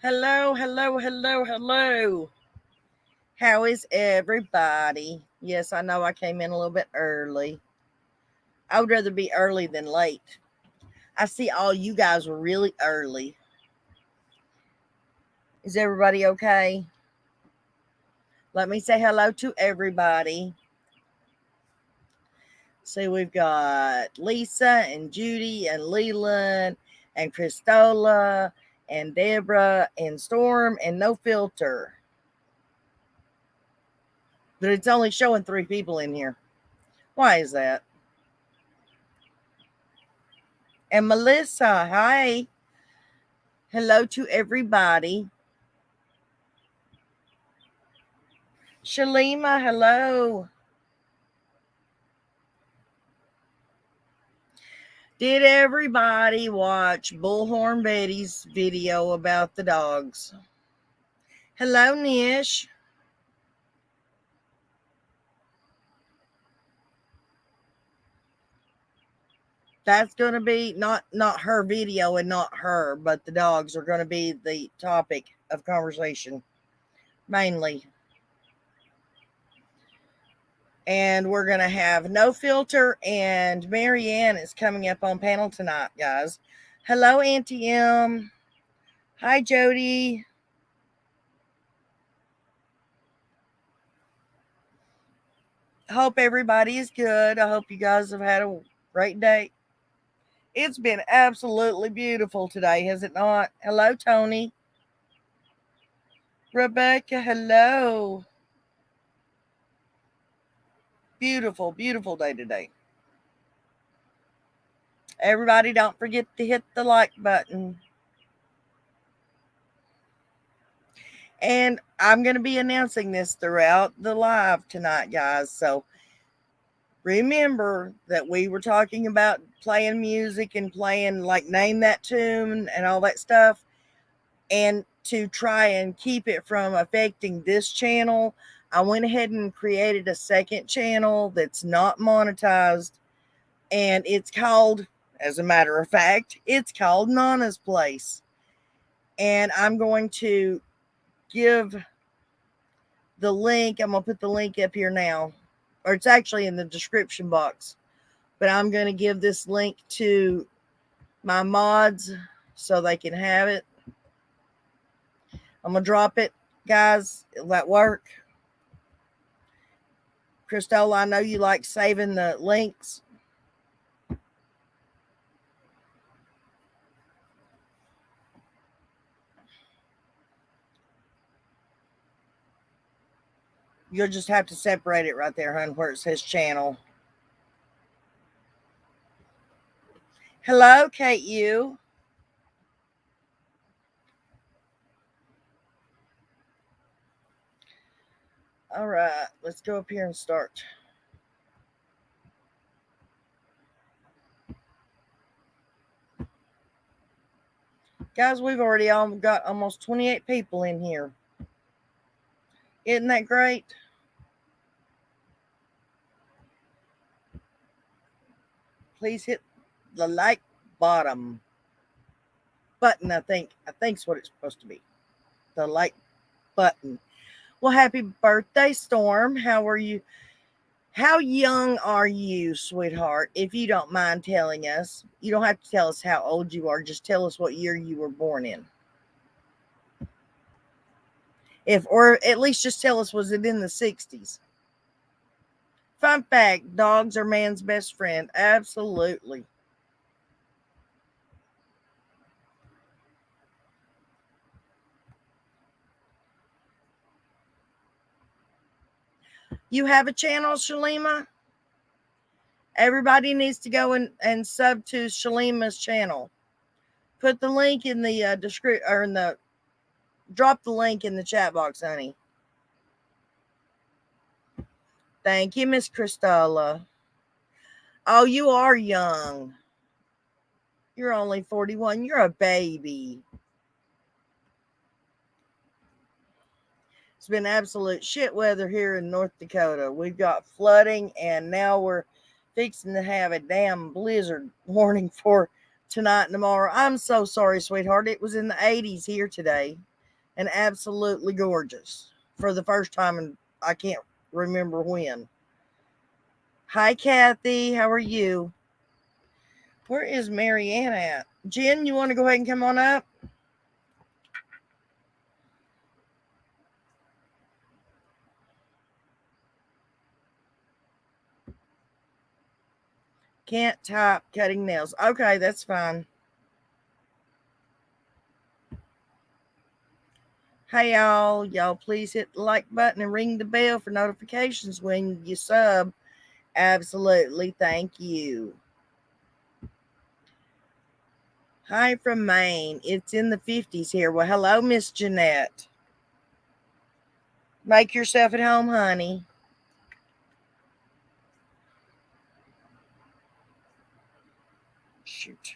Hello, hello, hello, hello. How is everybody? Yes, I know I came in a little bit early. I would rather be early than late. I see all you guys were really early. Is everybody okay? Let me say hello to everybody. See, we've got Lisa and Judy and Leland and Christola and Deborah and Storm and No Filter. But it's only showing 3 people in here. Why is that? And Melissa, hi. Hello to everybody. Shalima, hello. Did everybody watch Bullhorn Betty's video about the dogs? Hello, Nish. That's going to be not her video and not her, but the dogs are going to be the topic of conversation mainly. And we're going to have No Filter, and Marianne is coming up on panel tonight, guys. Hello, Auntie M. Hi, Jody. Hope everybody is good. I hope you guys have had a great day. It's been absolutely beautiful today, has it not? Hello, Tony. Rebecca, hello. Beautiful, beautiful day today. Everybody, don't forget to hit the like button. And I'm going to be announcing this throughout the live tonight, guys. So remember that we were talking about playing music and playing, like, name that tune and all that stuff. And to try and keep it from affecting this channel, I went ahead and created a second channel that's not monetized. And it's called, as a matter of fact, it's called Nana's Place. And I'm going to give the link. I'm going to put the link up here now. Or it's actually in the description box. But I'm going to give this link to my mods so they can have it. I'm going to drop it, guys. Will that work? Christelle, I know you like saving the links. You'll just have to separate it right there, hon, where it says channel. Hello, Kate U. All right, let's go up here and start. Guys, we've already got almost 28 people in here. Isn't that great? Please hit the like button. I think's what it's supposed to be. The like button. Well, happy birthday, Storm. How are you? How young are you, sweetheart? If you don't mind telling us. You don't have to tell us how old you are. Just tell us what year you were born in. Or at least just tell us, was it in the 60s? Fun fact, dogs are man's best friend. Absolutely. You have a channel, Shalima? Everybody needs to go and sub to Shalima's channel. Put the link in the description, or drop the link in the chat box, honey. Thank you, Miss Christella. Oh, you are young. You're only 41. You're a baby. It's been absolute shit weather here in North Dakota. We've got flooding, and now we're fixing to have a damn blizzard warning for tonight and tomorrow. I'm so sorry, sweetheart. It was in the 80s here today. and absolutely gorgeous for the first time, and I can't remember when. Hi, Kathy. How are you? Where is Marianne at? Jen, you want to go ahead and come on up? Can't type cutting nails. Okay, that's fine. Hey, y'all. Y'all, please hit the like button and ring the bell for notifications when you sub. Absolutely. Thank you. Hi from Maine. It's in the 50s here. Well, hello, Miss Jeanette. Make yourself at home, honey. Shoot.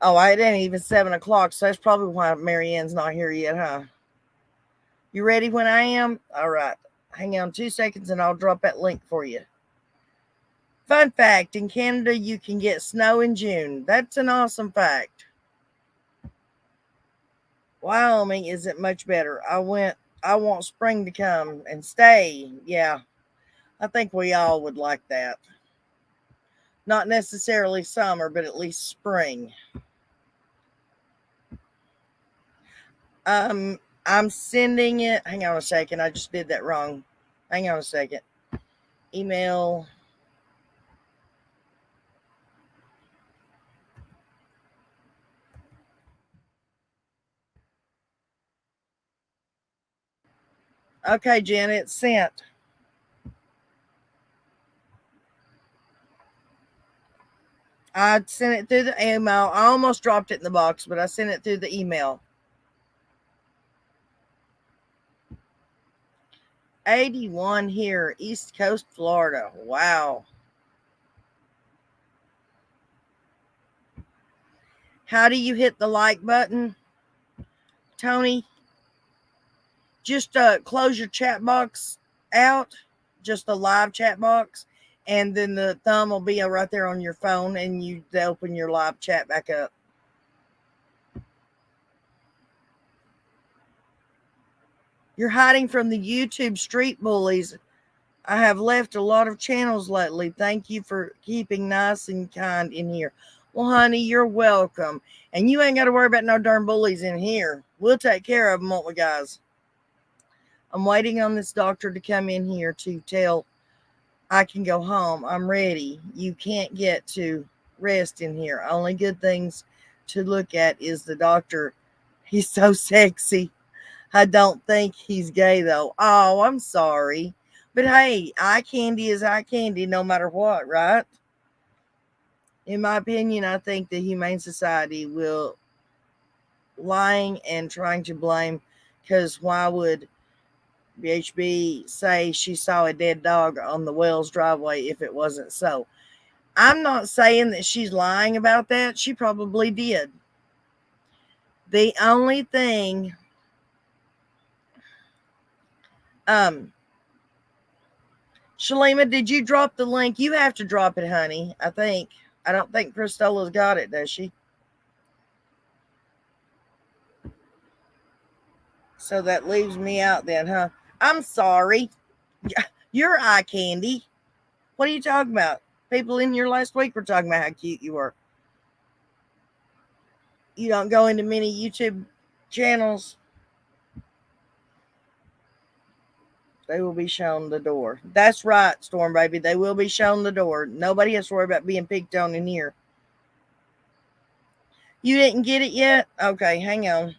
Oh, it ain't even 7 o'clock, so that's probably why Marianne's not here yet, huh? You ready when I am? All right. Hang on 2 seconds and I'll drop that link for you. Fun fact, in Canada, you can get snow in June. That's an awesome fact. Wyoming isn't much better. I want spring to come and stay. Yeah, I think we all would like that. Not necessarily summer, but at least spring. I'm sending it. Hang on a second. I just did that wrong. Hang on a second. Email. Okay, Jen, it's sent. I sent it through the email. I almost dropped it in the box, but I sent it through the email. 81 here, East Coast, Florida. Wow. How do you hit the like button, Tony? Just close your chat box out, just a live chat box, and then the thumb will be right there on your phone, and you open your live chat back up. You're hiding from the YouTube street bullies. I have left a lot of channels lately. Thank you for keeping nice and kind in here. Well, honey, you're welcome. And you ain't got to worry about no darn bullies in here. We'll take care of them, won't we, guys? I'm waiting on this doctor to come in here to tell I can go home. I'm ready. You can't get to rest in here. Only good things to look at is the doctor. He's so sexy. I don't think he's gay, though. Oh, I'm sorry. But hey, eye candy is eye candy no matter what, right? In my opinion, I think the Humane Society will lying and trying to blame, because why would BHB say she saw a dead dog on the Wells driveway if it wasn't so? I'm not saying that she's lying about that. She probably did. The only thing, Shalima, did you drop the link? You have to drop it, honey. I think. I don't think Cristola's got it, does she? So that leaves me out then, huh? I'm sorry. You're eye candy. What are you talking about? People in here last week were talking about how cute you were. You don't go into many YouTube channels. They will be shown the door. That's right, Storm Baby. They will be shown the door. Nobody has to worry about being picked on in here. You didn't get it yet? Okay, hang on.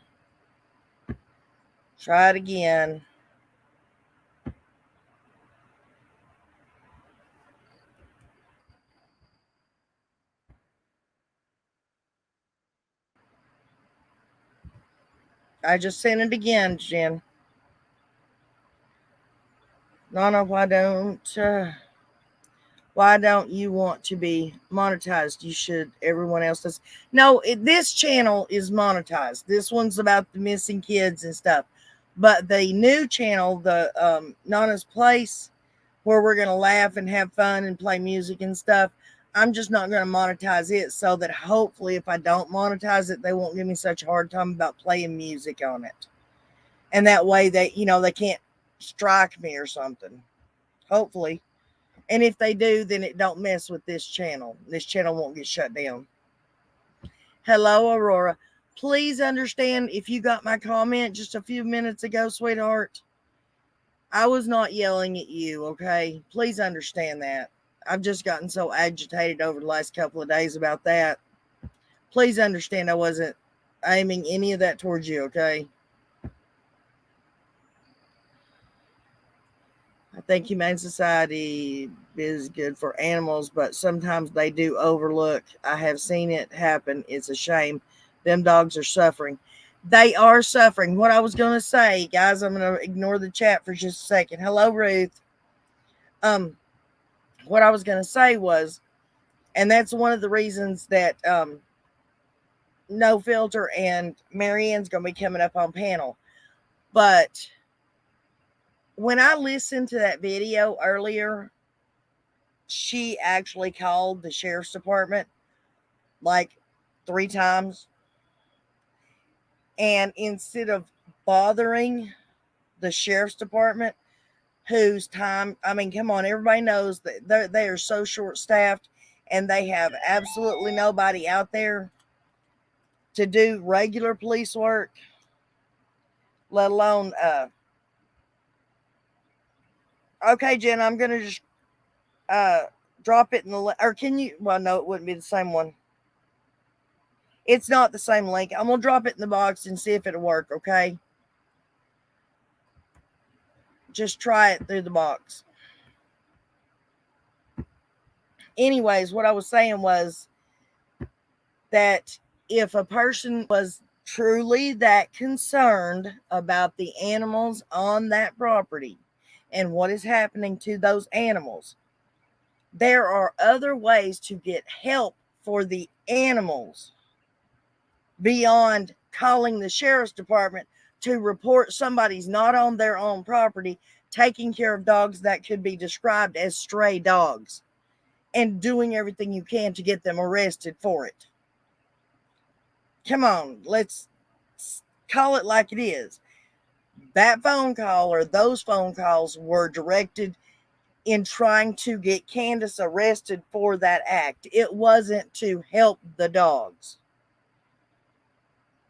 Try it again. I just sent it again, Jen. Nana, why don't you want to be monetized? You should. Everyone else does. No, this channel is monetized. This one's about the missing kids and stuff. But the new channel, the Nana's Place, where we're going to laugh and have fun and play music and stuff, I'm just not going to monetize it, so that hopefully if I don't monetize it, they won't give me such a hard time about playing music on it. And that way they can't strike me or something. Hopefully. And if they do, then it don't mess with this channel. This channel won't get shut down. Hello, Aurora. Please understand, if you got my comment just a few minutes ago, sweetheart, I was not yelling at you, okay? Please understand that. I've just gotten so agitated over the last couple of days about that. Please understand I wasn't aiming any of that towards you, okay? I think Humane Society is good for animals, but sometimes they do overlook. I have seen it happen. It's a shame. Them dogs are suffering. They are suffering. What I was going to say, guys, I'm going to ignore the chat for just a second. Hello, Ruth. What I was going to say was, and that's one of the reasons that No Filter and Marianne's going to be coming up on panel. But when I listened to that video earlier, she actually called the sheriff's department like 3 times. And instead of bothering the sheriff's department, whose time, I mean, come on, everybody knows that they are so short staffed and they have absolutely nobody out there to do regular police work, let alone, okay, Jen, I'm going to just drop it in the, or can you, well, no, it wouldn't be the same one. It's not the same link. I'm going to drop it in the box and see if it'll work, okay? Just try it through the box. Anyways, what I was saying was that if a person was truly that concerned about the animals on that property and what is happening to those animals, there are other ways to get help for the animals beyond calling the sheriff's department to report somebody's not on their own property taking care of dogs that could be described as stray dogs, and doing everything you can to get them arrested for it. Come on, let's call it like it is. That phone call or those phone calls were directed in trying to get Candace arrested for that act. It wasn't to help the dogs.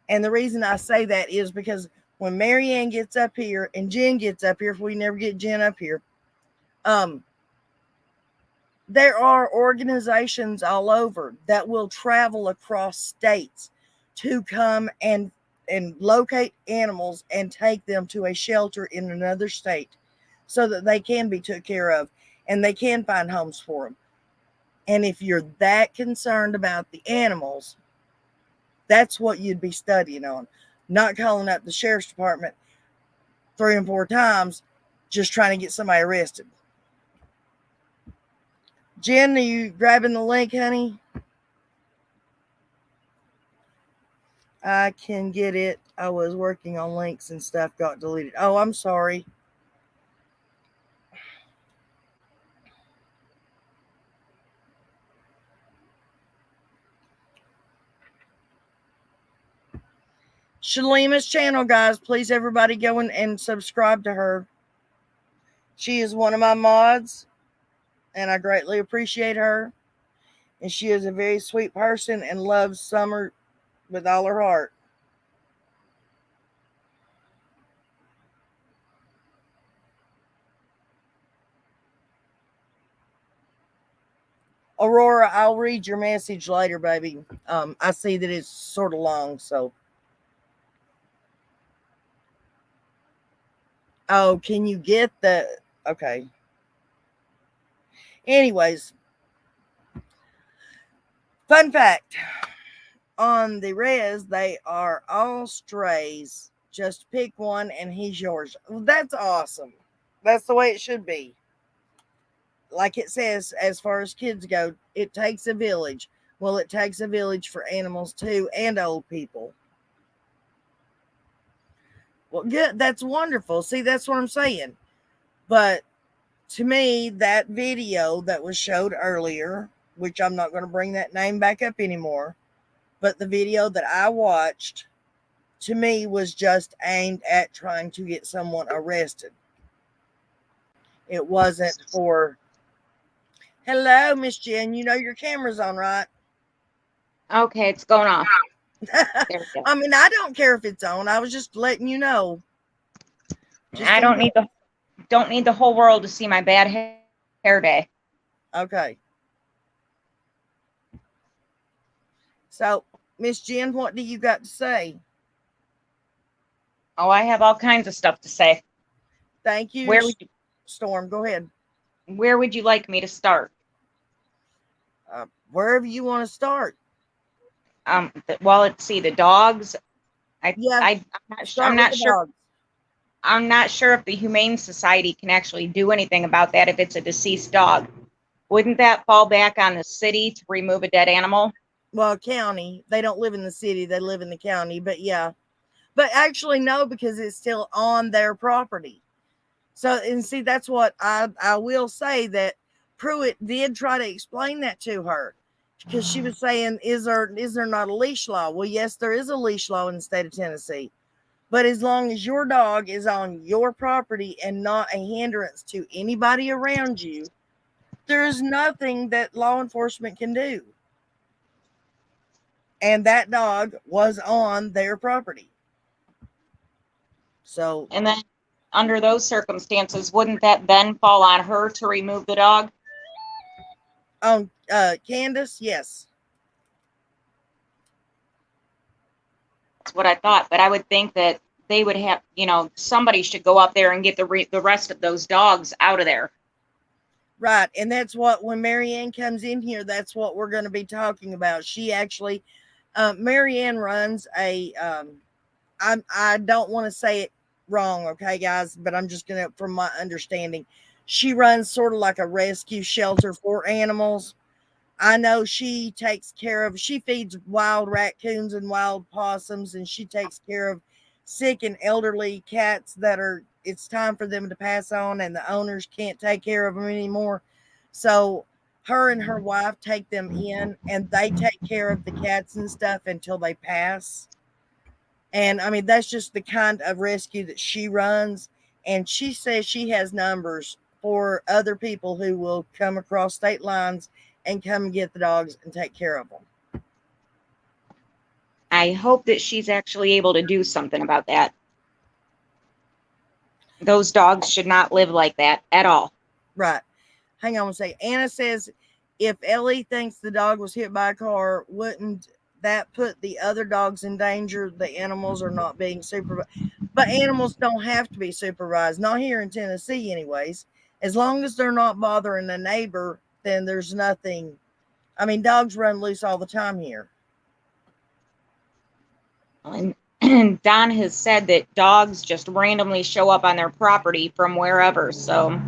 And the reason I say that is because when Marianne gets up here and Jen gets up here, if we never get Jen up here, there are organizations all over that will travel across states to come and locate animals and take them to a shelter in another state so that they can be took care of and they can find homes for them. And if you're that concerned about the animals, that's what you'd be studying on, not calling up the sheriff's department 3 and 4 times just trying to get somebody arrested. Jen, are you grabbing the link, honey? I can get it. I was working on links and stuff got deleted. Oh, I'm sorry. Shalima's channel, guys. Please, everybody go in and subscribe to her. She is one of my mods, and I greatly appreciate her. And she is a very sweet person and loves Summer with all her heart. Aurora, I'll read your message later, baby. I see that it's sort of long, so. Oh, can you get the, okay. Anyways, fun fact. On the res, they are all strays. Just pick one and he's yours. That's awesome. That's the way it should be. Like it says, as far as kids go, it takes a village. Well, it takes a village for animals too, and old people. Well, good. That's wonderful. See, that's what I'm saying. But to me, that video that was showed earlier which I'm not going to bring that name back up anymore, but the video that I watched to me was just aimed at trying to get someone arrested. It wasn't for, hello, Miss Jen, you know your camera's on, right? Okay, it's going off. There we go. I mean, I don't care if it's on. I was just letting you know. Just I don't need the whole world to see my bad hair day. Okay. So, Miss Jen, what do you got to say? Oh, I have all kinds of stuff to say. Thank you, Storm. Go ahead. Where would you like me to start? Wherever you want to start. Well, let's see. The dogs. I'm not sure. Dogs. I'm not sure if the Humane Society can actually do anything about that if it's a deceased dog. Wouldn't that fall back on the city to remove a dead animal? Well, county. They don't live in the city. They live in the county. But yeah. But actually, no, because it's still on their property. So, and see, that's what I will say, that Pruitt did try to explain that to her, because she was saying, is there not a leash law? Well, yes, there is a leash law in the state of Tennessee. But as long as your dog is on your property and not a hindrance to anybody around you, there's nothing that law enforcement can do. And that dog was on their property. So, and then under those circumstances, wouldn't that then fall on her to remove the dog? On Candace, yes. That's what I thought, but I would think that they would have, somebody should go up there and get the rest of those dogs out of there. Right, and that's what, when Marianne comes in here, that's what we're going to be talking about. She actually, Marianne runs a, I don't want to say it wrong, okay, guys, but I'm just going to, from my understanding, she runs sort of like a rescue shelter for animals. I know she feeds wild raccoons and wild possums, and she takes care of sick and elderly cats that it's time for them to pass on, and the owners can't take care of them anymore. So her and her wife take them in, and they take care of the cats and stuff until they pass. And I mean, that's just the kind of rescue that she runs. And she says she has numbers for other people who will come across state lines and come and get the dogs and take care of them. I hope that she's actually able to do something about that. Those dogs should not live like that at all. Right. Hang on a second. Anna says, if Ellie thinks the dog was hit by a car, wouldn't that put the other dogs in danger? The animals are not being supervised. But animals don't have to be supervised. Not here in Tennessee, anyways. As long as they're not bothering a neighbor, then there's nothing. I mean, dogs run loose all the time here. And Don has said that dogs just randomly show up on their property from wherever, so.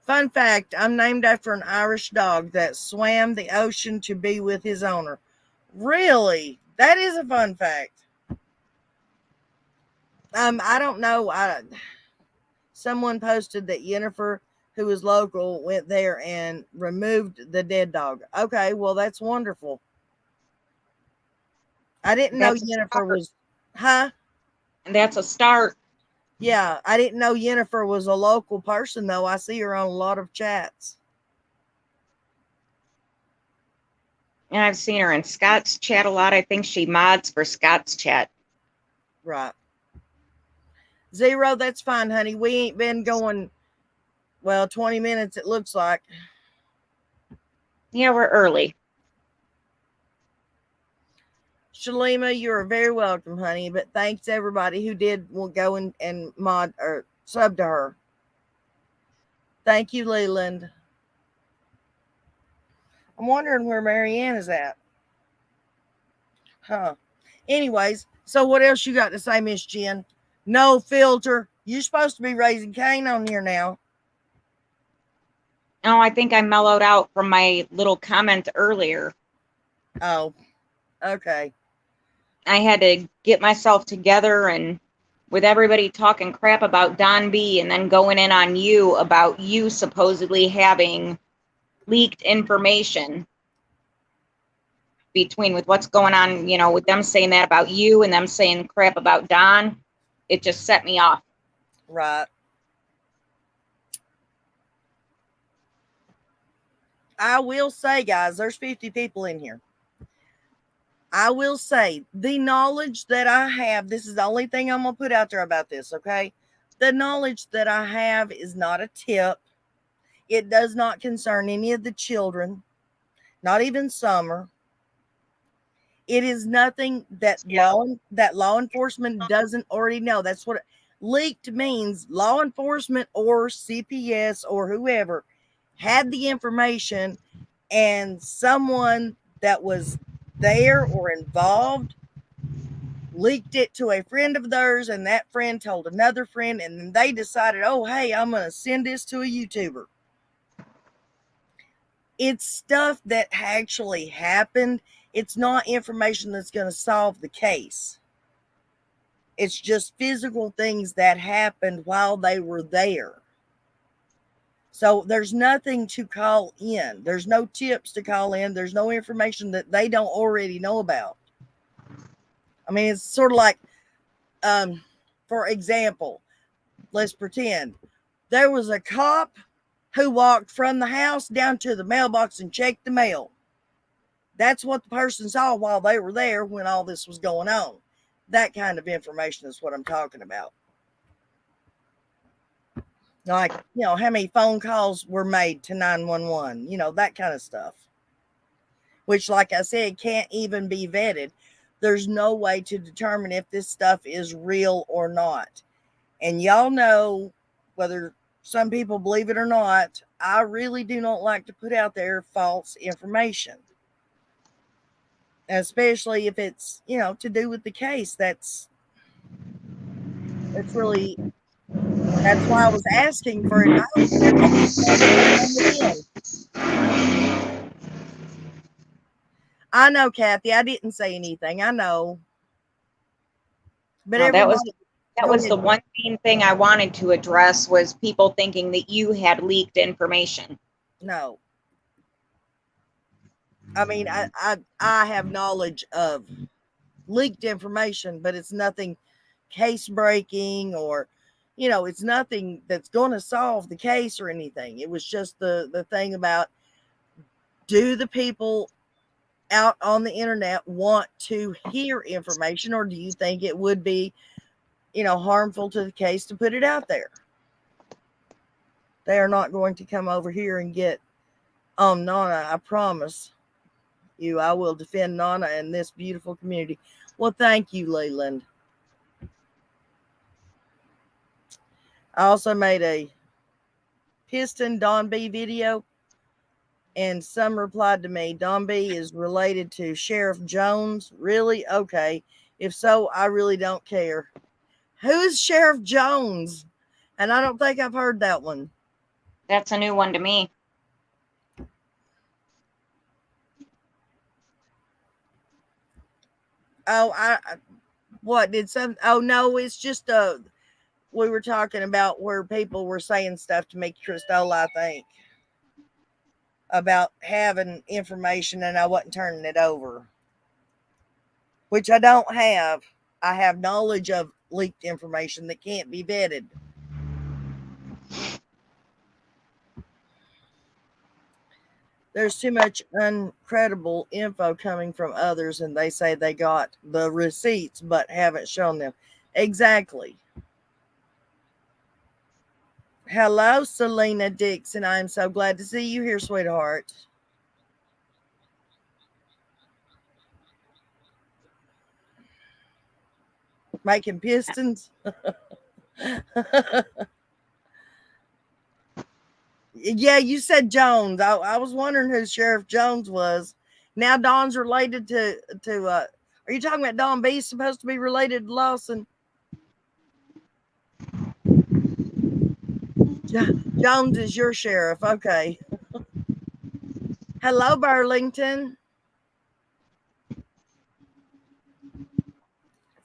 Fun fact, I'm named after an Irish dog that swam the ocean to be with his owner. Really? That is a fun fact. I don't know. Someone posted that Jennifer, who is local, went there and removed the dead dog. Okay, well, that's wonderful. I didn't know Jennifer was, huh? And that's a start. Yeah, I didn't know Jennifer was a local person, though. I see her on a lot of chats. And I've seen her in Scott's chat a lot. I think she mods for Scott's chat. Right. Zero, that's fine, honey. We ain't been going, 20 minutes, it looks like. Yeah, we're early. Shalima, you're very welcome, honey. But thanks everybody who did go and mod or sub to her. Thank you, Leland. I'm wondering where Marianne is at. Huh. Anyways, so what else you got to say, Miss Jen? No filter. You're supposed to be raising Cain on here now. Oh, I think I mellowed out from my little comment earlier. Oh, okay. I had to get myself together and with everybody talking crap about Don B and then going in on you about you supposedly having leaked information between with what's going on, you know, with them saying that about you and them saying crap about Don, it just set me off. Right. I will say, guys, there's 50 people in here. I will say the knowledge that I have, this is the only thing I'm going to put out there about this, okay? The knowledge that I have is not a tip. It does not concern any of the children, not even Summer. It is nothing that law enforcement doesn't already know. That's what leaked means. Law enforcement or CPS or whoever had the information, and someone that was there or involved leaked it to a friend of theirs, and that friend told another friend, and then they decided, oh, hey, I'm going to send this to a YouTuber. It's stuff that actually happened. It's not information that's going to solve the case. It's just physical things that happened while they were there. So there's nothing to call in. There's no tips to call in. There's no information that they don't already know about. I mean, it's sort of like, for example, let's pretend there was a cop who walked from the house down to the mailbox and checked the mail. That's what the person saw while they were there when all this was going on. That kind of information is what I'm talking about. Like, how many phone calls were made to 911, that kind of stuff. Which, like I said, can't even be vetted. There's no way to determine if this stuff is real or not. And y'all know, whether some people believe it or not, I really do not like to put out there false information. Especially if it's, to do with the case. That's really, that's why I was asking for advice. I know, Kathy, I didn't say anything. I know. But No, that was ahead. the one main thing I wanted to address, was people thinking that you had leaked information. No. I mean, I have knowledge of leaked information, but it's nothing case breaking or, it's nothing that's going to solve the case or anything. It was just the thing about, do the people out on the internet want to hear information, or do you think it would be, harmful to the case to put it out there? They are not going to come over here and get Nana. I promise you, I will defend Nana and this beautiful community. Well, thank you, Leland. I also made a Piston Don B video, and some replied to me, Don B is related to Sheriff Jones. Really? Okay. If so, I really don't care. Who is Sheriff Jones? And I don't think I've heard that one. That's a new one to me. Oh, what did some? Oh no, it's just we were talking about where people were saying stuff to me, Crystal, I think, about having information and I wasn't turning it over, which I don't have. I have knowledge of leaked information that can't be vetted. There's too much uncredible info coming from others, and they say they got the receipts but haven't shown them. Exactly. Hello, Selena Dixon. I'm so glad to see you here, sweetheart. Making pistons. Yeah, you said Jones. I was wondering who Sheriff Jones was. Now Don's related to are you talking about Don B supposed to be related to Lawson? Jones is your sheriff. Okay. Hello, Burlington.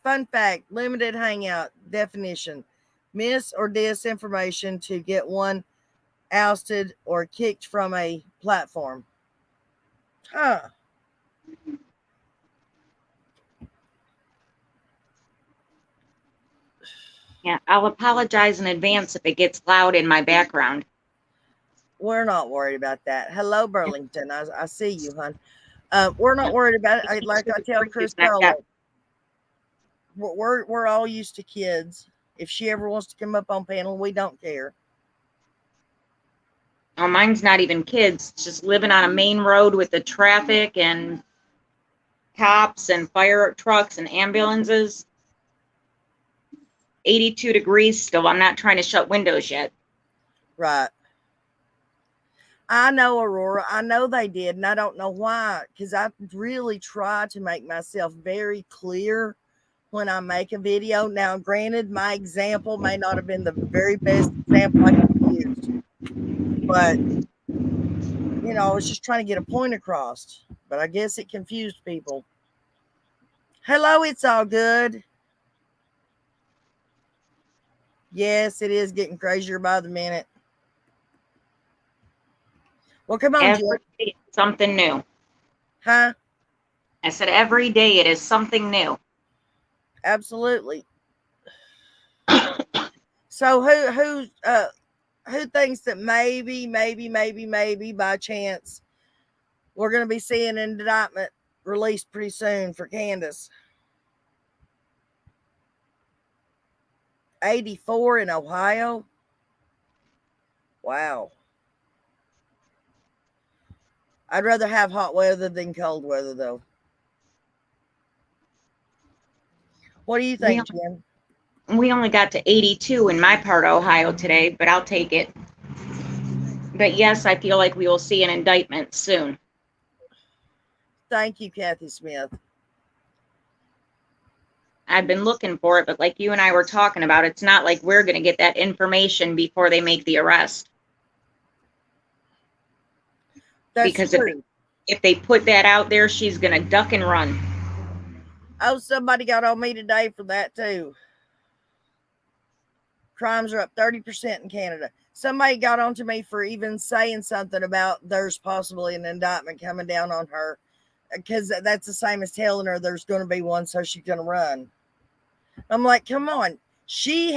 Fun fact, limited hangout. Definition: mis or disinformation to get one ousted or kicked from a platform. Huh. Yeah, I'll apologize in advance if it gets loud in my background. We're not worried about that. Hello, Burlington. I see you, hon. We're not worried about it. Like I tell Chris Polo, we're all used to kids. If she ever wants to come up on panel, we don't care. Oh, mine's not even kids. It's just living on a main road with the traffic and cops and fire trucks and ambulances. 82 degrees still. I'm not trying to shut windows yet. Right. I know, Aurora. I know they did, and I don't know why, because I really try to make myself very clear when I make a video. Now, granted, my example may not have been the very best example I could use, but I was just trying to get a point across. But I guess it confused people. Hello, it's all good. Yes, it is getting crazier by the minute. Well, come on, Every day it's something new. Huh? I said every day it is something new. Absolutely. So who thinks that maybe by chance we're going to be seeing an indictment released pretty soon for Candace? 84 in Ohio. Wow. I'd rather have hot weather than cold weather, though. What do you think, Jim? We only got to 82 in my part of Ohio today, but I'll take it. But yes, I feel like we will see an indictment soon. Thank you, Kathy Smith. I've been looking for it, but like you and I were talking about, it's not like we're going to get that information before they make the arrest. That's because true. if they put that out there, she's going to duck and run. Oh, somebody got on me today for that too. Crimes are up 30% in Canada. Somebody got onto me for even saying something about there's possibly an indictment coming down on her, because that's the same as telling her there's going to be one, so she's going to run. I'm like, come on. She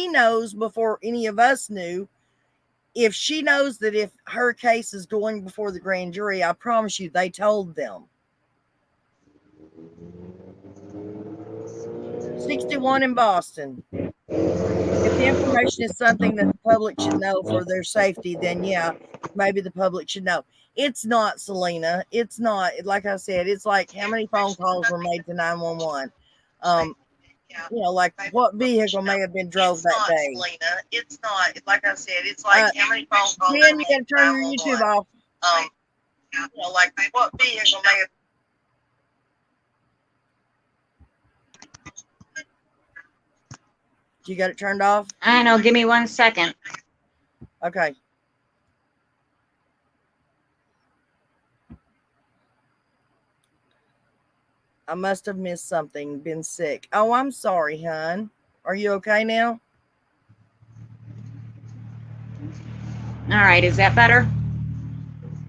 knows before any of us knew. If she knows that if her case is going before the grand jury, I promise you they told them. 61 in Boston. If the information is something that the public should know for their safety, then yeah, maybe the public should know. It's not, Selena. It's not. Like I said, it's like how many phone calls were made to 911. Like what vehicle may have been drove that day. Selena. It's not. Like I said, it's like how many phone calls. Jen, you got to turn your YouTube off. Like what vehicle may have. You got it turned off? I know. Give me 1 second. Okay. I must have missed something, been sick. Oh, I'm sorry, hon. Are you okay now? All right. Is that better?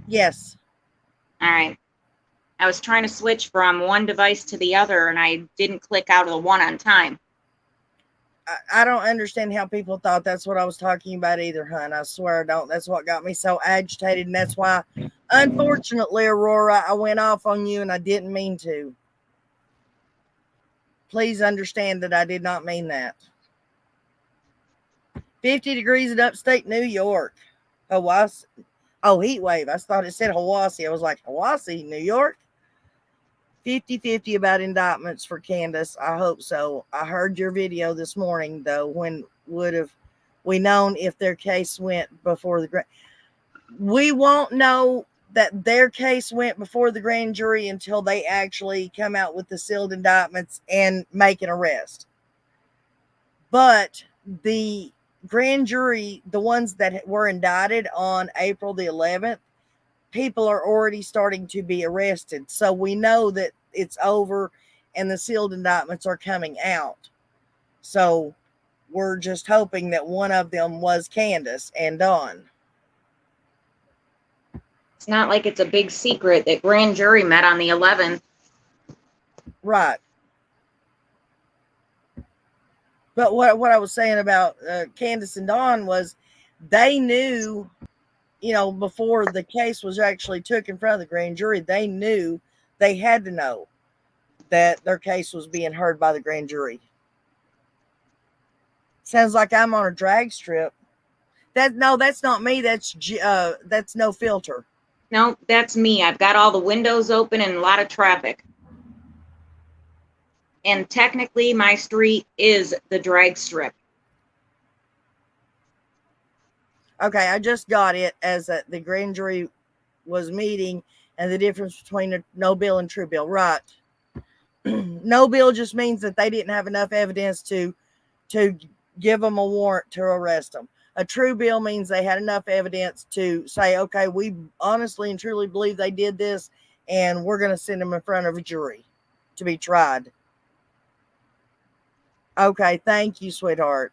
Yes. All right. I was trying to switch from one device to the other, and I didn't click out of the one on time. I don't understand how people thought that's what I was talking about either, hon. I swear I don't. That's what got me so agitated, and that's why, unfortunately, Aurora, I went off on you, and I didn't mean to. Please understand that I did not mean that. 50 degrees in upstate New York. Hawaii. Oh, heat wave. I thought it said Hawaii. I was like, Hawaii, New York? 50-50 about indictments for Candace. I hope so. I heard your video this morning, though. When would have we known if their case went before the grand? We won't know that their case went before the grand jury until they actually come out with the sealed indictments and make an arrest. But the grand jury, the ones that were indicted on April the 11th, people are already starting to be arrested. So we know that it's over and the sealed indictments are coming out. So we're just hoping that one of them was Candace and Dawn. It's not like it's a big secret that grand jury met on the 11th. Right. But what I was saying about Candace and Dawn was they knew, before the case was actually took in front of the grand jury, they knew, they had to know that their case was being heard by the grand jury. Sounds like I'm on a drag strip. That's not me. That's No Filter. No, that's me. I've got all the windows open and a lot of traffic. And technically, my street is the drag strip. Okay, I just got it as the grand jury was meeting and the difference between a no bill and true bill. Right. No bill just means that they didn't have enough evidence to give them a warrant to arrest them. A true bill means they had enough evidence to say, okay, we honestly and truly believe they did this, and we're going to send them in front of a jury to be tried. Okay, thank you, sweetheart.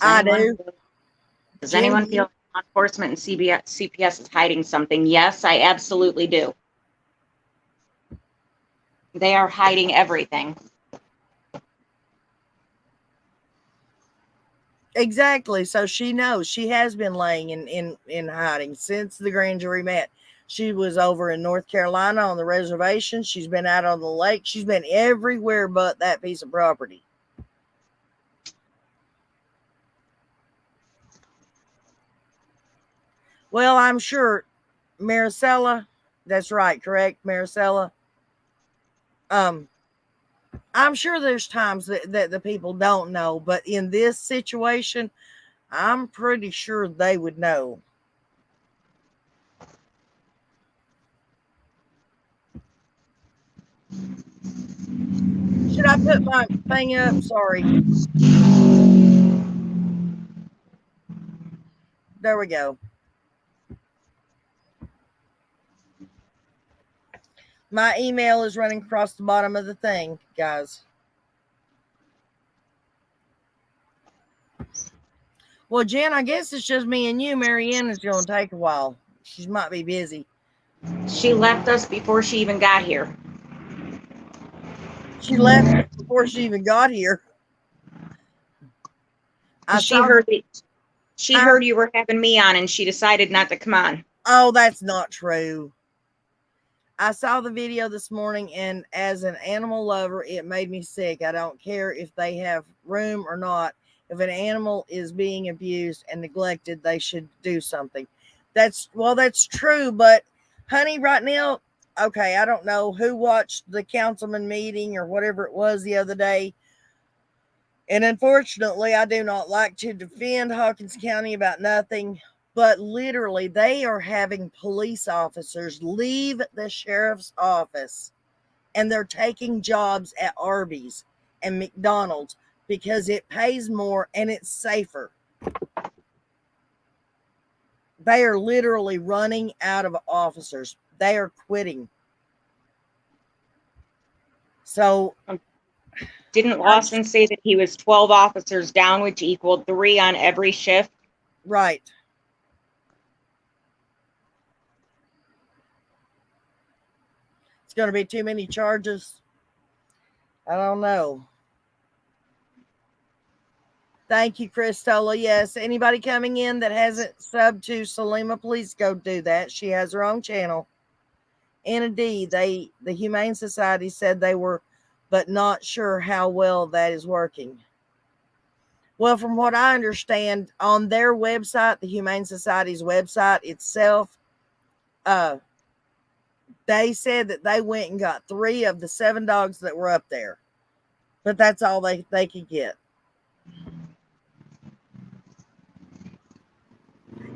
I do. Does anyone feel law enforcement and CPS is hiding something? Yes, I absolutely do. They are hiding everything. Exactly. So she knows. She has been laying in hiding since the grand jury met. She was over in North Carolina on the reservation. She's been out on the lake. She's been everywhere but that piece of property. Well, I'm sure Maricela, that's right, correct, Maricela? I'm sure there's times that the people don't know, but in this situation, I'm pretty sure they would know. Should I put my thing up? Sorry. There we go. My email is running across the bottom of the thing, guys. Well, Jen, I guess it's just me and you. Marianne is going to take a while. She might be busy. She left us before she even got here. She left before she even got here. She heard you were having me on, and she decided not to come on. Oh, that's not true. I saw the video this morning, and as an animal lover, it made me sick. I don't care if they have room or not. If an animal is being abused and neglected, they should do something. That's true, but honey, right now, okay, I don't know who watched the councilman meeting or whatever it was the other day. And unfortunately, I do not like to defend Hawkins County about nothing, but literally they are having police officers leave the sheriff's office and they're taking jobs at Arby's and McDonald's because it pays more and it's safer. They are literally running out of officers. They are quitting. So didn't Lawson say that he was 12 officers down, which equaled 3 on every shift? Right. It's going to be too many charges. I don't know. Thank you, Christola. Yes, anybody coming in that hasn't subbed to Salima, please go do that. She has her own channel. And indeed, the Humane Society said they were, but not sure how well that is working. Well, from what I understand, on their website, the Humane Society's website itself, they said that they went and got 3 of the 7 dogs that were up there. But that's all they could get.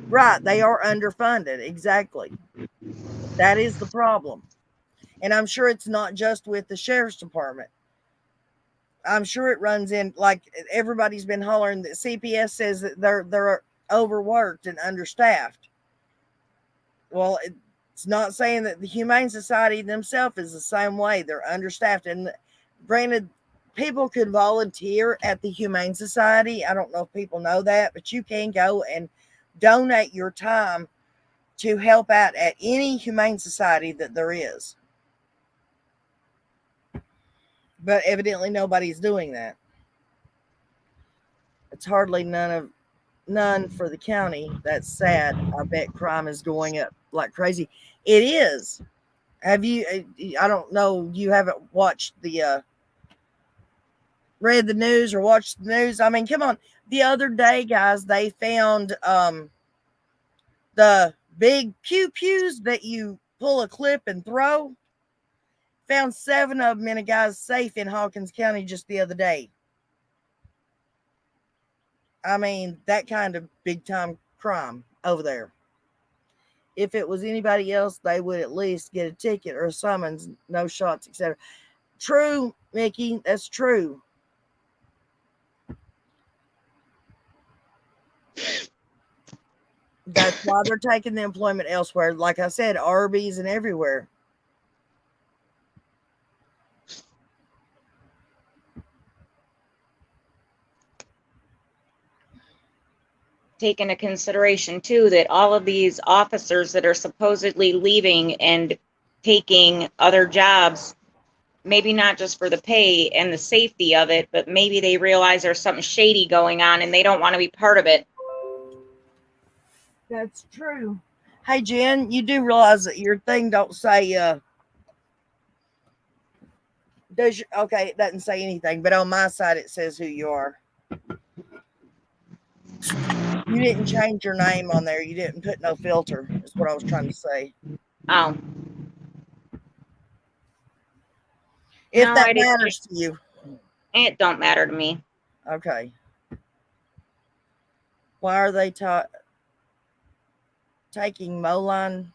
Right, they are underfunded. Exactly. That is the problem. And I'm sure it's not just with the sheriff's department. I'm sure it runs in, like everybody's been hollering that CPS says that they're overworked and understaffed. Well, It's not saying that the Humane Society themselves is the same way. They're understaffed. And granted, people could volunteer at the Humane Society. I don't know if people know that, but you can go and donate your time to help out at any Humane Society that there is. But evidently nobody's doing that. It's hardly none for the county. That's sad. I bet crime is going up like crazy. It is. Have you, I don't know, you haven't watched the, read the news or watched the news. I mean, come on. The other day, guys, they found the big pew-pews that you pull a clip and throw. Found 7 of them in a guy's safe in Hawkins County just the other day. I mean, that kind of big-time crime over there. If it was anybody else, they would at least get a ticket or a summons, no shots, etc. True, Mickey, that's true. That's why they're taking the employment elsewhere. Like I said, Arby's and everywhere. Take into consideration too that all of these officers that are supposedly leaving and taking other jobs, maybe not just for the pay and the safety of it, but maybe they realize there's something shady going on and they don't want to be part of it. That's true. Hey, Jen, you do realize that your thing don't say, okay, it doesn't say anything, but on my side it says who you are. You didn't change your name on there. You didn't put no filter, is what I was trying to say. Oh. If No, that matters to you. It don't matter to me. Okay. Why are they taking Moline?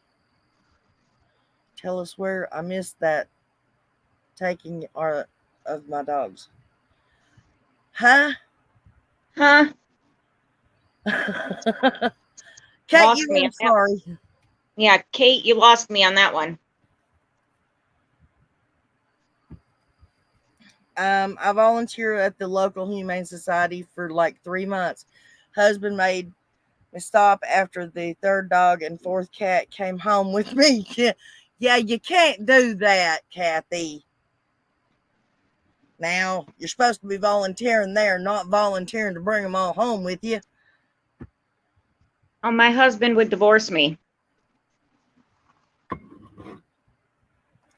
Tell us where. I missed that. Taking of my dogs. Huh? Kate, I'm sorry. Yeah, Kate, you lost me on that one. I volunteer at the local Humane Society for like 3 months. Husband made me stop after the 3rd dog and 4th cat came home with me. Yeah, you can't do that, Kathy. Now, you're supposed to be volunteering there, not volunteering to bring them all home with you. Oh, my husband would divorce me.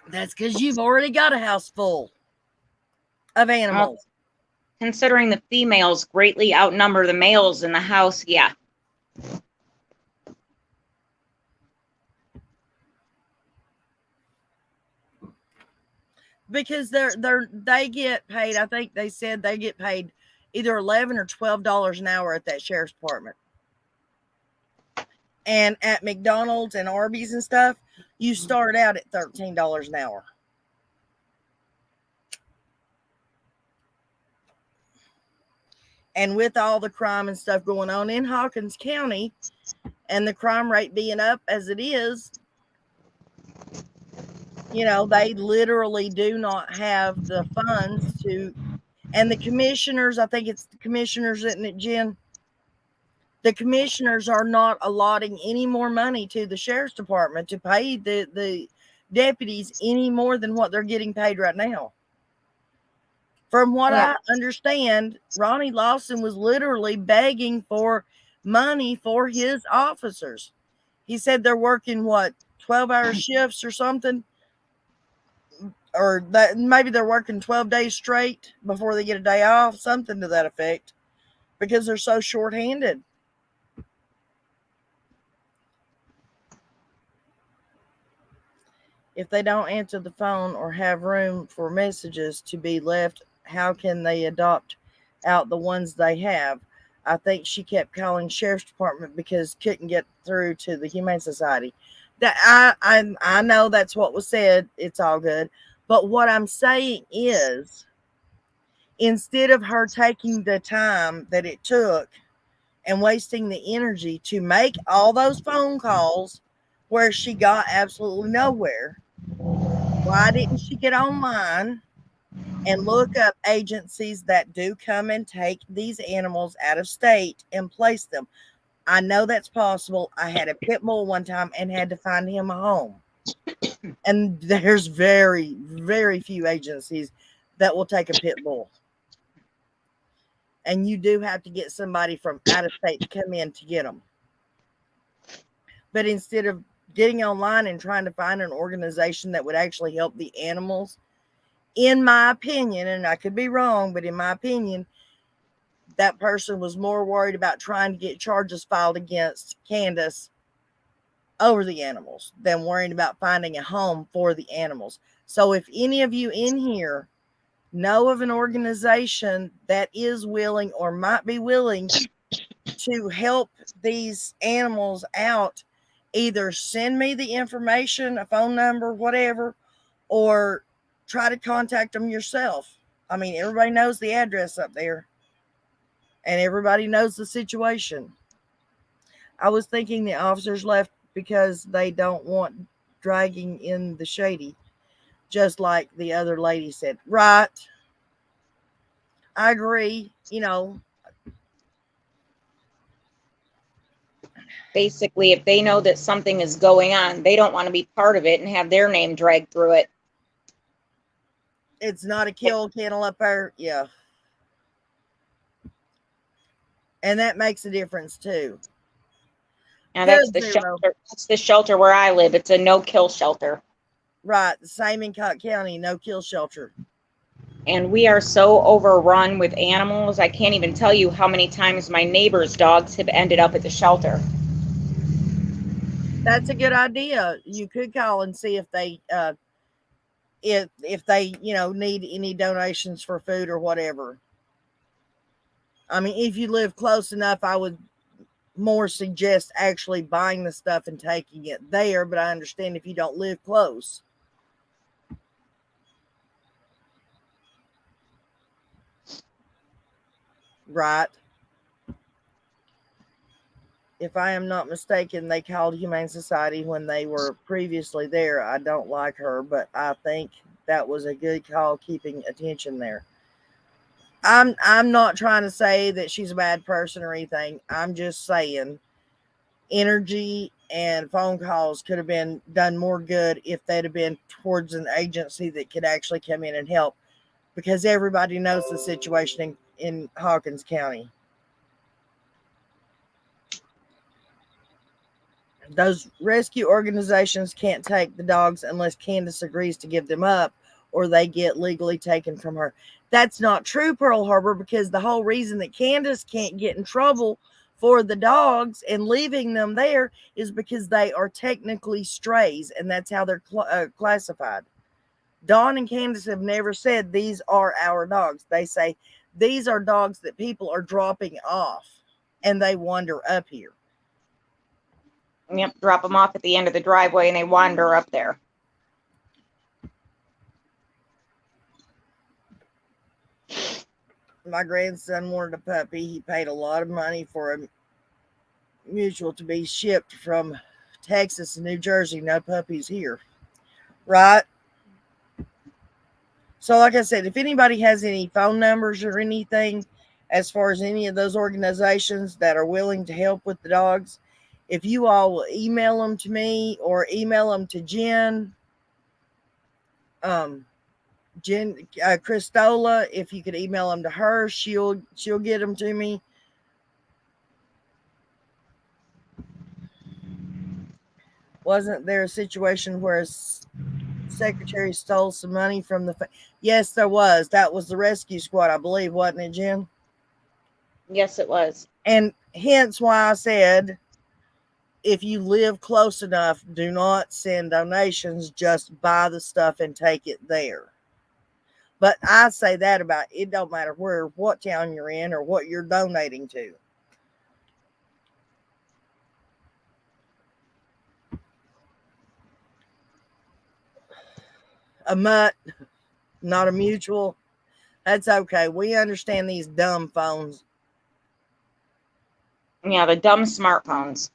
That's because you've already got a house full of animals. Well, considering the females greatly outnumber the males in the house, yeah. Because they get paid, I think they said they get paid either $11 or $12 an hour at that sheriff's department. And at McDonald's and Arby's and stuff, you start out at $13 an hour. And with all the crime and stuff going on in Hawkins County and the crime rate being up as it is, you know, they literally do not have the funds to, and the commissioners, I think it's the commissioners, isn't it, Jen? The commissioners are not allotting any more money to the sheriff's department to pay the deputies any more than what they're getting paid right now. From what I understand, Ronnie Lawson was literally begging for money for his officers. He said they're working, 12-hour shifts or something? Or that maybe they're working 12 days straight before they get a day off, something to that effect, because they're so short-handed. If they don't answer the phone or have room for messages to be left, how can they adopt out the ones they have? I think she kept calling sheriff's department because couldn't get through to the Humane Society. That I know that's what was said. It's all good. But what I'm saying is, instead of her taking the time that it took and wasting the energy to make all those phone calls where she got absolutely nowhere. Why didn't she get online and look up agencies that do come and take these animals out of state and place them? I know that's possible. I had a pit bull one time and had to find him a home. And there's very, very few agencies that will take a pit bull. And you do have to get somebody from out of state to come in to get them. But instead of getting online and trying to find an organization that would actually help the animals, in my opinion, and I could be wrong, but in my opinion, that person was more worried about trying to get charges filed against Candace over the animals than worrying about finding a home for the animals. So if any of you in here know of an organization that is willing or might be willing to help these animals out, either send me the information, a phone number, whatever, or try to contact them yourself. I mean, everybody knows the address up there and everybody knows the situation. I was thinking the officers left because they don't want dragging in the shady, just like the other lady said. Right. I agree. Basically, if they know that something is going on, they don't want to be part of it and have their name dragged through it. It's not a kill kennel up there. Yeah. And that makes a difference too. Now that's the shelter. That's the shelter where I live. It's a no-kill shelter. Right. The same in Cott County, no-kill shelter. And we are so overrun with animals. I can't even tell you how many times my neighbors' dogs have ended up at the shelter. That's a good idea. You could call and see if they if they need any donations for food or whatever. I mean, if you live close enough, I would more suggest actually buying the stuff and taking it there, but I understand if you don't live close. Right. If I am not mistaken, they called Humane Society when they were previously there. I don't like her, but I think that was a good call, keeping attention there. I'm not trying to say that she's a bad person or anything. I'm just saying energy and phone calls could have been done more good if they'd have been towards an agency that could actually come in and help, because everybody knows the situation in Hawkins County. Those rescue organizations can't take the dogs unless Candace agrees to give them up or they get legally taken from her. That's not true, Pearl Harbor, because the whole reason that Candace can't get in trouble for the dogs and leaving them there is because they are technically strays, and that's how they're classified. Dawn and Candace have never said these are our dogs. They say these are dogs that people are dropping off and they wander up here. Yep, drop them off at the end of the driveway and they wander up there. My grandson wanted a puppy. He paid a lot of money for a mutual to be shipped from Texas and New Jersey. No puppies here. Right? So like I said, if anybody has any phone numbers or anything as far as any of those organizations that are willing to help with the dogs, if you all will email them to me or email them to Jen Christola, if you could email them to her, she'll get them to me. Wasn't there a situation where a secretary stole some money from the yes, there was. That was the rescue squad, I believe, wasn't it, Jen? Yes, it was. And hence why I said, if you live close enough, do not send donations, just buy the stuff and take it there. But I say that about it don't matter what town you're in or what you're donating to. A mutt, not a mutual. That's okay. We understand these dumb phones. Yeah, the dumb smartphones.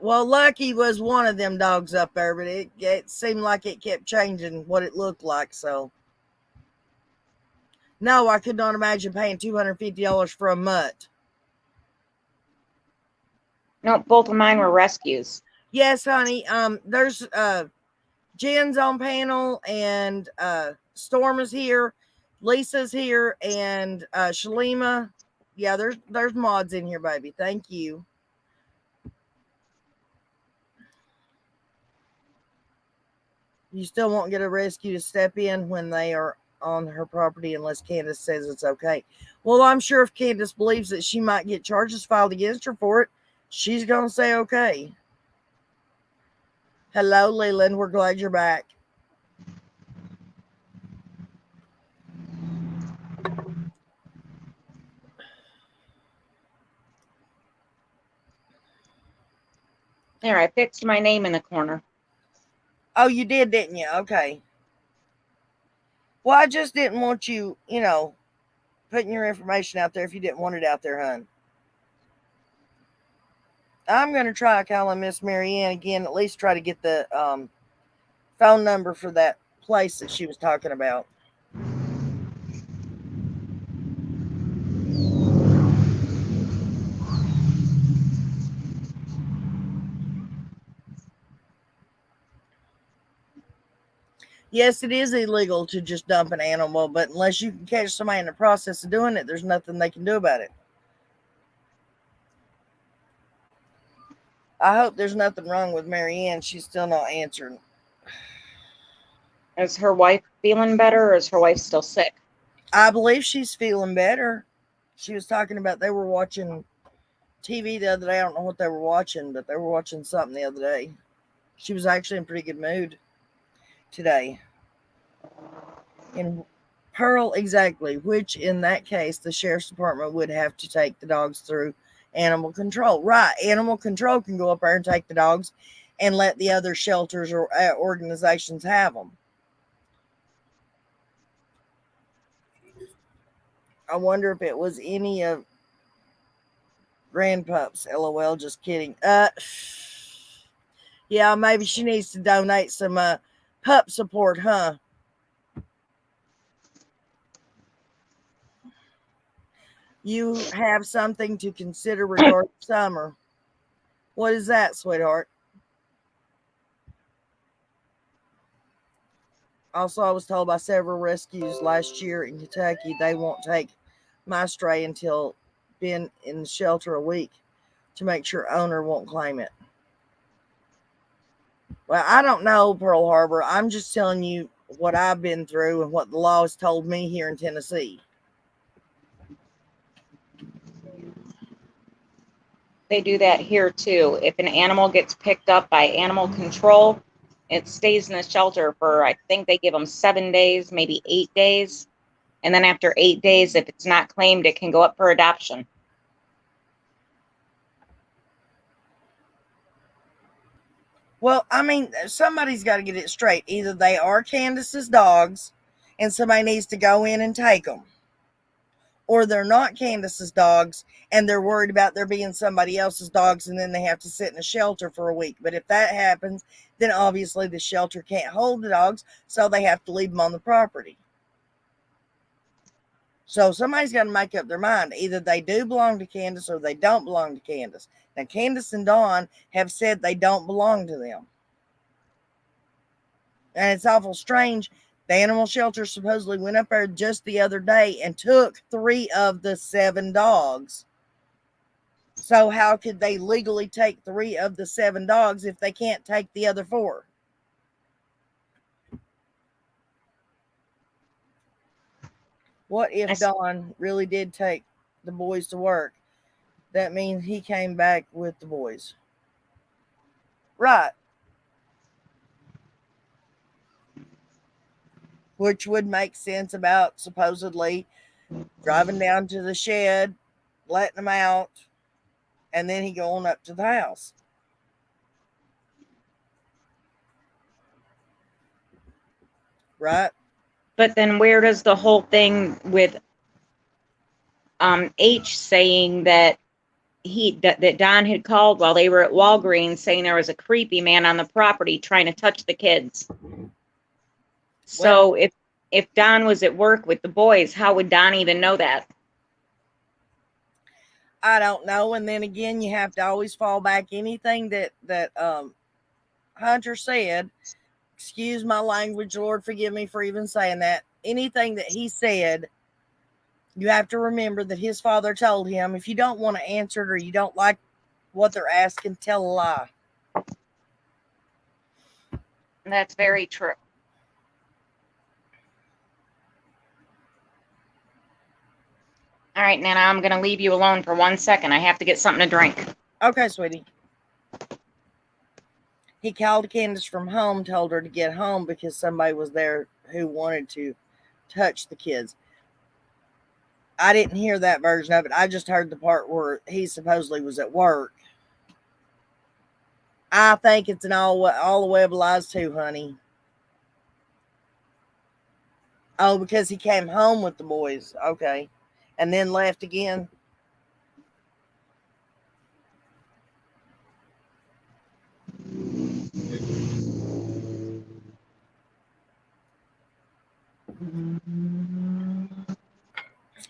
Well, Lucky was one of them dogs up there, but it seemed like it kept changing what it looked like. So, no, I could not imagine paying $250 for a mutt. No, both of mine were rescues. Yes, honey. There's Jen's on panel, and Storm is here, Lisa's here, and Shalima. Yeah, there's mods in here, baby. Thank you. You still won't get a rescue to step in when they are on her property unless Candace says it's okay. Well, I'm sure if Candace believes that she might get charges filed against her for it, she's going to say okay. Hello, Leland. We're glad you're back. There, I fixed my name in the corner. Oh, you did, didn't you? Okay. Well, I just didn't want you, putting your information out there if you didn't want it out there, hon. I'm going to try calling Miss Marianne again, at least try to get the phone number for that place that she was talking about. Yes, it is illegal to just dump an animal, but unless you can catch somebody in the process of doing it, there's nothing they can do about it. I hope there's nothing wrong with Marianne. She's still not answering. Is her wife feeling better, or is her wife still sick? I believe she's feeling better. She was talking about they were watching TV the other day. I don't know what they were watching, but they were watching something the other day. She was actually in pretty good mood today. In Pearl, exactly, which in that case, the sheriff's department would have to take the dogs through animal control. Right. Animal control can go up there and take the dogs and let the other shelters or organizations have them. I wonder if it was any of grandpups. LOL, just kidding. Yeah, maybe she needs to donate some pup support, huh? You have something to consider regarding summer. What is that, sweetheart? Also, I was told by several rescues last year in Kentucky they won't take my stray until been in the shelter a week to make sure owner won't claim it. Well, I don't know, Pearl Harbor. I'm just telling you what I've been through and what the law has told me here in Tennessee. They do that here too. If an animal gets picked up by animal control, it stays in the shelter for, I think they give them 7 days, maybe 8 days. And then after 8 days, if it's not claimed, it can go up for adoption. Well, I mean, somebody's got to get it straight. Either they are Candace's dogs and somebody needs to go in and take them, or they're not Candace's dogs and they're worried about there being somebody else's dogs and then they have to sit in a shelter for a week. But if that happens, then obviously the shelter can't hold the dogs, so they have to leave them on the property. So somebody's got to make up their mind. Either they do belong to Candace or they don't belong to Candace. Now, Candace and Dawn have said they don't belong to them. And it's awful strange. The animal shelter supposedly went up there just the other day and took 3 of the 7 dogs. So how could they legally take 3 of the 7 dogs if they can't take the other 4? What if Don really did take the boys to work? That means he came back with the boys. Right. Which would make sense about supposedly driving down to the shed, letting them out, and then he going up to the house. Right? But then where does the whole thing with H saying that that Don had called while they were at Walgreens saying there was a creepy man on the property trying to touch the kids. So if Don was at work with the boys, how would Don even know that? I don't know. And then again, you have to always fall back anything that Hunter said. Excuse my language, Lord, forgive me for even saying that. Anything that he said, you have to remember that his father told him, if you don't want to answer it or you don't like what they're asking, tell a lie. That's very true. All right, Nana, I'm going to leave you alone for 1 second. I have to get something to drink. Okay, sweetie. He called Candace from home, told her to get home because somebody was there who wanted to touch the kids. I didn't hear that version of it. I just heard the part where he supposedly was at work. I think it's an all the web lies too, honey. Oh, because he came home with the boys. Okay. And then left again.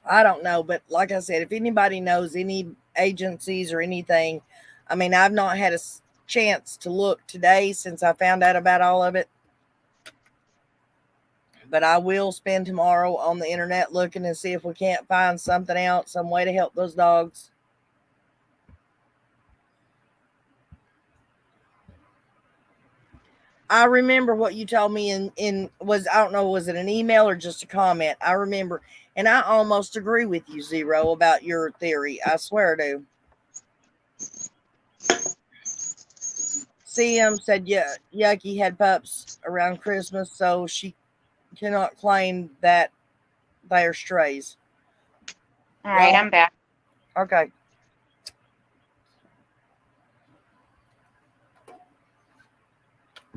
I don't know, but like I said, if anybody knows any agencies or anything, I mean, I've not had a chance to look today since I found out about all of it. But I will spend tomorrow on the internet looking and see if we can't find something out, some way to help those dogs. I remember what you told me in was, I don't know, was it an email or just a comment? I remember, and I almost agree with you, Zero, about your theory. I swear to. CM said, yeah, Yucky had pups around Christmas, so she cannot claim that they are strays. All right, I'm back. Okay.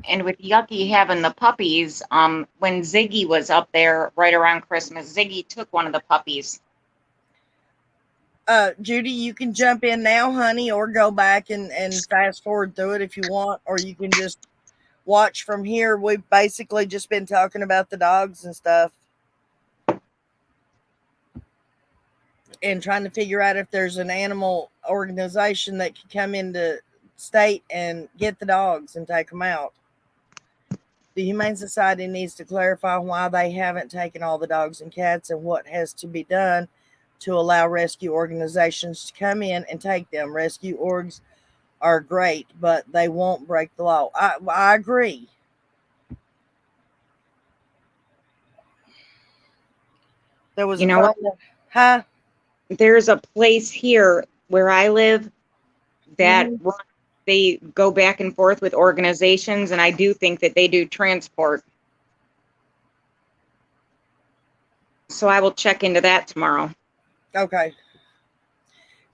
And with Yucky having the puppies, when Ziggy was up there right around Christmas, Ziggy took one of the puppies. Judy, you can jump in now, honey, or go back and fast forward through it if you want, or you can just watch from here. We've basically just been talking about the dogs and stuff and trying to figure out if there's an animal organization that could come into state and get the dogs and take them out. The Humane Society needs to clarify why they haven't taken all the dogs and cats and what has to be done to allow rescue organizations to come in and take them. Rescue orgs are great, but they won't break the law. I agree. There was huh? There's a place here where I live that they go back and forth with organizations, and I do think that they do transport. So I will check into that tomorrow. Okay.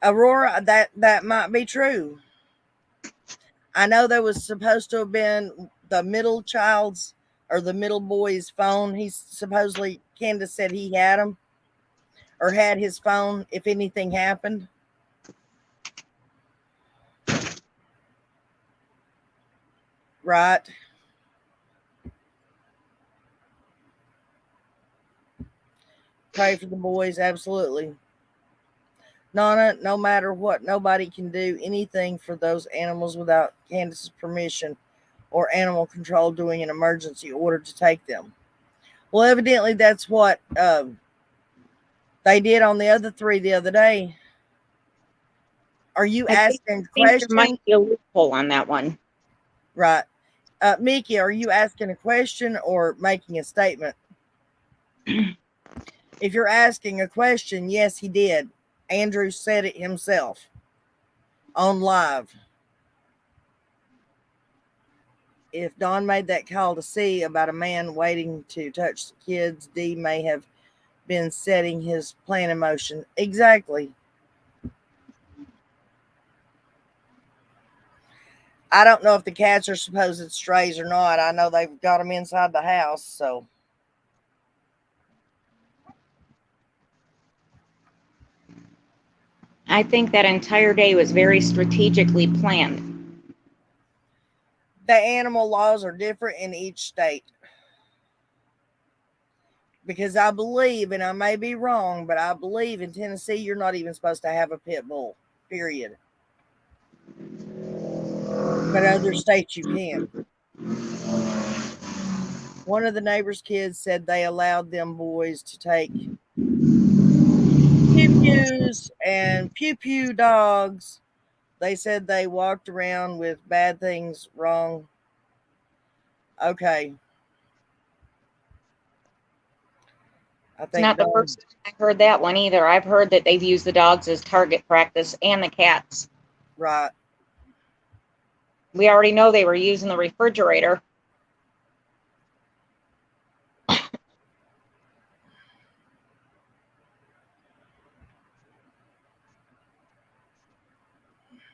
Aurora, that might be true. I know there was supposed to have been the middle child's or the middle boy's phone. He's supposedly, Candace said he had him or had his phone if anything happened. Right. Pray for the boys, absolutely. Nana, no matter what, nobody can do anything for those animals without Candace's permission or animal control doing an emergency order to take them. Well, evidently that's what they did on the other three the other day. Are you asking a question? There might be a loophole on that one. Right. Mickey, are you asking a question or making a statement? If you're asking a question, yes, he did. Andrew said it himself on live. If Don made that call to see about a man waiting to touch the kids, D may have been setting his plan in motion. Exactly. I don't know if the cats are supposed strays or not. I know they've got them inside the house, so. I think that entire day was very strategically planned. The animal laws are different in each state. Because I believe, and I may be wrong, but I believe in Tennessee you're not even supposed to have a pit bull, period. But other states you can. One of the neighbor's kids said they allowed them boys to take pew-pews and pew-pew dogs. They said they walked around with bad things wrong. Okay. I It's think not the first time I've heard that one either. I've heard that they've used the dogs as target practice and the cats. right. We already know they were using the refrigerator.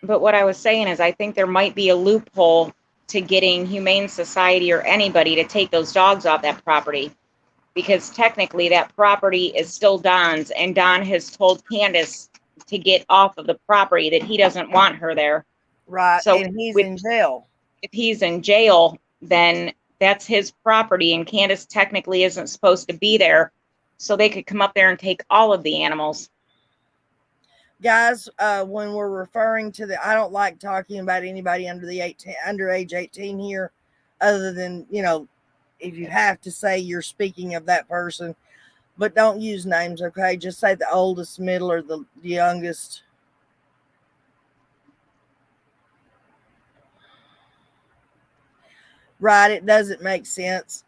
But what I was saying is I think there might be a loophole to getting Humane Society or anybody to take those dogs off that property. Because technically that property is still Don's, and Don has told Candace to get off of the property, that he doesn't want her there. Right. So and he's in jail. If he's in jail, then that's his property, and Candace technically isn't supposed to be there. So they could come up there and take all of the animals. Guys, when we're referring to I don't like talking about anybody under age 18 here, other than, if you have to say you're speaking of that person, but don't use names, okay? Just say the oldest, middle, or the youngest. Right, it doesn't make sense.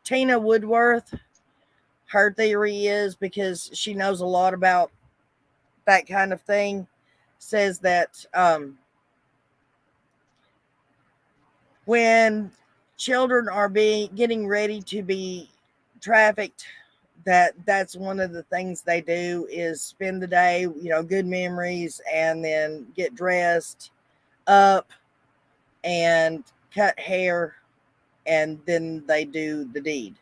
Tina Woodworth, her theory is, because she knows a lot about that kind of thing, says that when children are getting ready to be trafficked, that's one of the things they do is spend the day, good memories, and then get dressed up and cut hair, and then they do the deed.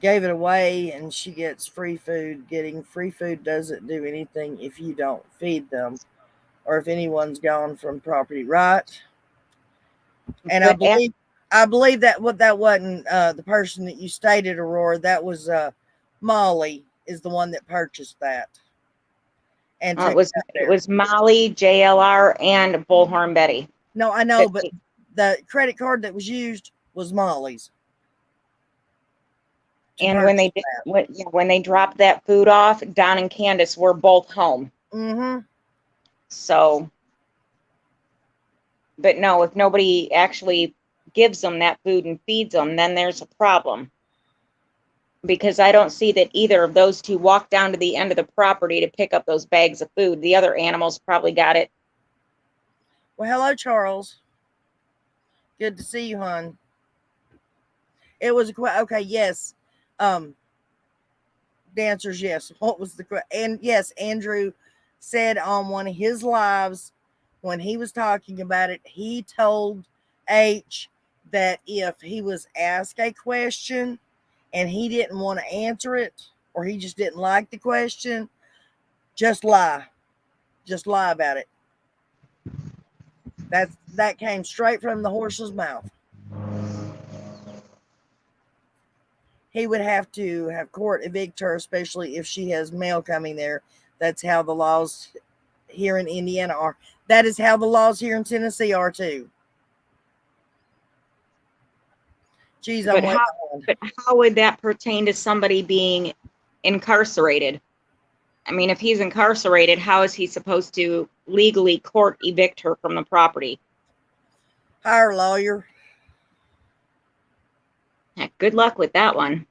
Gave it away and she gets free food. Getting free food doesn't do anything if you don't feed them or if anyone's gone from property, right? And I believe that that wasn't the person that you stated, Aurora. That was Molly is the one that purchased that. And it was Molly, JLR, and Bullhorn Betty. No, I know, but the credit card that was used was Molly's. And when they dropped that food off, Don and Candace were both home. Mm-hmm. So, but no, if nobody actually gives them that food and feeds them, then there's a problem. Because I don't see that either of those two walked down to the end of the property to pick up those bags of food. The other animals probably got it. Well, hello, Charles. Good to see you, hon. It was okay. Yes. The answer is yes. What was and yes, Andrew said on one of his lives when he was talking about it, he told H that if he was asked a question and he didn't want to answer it, or he just didn't like the question, just lie about it. That came straight from the horse's mouth. He would have to have court evict her, especially if she has mail coming there. That's how the laws here in Indiana are. That is how the laws here in Tennessee are too. Geez, but how would that pertain to somebody being incarcerated? I mean, if he's incarcerated, how is he supposed to legally court evict her from the property? Hire a lawyer. Good luck with that one.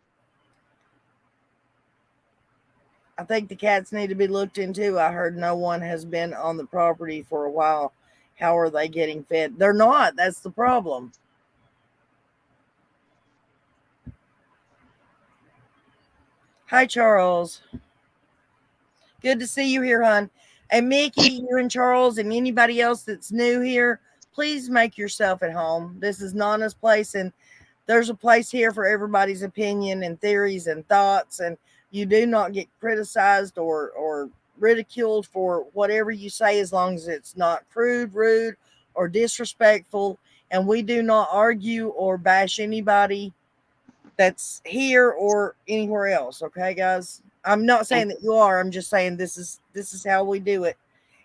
I think the cats need to be looked into. I heard no one has been on the property for a while. How are they getting fed? They're not. That's the problem. Hi, Charles. Good to see you here, hon. And Mickey, you and Charles, and anybody else that's new here, please make yourself at home. This is Nana's place, and There's a place here for everybody's opinion and theories and thoughts, and you do not get criticized or ridiculed for whatever you say, as long as it's not crude, rude, or disrespectful. And we do not argue or bash anybody that's here or anywhere else. Okay, guys? I'm not saying that you are. I'm just saying this is how we do it.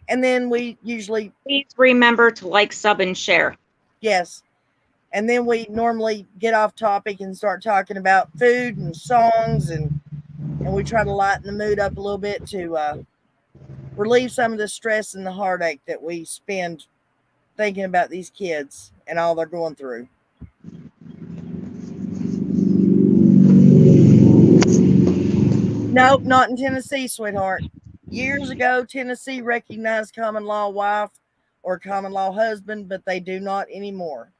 And then we usually, Please remember to like, sub, and share. yes. And then we normally get off topic and start talking about food and songs, and we try to lighten the mood up a little bit to relieve some of the stress and the heartache that we spend thinking about these kids and all they're going through. Nope, not in Tennessee, sweetheart. Years ago, Tennessee recognized common law wife or common law husband, but they do not anymore.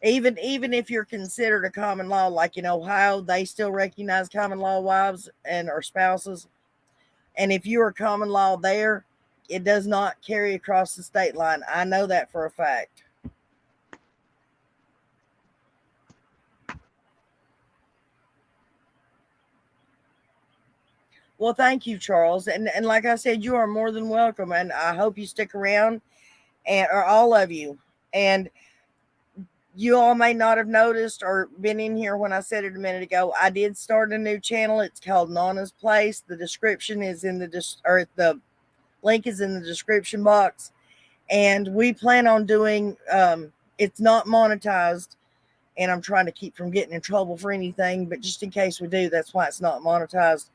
Even if you're considered a common law, like in Ohio, they still recognize common law wives and or spouses. And if you are common law there, it does not carry across the state line. I know that for a fact. Well, thank you, Charles. And like I said, you are more than welcome. And I hope you stick around, and or all of you. And you all may not have noticed or been in here when I said it a minute ago. I did start a new channel. It's called Nana's Place. The description is in the link is in the description box. And we plan on doing, it's not monetized, and I'm trying to keep from getting in trouble for anything, but just in case we do, that's why it's not monetized.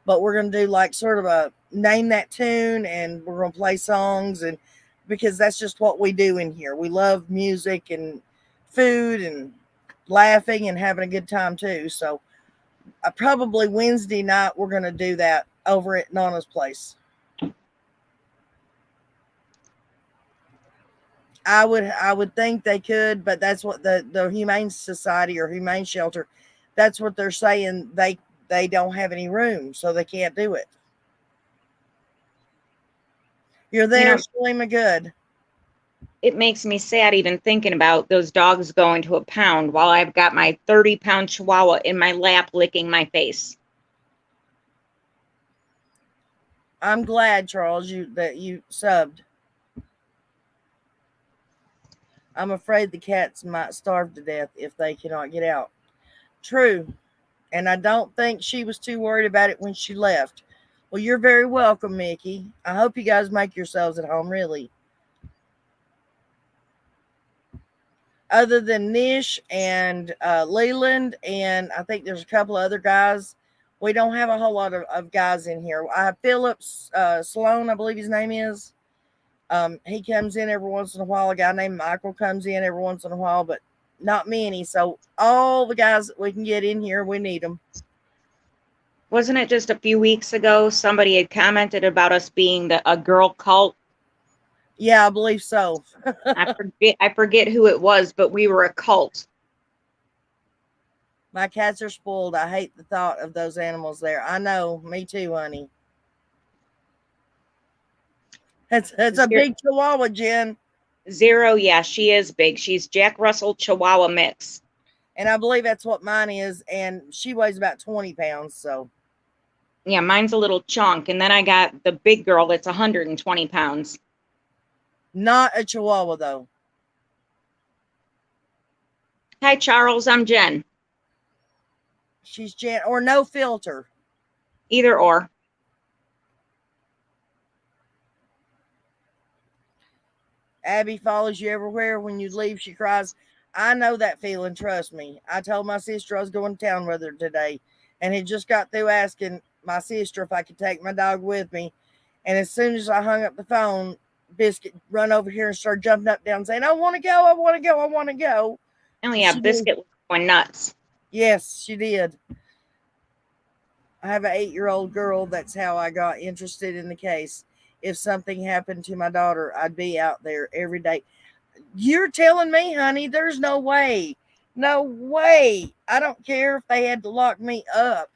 But we're going to do like sort of a name that tune, and we're going to play songs, and because that's just what we do in here. We love music and food and laughing and having a good time too. So probably Wednesday night we're going to do that over at Nana's Place. I would think they could, but that's what the Humane Society or Humane Shelter, that's what they're saying. They don't have any room, so they can't do it. You're there, Shalima Good. It makes me sad even thinking about those dogs going to a pound while I've got my 30-pound Chihuahua in my lap licking my face. I'm glad, Charles, that you subbed. I'm afraid the cats might starve to death if they cannot get out. True. And I don't think she was too worried about it when she left. Well, you're very welcome, Mickey. I hope you guys make yourselves at home, really. Other than Nish and Leland, and I think there's a couple of other guys, we don't have a whole lot of guys in here. I have Phillips Sloan, I believe his name is. He comes in every once in a while. A guy named Michael comes in every once in a while, but not many. So all the guys that we can get in here, we need them. Wasn't it just a few weeks ago somebody had commented about us being a girl cult? Yeah, I believe so. I forget who it was, but we were a cult. My cats are spoiled. I hate the thought of those animals there. I know. Me too, honey. It's a big Chihuahua, Jen. Zero, yeah, she is big. She's Jack Russell Chihuahua mix. And I believe that's what mine is. And she weighs about 20 pounds. So, yeah, mine's a little chunk. And then I got the big girl that's 120 pounds. Not a Chihuahua, though. Hi, Charles. I'm Jen. She's Jen, or no filter. Either or. Abby follows you everywhere. When you leave, she cries. I know that feeling. Trust me. I told my sister I was going to town with her today, and had just got through asking my sister if I could take my dog with me. And as soon as I hung up the phone, Biscuit run over here and started jumping up down saying, I want to go, I want to go, I want to go. Oh, yeah, Biscuit was going nuts. Yes, she did. I have an 8-year-old girl. That's how I got interested in the case. If something happened to my daughter, I'd be out there every day. You're telling me, honey, there's no way. No way. I don't care if they had to lock me up.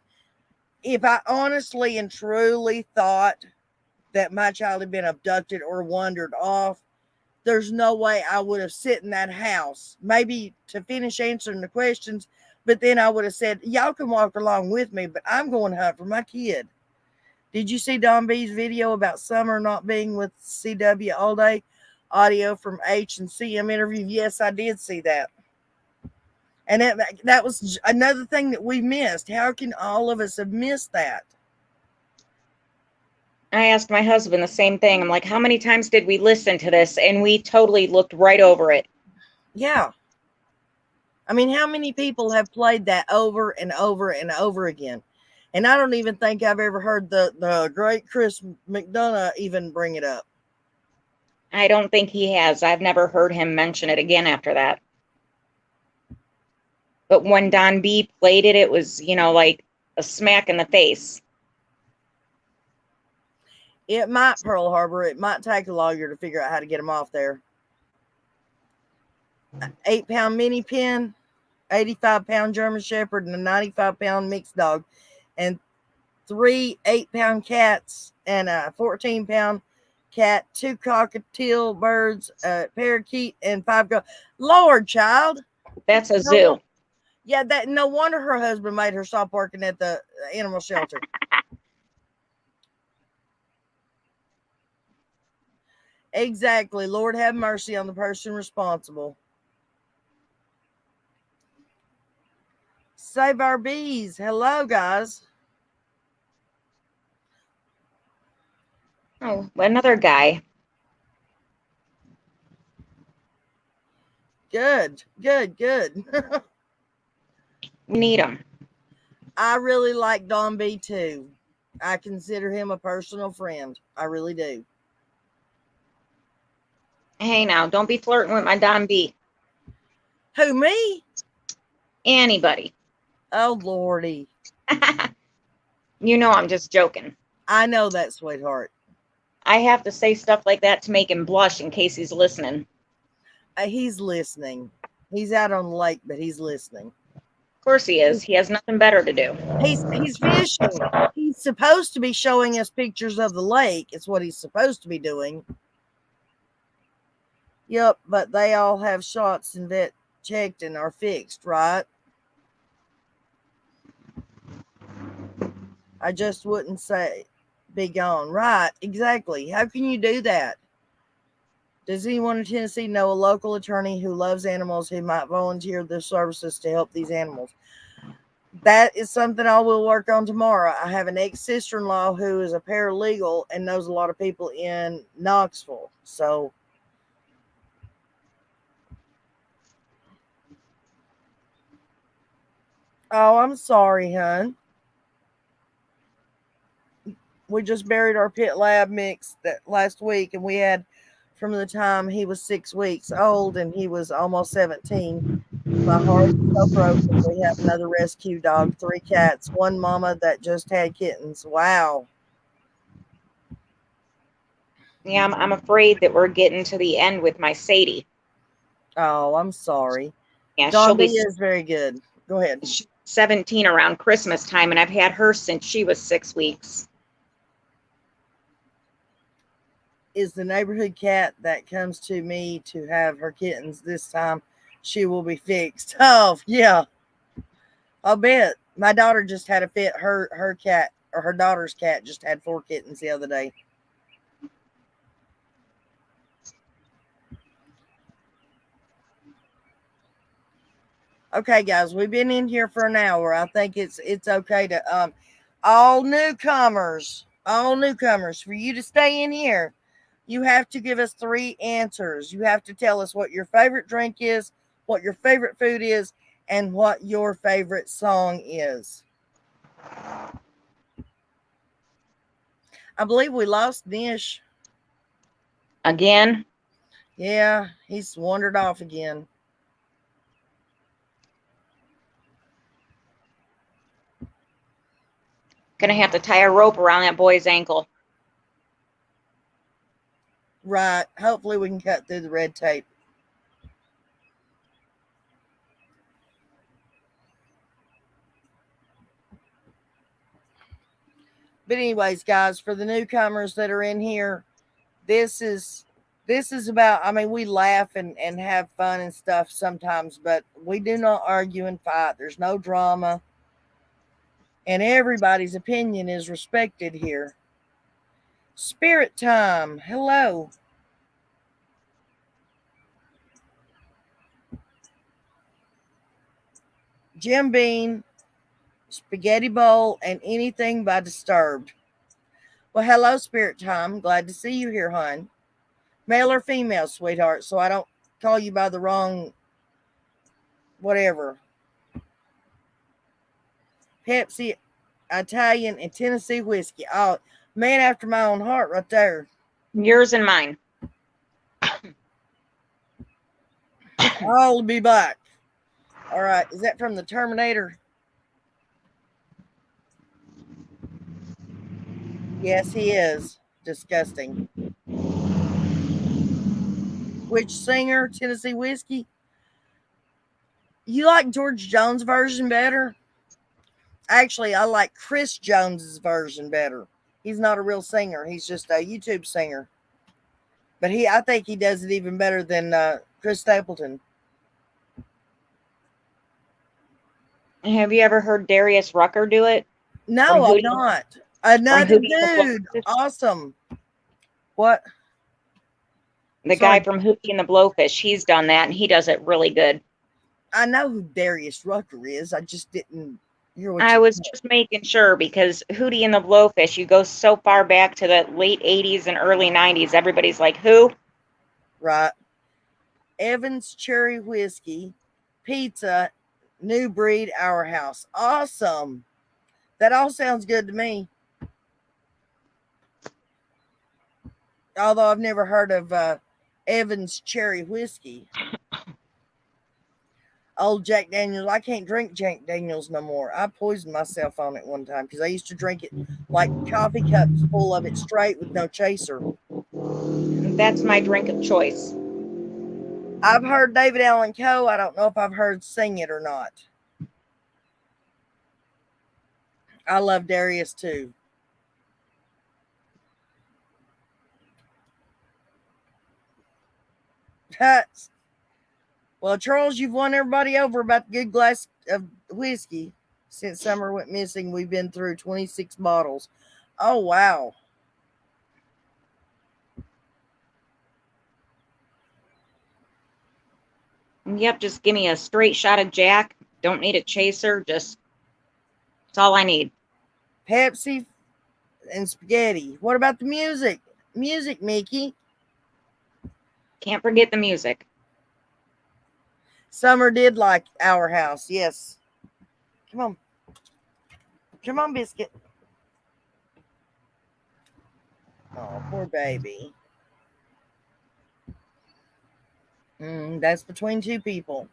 If I honestly and truly thought that my child had been abducted or wandered off, there's no way I would have sit in that house, maybe to finish answering the questions, but then I would have said, y'all can walk along with me, but I'm going to hunt for my kid. Did you see Don B's video about Summer not being with CW all day? Audio from H and CM interview. Yes, I did see that. And that was another thing that we missed. How can all of us have missed that? I asked my husband the same thing. I'm like, how many times did we listen to this? And we totally looked right over it. Yeah. I mean, how many people have played that over and over and over again? And I don't even think I've ever heard the great Chris McDonough even bring it up. I don't think he has. I've never heard him mention it again after that. But when Don B played it, it was, like a smack in the face. It might Pearl Harbor. It might take a lawyer to figure out how to get him off there. 8-pound mini pin, 85-pound German Shepherd, and a 95-pound mixed dog, and 3 8-pound cats and a 14-pound cat, 2 cockatiel birds, a parakeet, and 5 Lord, child. That's a zoo. Yeah, that no wonder her husband made her stop working at the animal shelter. Exactly. Lord have mercy on the person responsible. Save our bees. Hello, guys. Oh, another guy. Good. We need him. I really like Don B too. I consider him a personal friend. I really do. Hey, now, don't be flirting with my Don B. Who, me? Anybody. Oh, Lordy. I'm just joking. I know that, sweetheart. I have to say stuff like that to make him blush in case he's listening. He's listening. He's out on the lake, but he's listening. Of course he is. He has nothing better to do. He's fishing. He's supposed to be showing us pictures of the lake. It's what he's supposed to be doing. Yep, but they all have shots and vet checked and are fixed, right? I just wouldn't say be gone. Right, exactly. How can you do that? Does anyone in Tennessee know a local attorney who loves animals who might volunteer their services to help these animals? That is something I will work on tomorrow. I have an ex-sister-in-law who is a paralegal and knows a lot of people in Knoxville. So oh, I'm sorry, hon. We just buried our pit lab mix that last week, and we had from the time he was 6 weeks old and he was almost 17. My heart is so broken. We have another rescue dog, 3 cats, 1 mama that just had kittens. Wow. Yeah, I'm afraid that we're getting to the end with my Sadie. Oh, I'm sorry. Yeah, Don B is very good. Go ahead. 17 around Christmas time, and I've had her since she was 6 weeks. Is the neighborhood cat that comes to me to have her kittens this time. She will be fixed. Oh, yeah. I'll bet. My daughter just had a fit. Her cat, or her daughter's cat, just had 4 kittens the other day. Okay, guys, we've been in here for an hour. I think it's okay to all newcomers, for you to stay in here, you have to give us 3 answers. You have to tell us what your favorite drink is, what your favorite food is, and what your favorite song is. I believe we lost Nish. Again? Yeah, he's wandered off again. Gonna have to tie a rope around that boy's ankle. Right. Hopefully we can cut through the red tape. But anyways, guys, for the newcomers that are in here, this is This is about, I mean, we laugh and have fun and stuff sometimes, but we do not argue and fight. There's no drama, and everybody's opinion is respected here. Spirit time. Hello. Jim Bean, Spaghetti Bowl, and anything by Disturbed. Well, hello, Spirit Time. Glad to see you here, hon. Male or female, sweetheart, so I don't call you by the wrong whatever. Pepsi, Italian, and Tennessee whiskey. Oh, man after my own heart right there. Yours and mine. I'll be back. All right. Is that from the Terminator? Yes, he is. Disgusting. Which singer? Tennessee whiskey? You like George Jones' version better? Actually, I like Chris Jones's version better. He's not a real singer. He's just a YouTube singer. But I think he does it even better than Chris Stapleton. Have you ever heard Darius Rucker do it? No, I'm not. Another dude. Awesome. What? The guy from Hootie and the Blowfish, he's done that, and he does it really good. I know who Darius Rucker is. I just didn't hear what I was just making sure, because Hootie and the Blowfish, you go so far back to the late 80s and early 90s. Everybody's like, who? Right. Evans Cherry Whiskey, Pizza, New Breed, Our House. Awesome. That all sounds good to me. Although I've never heard of Evans Cherry Whiskey. Old Jack Daniels. I can't drink Jack Daniels no more. I poisoned myself on it one time because I used to drink it like coffee cups full of it straight with no chaser. That's my drink of choice. I've heard David Allan Coe. I don't know if I've heard sing it or not. I love Darius too. Well, Charles, you've won everybody over about the good glass of whiskey. Since summer went missing, we've been through 26 bottles. Oh, wow. Yep, just give me a straight shot of Jack. Don't need a chaser. That's all I need. Pepsi and spaghetti. What about the music? Music, Mickey. Can't forget the music. Summer did like Our House. Yes. Come on. Come on, Biscuit. Oh, poor baby. That's between two people.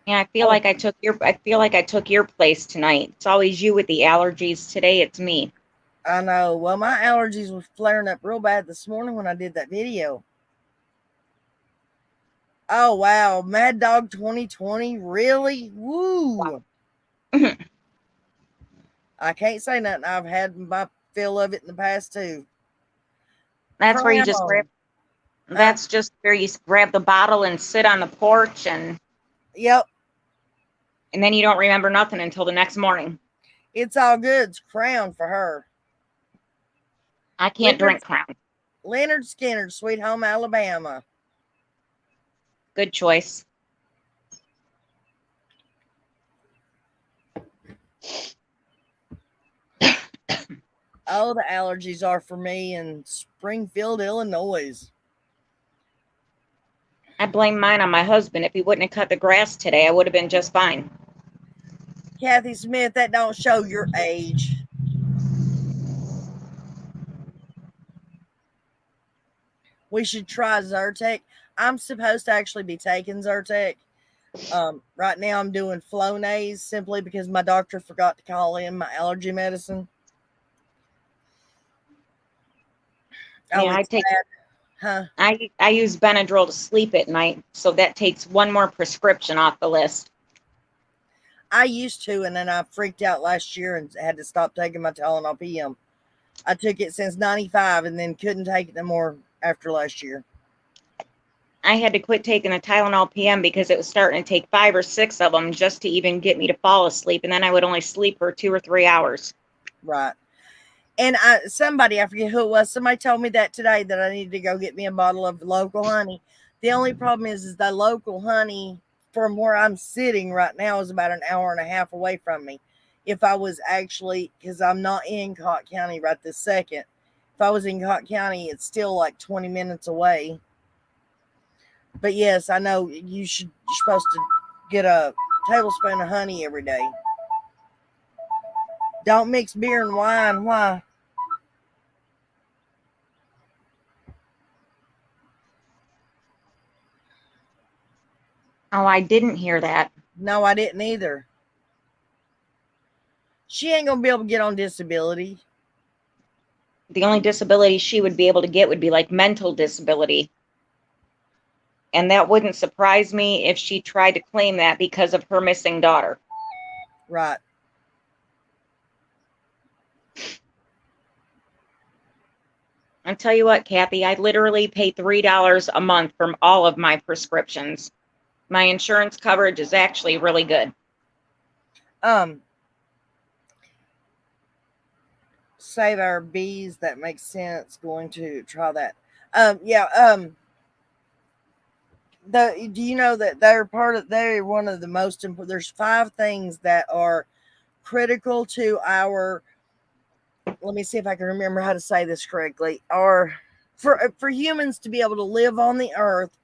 Yeah, I feel like I took your place tonight. It's always you with the allergies. Today it's me. I know. Well, my allergies were flaring up real bad this morning when I did that video. Oh, wow. Mad Dog 2020? Really? Woo. Wow. I can't say nothing. I've had my fill of it in the past, too. That's where you just grab. That's just where you grab the bottle and sit on the porch and. Yep. And then you don't remember nothing until the next morning. It's all good. It's Crown for her. I can't drink Crown. Leonard Skinner, Sweet Home Alabama. Good choice. Oh, the allergies are for me in Springfield, Illinois. I blame mine on my husband. If he wouldn't have cut the grass today, I would have been just fine. Kathy Smith, that don't show your age. We should try Zyrtec. I'm supposed to actually be taking Zyrtec. Right now I'm doing Flonase simply because my doctor forgot to call in my allergy medicine. Yeah, I use Benadryl to sleep at night, so that takes one more prescription off the list. I used to, and then I freaked out last year and had to stop taking my Tylenol PM. I took it since 95 and then couldn't take it no more after last year. I had to quit taking the Tylenol PM because it was starting to take 5 or 6 of them just to even get me to fall asleep. And then I would only sleep for 2 or 3 hours. Right. And somebody, I forget who it was, somebody told me that today that I needed to go get me a bottle of local honey. The only problem is the local honey from where I'm sitting right now is about an hour and a half away from me. If I was actually, because I'm not in Cott County right this second. If I was in Cott County, it's still like 20 minutes away. But yes, I know you're supposed to get a tablespoon of honey every day. Don't mix beer and wine. Why? Oh, I didn't hear that. No, I didn't either. She ain't gonna be able to get on disability. The only disability she would be able to get would be like mental disability. And that wouldn't surprise me if she tried to claim that because of her missing daughter. Right. I'll tell you what, Kathy, I literally pay $3 a month from all of my prescriptions. My insurance coverage is actually really good. Save our bees. That makes sense. Going to try that. Do you know that they're one of the most important? There's 5 things that are critical to our. Let me see if I can remember how to say this correctly. Or for humans to be able to live on the earth,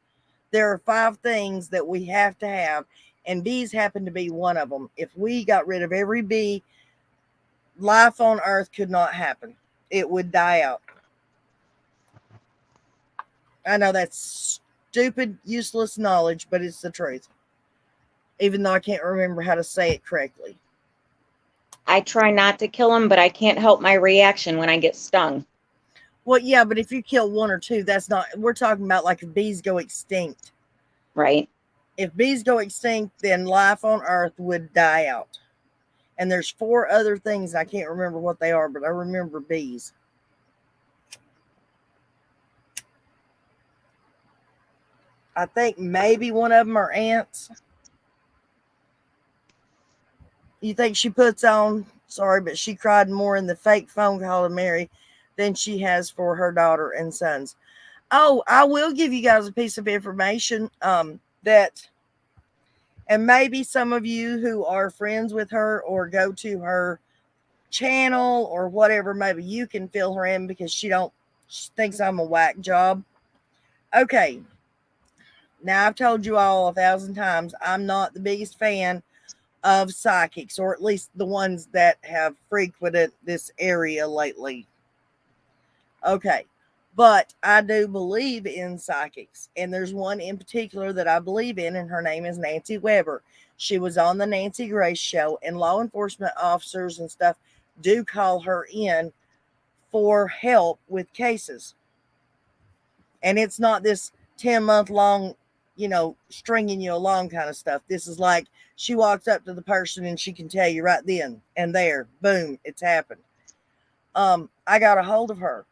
there are 5 things that we have to have, and bees happen to be one of them. If we got rid of every bee, life on earth could not happen. It would die out. I know that's stupid, useless knowledge, but it's the truth. Even though I can't remember how to say it correctly. I try not to kill them, but I can't help my reaction when I get stung. Well, yeah, but if you kill 1 or 2, that's not, we're talking about like if bees go extinct. Right. If bees go extinct, then life on earth would die out. And there's 4 other things, I can't remember what they are, but I remember bees. I think maybe one of them are ants. You think she puts on, sorry, but she cried more in the fake phone call to Mary than she has for her daughter and sons. Oh, I will give you guys a piece of information that, and maybe some of you who are friends with her or go to her channel or whatever, maybe you can fill her in because she thinks I'm a whack job. Okay. Now, I've told you all 1,000 times, I'm not the biggest fan of psychics, or at least the ones that have frequented this area lately. Okay. But I do believe in psychics. And there's one in particular that I believe in, and her name is Nancy Weber. She was on the Nancy Grace show, and law enforcement officers and stuff do call her in for help with cases. And it's not this 10-month long, stringing you along kind of stuff. This is like she walks up to the person and she can tell you right then and there, boom, it's happened. I got a hold of her,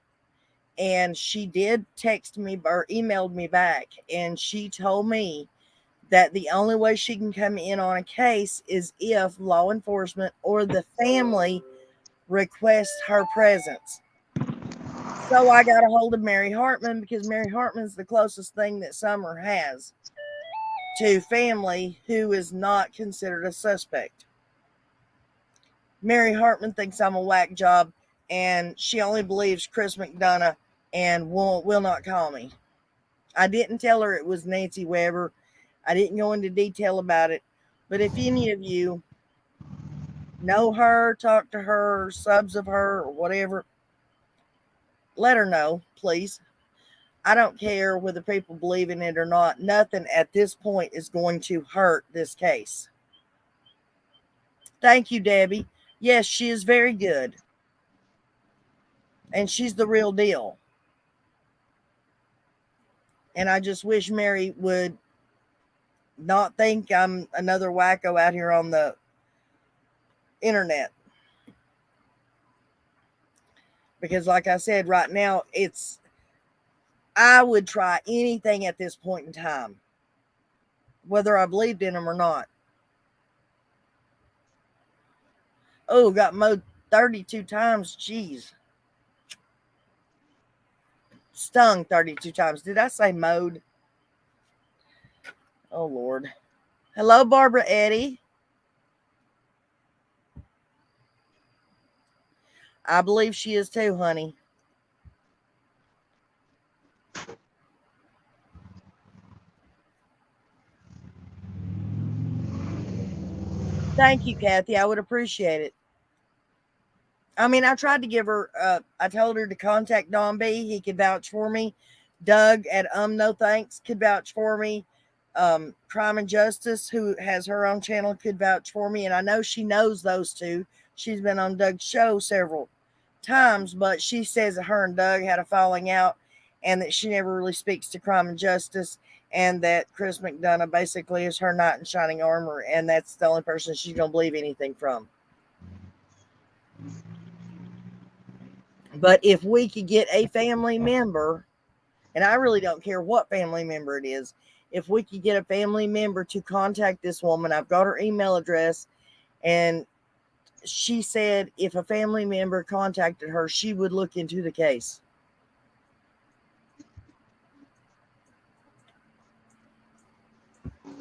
and she did text me or emailed me back, and she told me that the only way she can come in on a case is if law enforcement or the family requests her presence. So I got a hold of Mary Hartman because Mary Hartman's the closest thing that Summer has to family who is not considered a suspect. Mary Hartman thinks I'm a whack job, and she only believes Chris McDonough and will not call me. I didn't tell her it was Nancy Weber. I didn't go into detail about it. But if any of you know her, talk to her, subs of her, or whatever, let her know, please. I don't care whether people believe in it or not. Nothing at this point is going to hurt this case. Thank you, Debbie. Yes, she is very good. And she's the real deal. And I just wish Mary would not think I'm another wacko out here on the internet. Because like I said, right now, I would try anything at this point in time, whether I believed in them or not. Oh, got mowed 32 times. Jeez. Stung 32 times. Did I say mowed? Oh, Lord. Hello, Barbara Eddie. I believe she is too, honey. Thank you, Kathy. I would appreciate it. I mean, I tried to give her, I told her to contact Don B. He could vouch for me. Doug at No Thanks could vouch for me. Crime and Justice, who has her own channel, could vouch for me. And I know she knows those two. She's been on Doug's show several times, but she says that her and Doug had a falling out and that she never really speaks to Crime and Justice, and that Chris McDonough basically is her knight in shining armor, and that's the only person she's going to believe anything from. But if we could get a family member, and I really don't care what family member it is, if we could get a family member to contact this woman, I've got her email address, and she said if a family member contacted her, she would look into the case.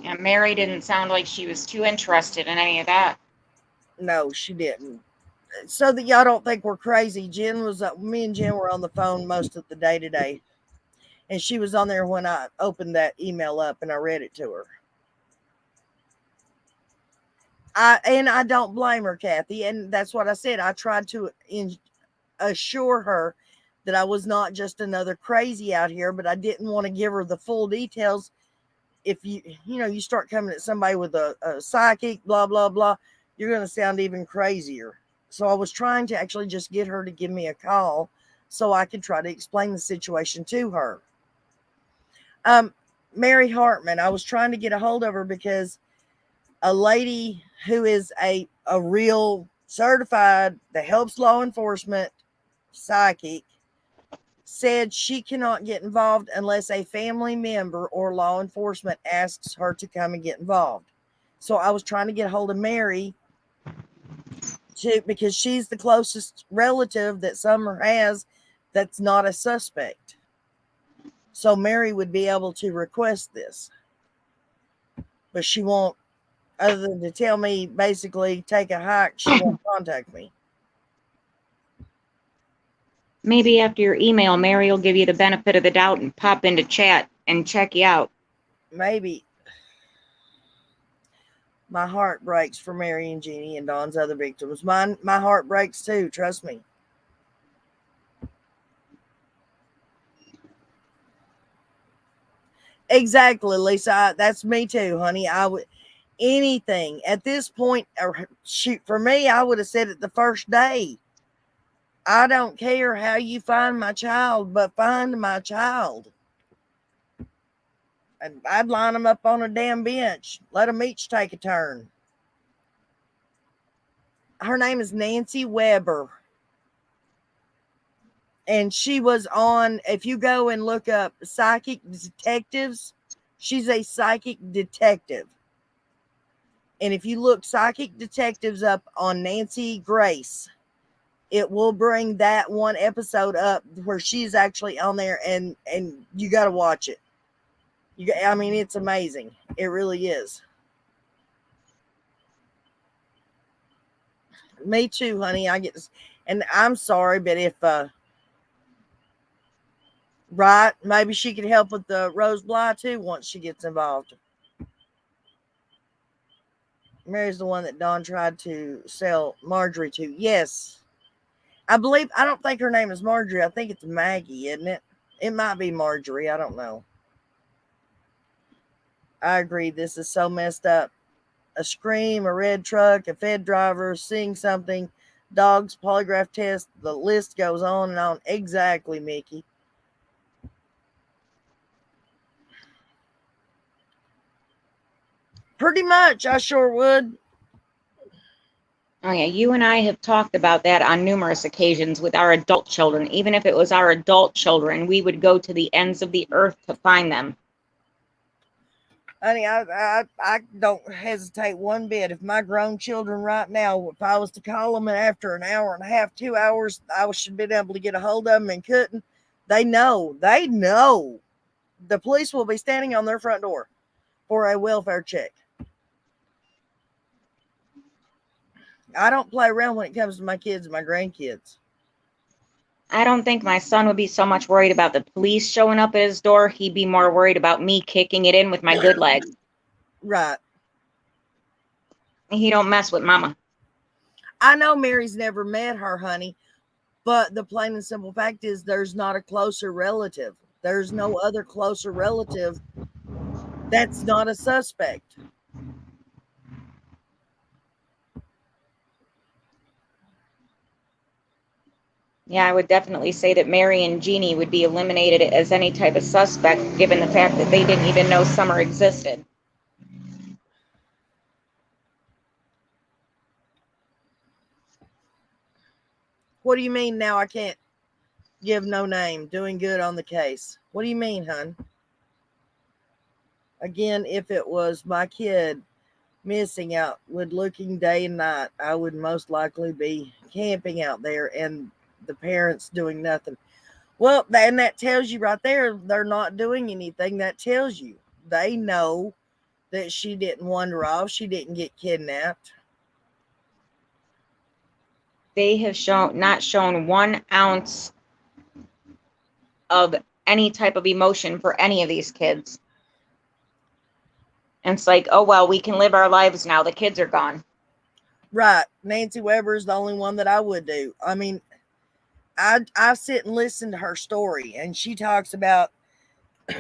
And Mary didn't sound like she was too interested in any of that. No, she didn't. So that y'all don't think we're crazy, me and Jen were on the phone most of the day today. And she was on there when I opened that email up and I read it to her. I don't blame her, Kathy. And that's what I said. I tried to assure her that I was not just another crazy out here, but I didn't want to give her the full details. If you start coming at somebody with a psychic, blah, blah, blah, you're going to sound even crazier. So I was trying to actually just get her to give me a call so I could try to explain the situation to her. Mary Hartman, I was trying to get a hold of her because a lady who is a real certified that helps law enforcement psychic said she cannot get involved unless a family member or law enforcement asks her to come and get involved. So I was trying to get a hold of Mary because she's the closest relative that Summer has that's not a suspect. So Mary would be able to request this. But she won't, other than to tell me basically take a hike, she won't contact me. Maybe after your email, Mary will give you the benefit of the doubt and pop into chat and check you out. Maybe. My heart breaks for Mary and Jeannie and Dawn's other victims. My heart breaks too, trust me. Exactly, Lisa. That's me too, honey. I would anything at this point, or shoot, for me, I would have said it the first day. I don't care how you find my child, but find my child. And I'd line them up on a damn bench. Let them each take a turn. Her name is Nancy Weber. And she was on, if you go and look up psychic detectives, she's a psychic detective. And if you look psychic detectives up on Nancy Grace, it will bring that one episode up where she's actually on there, and you got to watch it. I mean, it's amazing. It really is. Me too, honey. I get this, and I'm sorry, but if right, maybe she could help with the rose bly too once she gets involved. Mary's the one that Dawn tried to sell Marjorie to. Yes. I don't think her name is Marjorie. I think it's Maggie, isn't it? It might be Marjorie. I don't know. I agree. This is so messed up. A scream, a red truck, a Fed driver, seeing something, dogs, polygraph test. The list goes on and on. Exactly, Mickey. Pretty much. I sure would. Oh yeah, you and I have talked about that on numerous occasions with our adult children. Even if it was our adult children, we would go to the ends of the earth to find them. Honey, I don't hesitate one bit. If my grown children right now, if I was to call them and after an hour and a half, 2 hours, I should have been able to get a hold of them and couldn't. They know. The police will be standing on their front door for a welfare check. I don't play around when it comes to my kids and my grandkids. I don't think my son would be so much worried about the police showing up at his door. He'd be more worried about me kicking it in with my good legs. Right. He don't mess with mama. I know Mary's never met her, honey, but the plain and simple fact is there's not a closer relative. There's no other closer relative that's not a suspect. Yeah, I would definitely say that Mary and Jeannie would be eliminated as any type of suspect, given the fact that they didn't even know Summer existed. What do you mean now I can't give no name? Doing good on the case. What do you mean, hun? Again, if it was my kid missing out, would looking day and night, I would most likely be camping out there and the parents doing nothing. Well, and that tells you right there, they're not doing anything. That tells you they know that she didn't wander off. She didn't get kidnapped. They have not shown 1 ounce of any type of emotion for any of these kids. And it's like, oh, well, we can live our lives now. The kids are gone. Right. Nancy Weber is the only one that I would do. I mean, I sit and listen to her story, and she talks about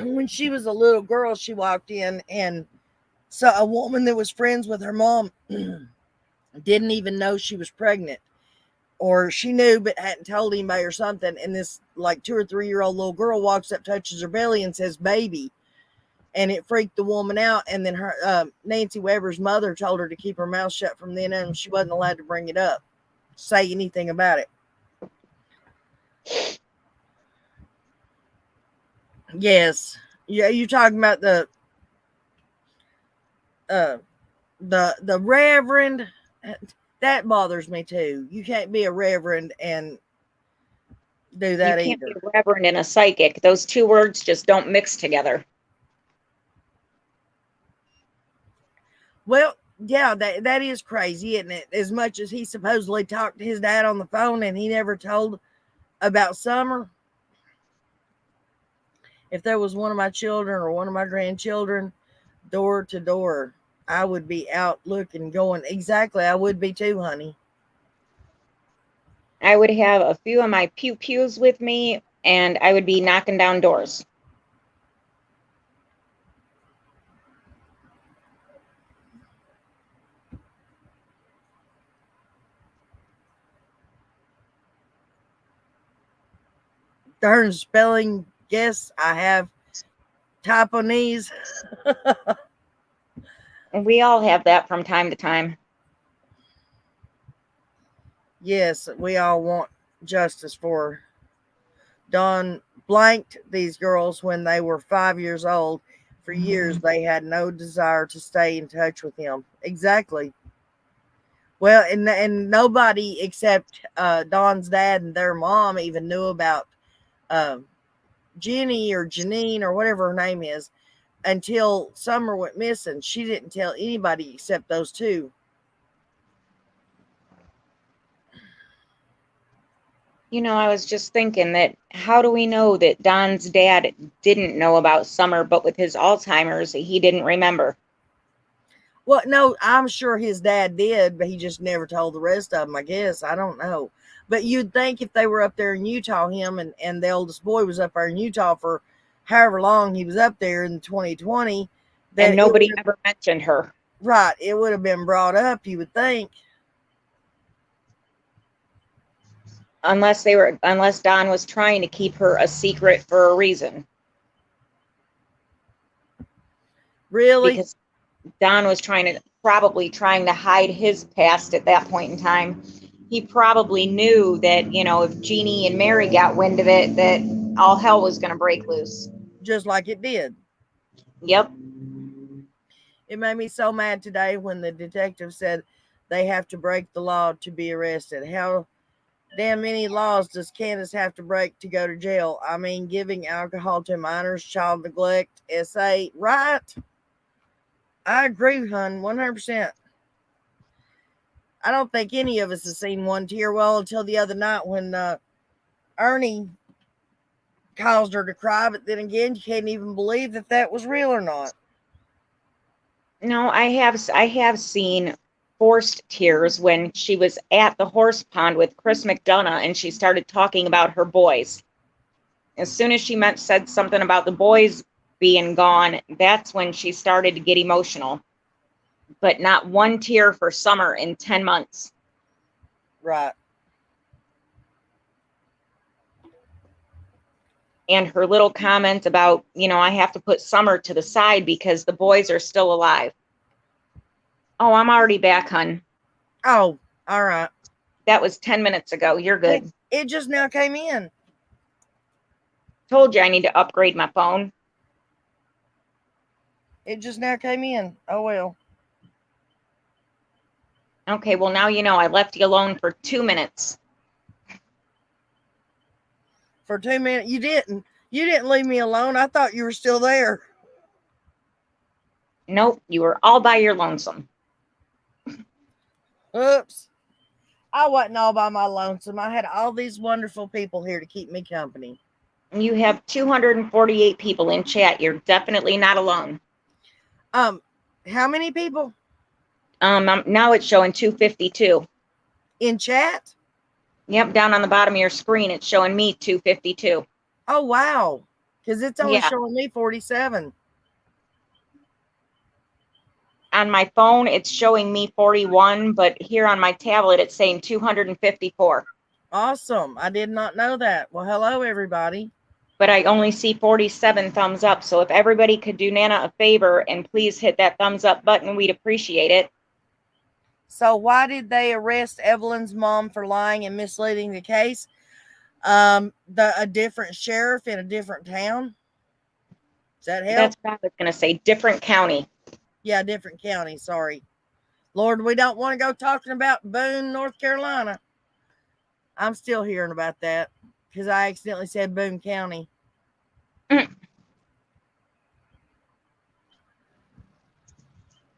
when she was a little girl, she walked in and saw a woman that was friends with her mom didn't even know she was pregnant, or she knew but hadn't told anybody or something. And this like 2 or 3 year old little girl walks up, touches her belly, and says baby, and it freaked the woman out. And then her Nancy Weber's mother told her to keep her mouth shut from then on. She wasn't allowed to bring it up, say anything about it. Yes. Yeah, you're talking about the reverend. That bothers me too. You can't be a reverend and do that You can't be either. a reverend and a psychic. Those two words just don't mix together. Well, yeah, that is crazy, isn't it? As much as he supposedly talked to his dad on the phone and he never told about Summer. If there was one of my children or one of my grandchildren, door to door, I would be out looking, going, exactly, I would be too, honey. I would have a few of my pew-pews with me, and I would be knocking down doors. Darn spelling guess, I have typo knees. And we all have that from time to time. Yes, we all want justice for Don. Blanked these girls when they were 5 years old. For years, they had no desire to stay in touch with him. Exactly. Well, and nobody except Don's dad and their mom even knew about Jenny or Janine or whatever her name is until Summer went missing. She didn't tell anybody except those two. You know, I was just thinking that how do we know that Don's dad didn't know about Summer, but with his Alzheimer's, he didn't remember? Well, no, I'm sure his dad did, but he just never told the rest of them, I guess. I don't know. But you'd think if they were up there in Utah, him and the oldest boy was up there in Utah for however long he was up there in 2020. That And nobody ever mentioned her. Right. It would have been brought up, you would think. Unless Don was trying to keep her a secret for a reason. Really? Because Don was trying to probably trying to hide his past at that point in time. He probably knew that, you know, if Jeannie and Mary got wind of it, that all hell was going to break loose. Just like it did. Yep. It made me so mad today when the detective said they have to break the law to be arrested. How damn many laws does Candace have to break to go to jail? I mean, giving alcohol to minors, child neglect, SA, right? I agree, hun, 100%. I don't think any of us has seen one tear well until the other night when Ernie caused her to cry. But then again, you can't even believe that that was real or not. No, I have seen forced tears when she was at the horse pond with Chris McDonough and she started talking about her boys. As soon as she said something about the boys being gone, that's when she started to get emotional. But not one tear for Summer in 10 months. Right. And her little comment about, you know, I have to put Summer to the side because the boys are still alive. Oh, I'm already back, hun. Oh, all right. That was 10 minutes ago. You're good. It just now came in. Told you I need to upgrade my phone. It just now came in. Oh, well. Okay, well, now you know I left you alone for 2 minutes. For 2 minutes? You didn't. You didn't leave me alone. I thought you were still there. Nope, you were all by your lonesome. Oops. I wasn't all by my lonesome. I had all these wonderful people here to keep me company. You have 248 people in chat. You're definitely not alone. How many people? Now it's showing 252. In chat? Yep, down on the bottom of your screen, it's showing me 252. Oh, wow. Because it's only Yeah. showing me 47. On my phone, it's showing me 41, but here on my tablet, it's saying 254. Awesome. I did not know that. Well, hello, everybody. But I only see 47 thumbs up. So if everybody could do Nana a favor and please hit that thumbs up button, we'd appreciate it. So why did they arrest Evelyn's mom for lying and misleading the case? A different sheriff in a different town. Does that help? That's what I was going to say. Different county. Yeah, different county. Sorry. Lord, we don't want to go talking about Boone, North Carolina. I'm still hearing about that because I accidentally said Boone County.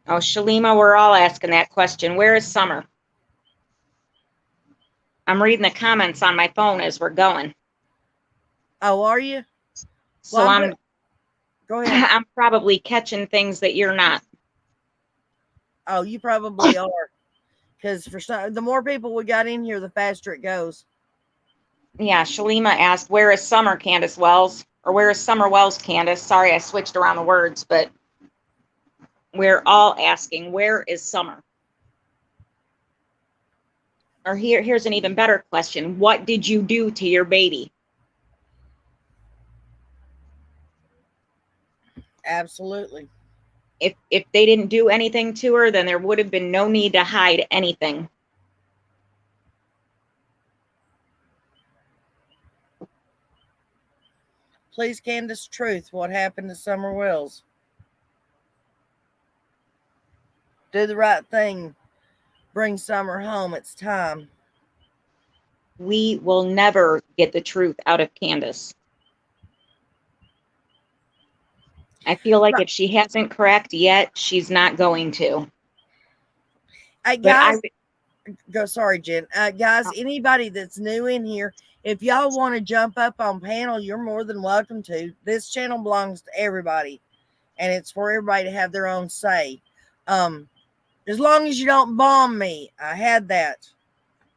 Oh, Shalima, we're all asking that question. Where is Summer? I'm reading the comments on my phone as we're going. Oh, are you? So Well, go ahead. I'm probably catching things that you're not. Oh, you probably are. Because the more people we got in here, the faster it goes. Yeah, Shalima asked, where is Summer, Candace Wells? Or where is Summer Wells, Candace? Sorry, I switched around the words, but we're all asking, where is Summer? Or here's an even better question. What did you do to your baby? Absolutely. If they didn't do anything to her, then there would have been no need to hide anything. Please, Candace, truth. What happened to Summer Wells? Do the right thing. Bring Summer home. It's time. We will never get the truth out of Candace. I feel like if she hasn't correct yet, she's not going to. Guys, sorry, Jen. Guys, anybody that's new in here, if y'all want to jump up on panel, you're more than welcome to. This channel belongs to everybody, and it's for everybody to have their own say. As long as you don't bomb me. I had that.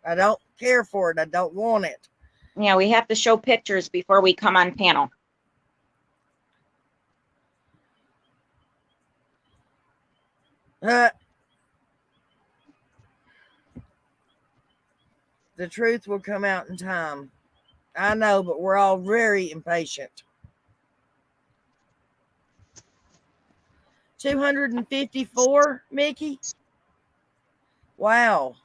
I don't care for it. I don't want it. Yeah, we have to show pictures before we come on panel. The truth will come out in time. I know, but we're all very impatient. 254, Mickey? Wow.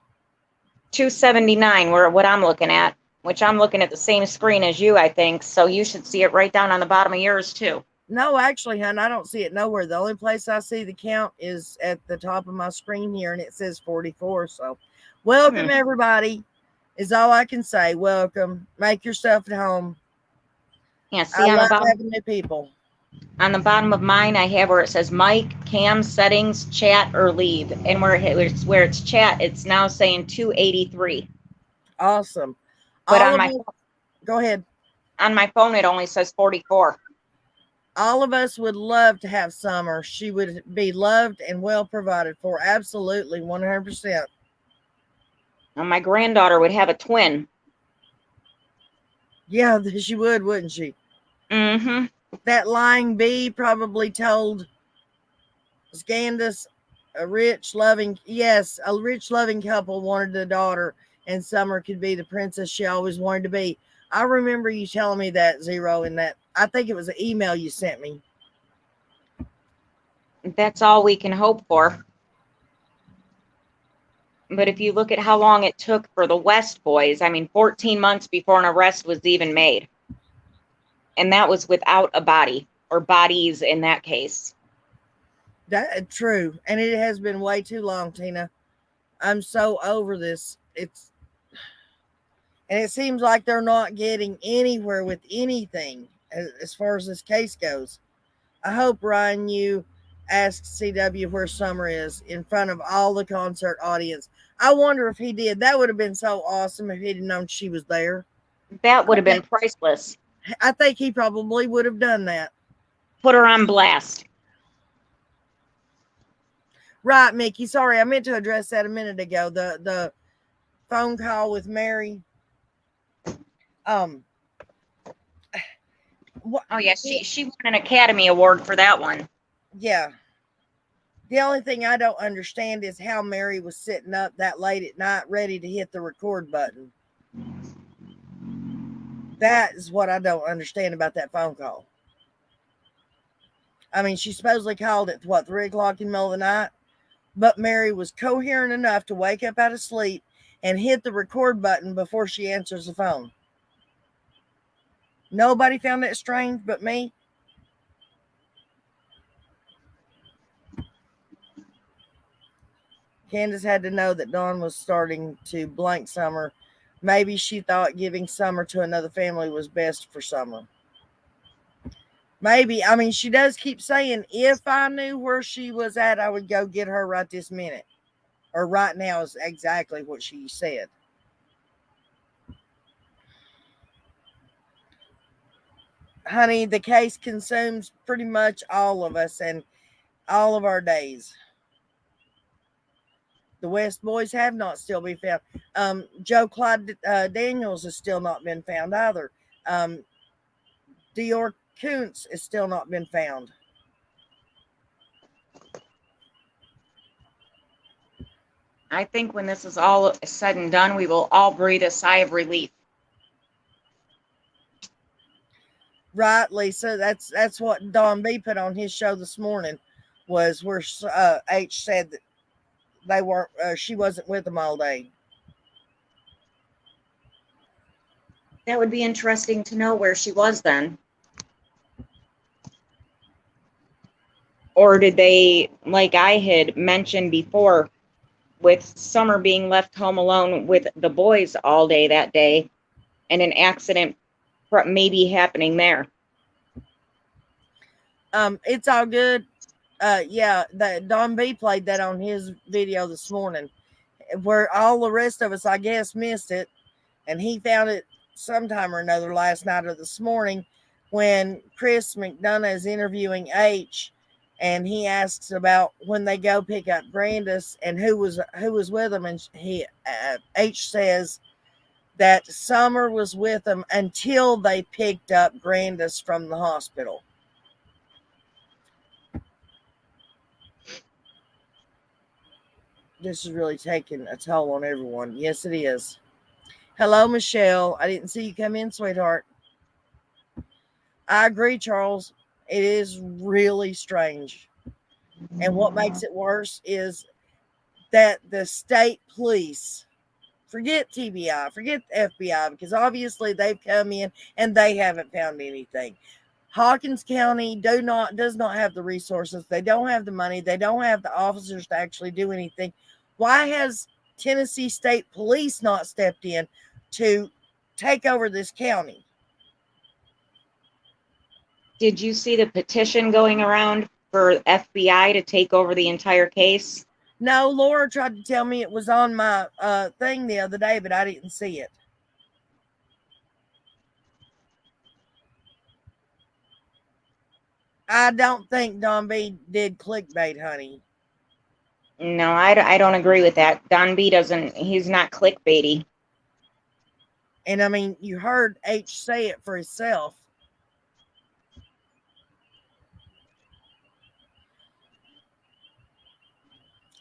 279, where what I'm looking at, which I'm looking at the same screen as you, I think. So you should see it right down on the bottom of yours too. No, actually, hon, I don't see it nowhere. The only place I see the count is at the top of my screen here, and it says 44. So, welcome, everybody, is all I can say. Welcome. Make yourself at home. Yeah, I see on the love bottom, having new people. on the bottom of mine, I have where it says mic, cam, settings, chat, or leave. And where it's chat, it's now saying 283. Awesome. But All on of my us, go ahead. on my phone, it only says 44. All of us would love to have Summer. She would be loved and well provided for. Absolutely, 100%. And my granddaughter would have a twin. Yeah, she would, wouldn't she? Mm-hmm. That lying bee probably told Scandus a rich, loving couple wanted a daughter, and Summer could be the princess she always wanted to be. I remember you telling me that, Zero, in that, I think it was an email you sent me. That's all we can hope for. But if you look at how long it took for the West boys, 14 months before an arrest was even made. And that was without a body, or bodies in that case. That true. And it has been way too long, Tina. I'm so over this. And it seems like they're not getting anywhere with anything as far as this case goes. I hope, Ryan, you asked CW where Summer is in front of all the concert audience. I wonder if he did. That would have been so awesome if he'd known she was there. That would have been priceless. I think he probably would have done that. Put her on blast. Right, Mickey. Sorry, I meant to address that a minute ago. The phone call with Mary. Oh yeah, she won an Academy Award for that one. Yeah. The only thing I don't understand is how Mary was sitting up that late at night ready to hit the record button. That is what I don't understand about that phone call. She supposedly called at 3 o'clock in the middle of the night, but Mary was coherent enough to wake up out of sleep and hit the record button before she answers the phone. Nobody found that strange but me. Candace had to know that Dawn was starting to blank Summer. Maybe she thought giving Summer to another family was best for Summer. Maybe. She does keep saying, if I knew where she was at, I would go get her right this minute. Or right now is exactly what she said. Honey, the case consumes pretty much all of us and all of our days. The West boys have not still been found. Joe Clyde Daniels has still not been found either. Dior Kuntz has still not been found. I think when this is all said and done, we will all breathe a sigh of relief. Right, Lisa. That's what Don B put on his show this morning, was where H said that they weren't. She wasn't with them all day. That would be interesting to know where she was then. Or did they, like I had mentioned before, with Summer being left home alone with the boys all day that day, and an accident maybe happening there? It's all good. Yeah, that Don B played that on his video this morning, where all the rest of us, I guess, missed it, and he found it sometime or another last night or this morning when Chris McDonough is interviewing H, and he asks about when they go pick up Grandis and who was with them, and H says that Summer was with them until they picked up Grandis from the hospital. This is really taking a toll on everyone. Yes, it is. Hello, Michelle. I didn't see you come in, sweetheart. I agree, Charles. It is really strange. And what makes it worse is that the state police, forget TBI, forget FBI, because obviously they've come in and they haven't found anything. Hawkins County does not have the resources. They don't have the money. They don't have the officers to actually do anything. Why has Tennessee State Police not stepped in to take over this county? Did you see the petition going around for FBI to take over the entire case? No, Laura tried to tell me it was on my thing the other day, but I didn't see it. I don't think Don B did clickbait, honey. No, I don't agree with that. Don B he's not clickbaity. And I mean, you heard H say it for himself.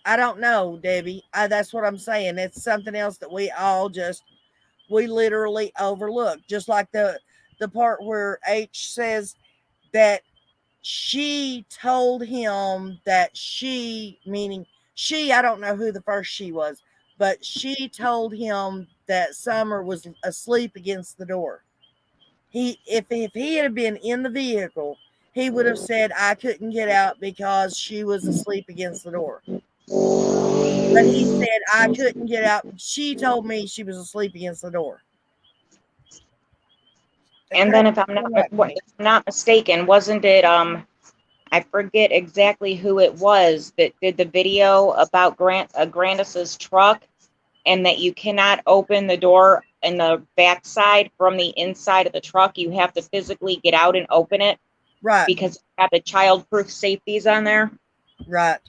I don't know, Debbie. That's what I'm saying. It's something else that we literally overlook. Just like the part where H says that she told him that meaning she, I don't know who the first she was, but she told him that Summer was asleep against the door. If he had been in the vehicle, he would have said, I couldn't get out because she was asleep against the door. But he said, I couldn't get out. She told me she was asleep against the door. And then if I'm not mistaken, wasn't it, I forget exactly who it was that did the video about Grandis's truck, and that you cannot open the door in the backside from the inside of the truck. You have to physically get out and open it. Right. Because you have the child-proof safeties on there. Right.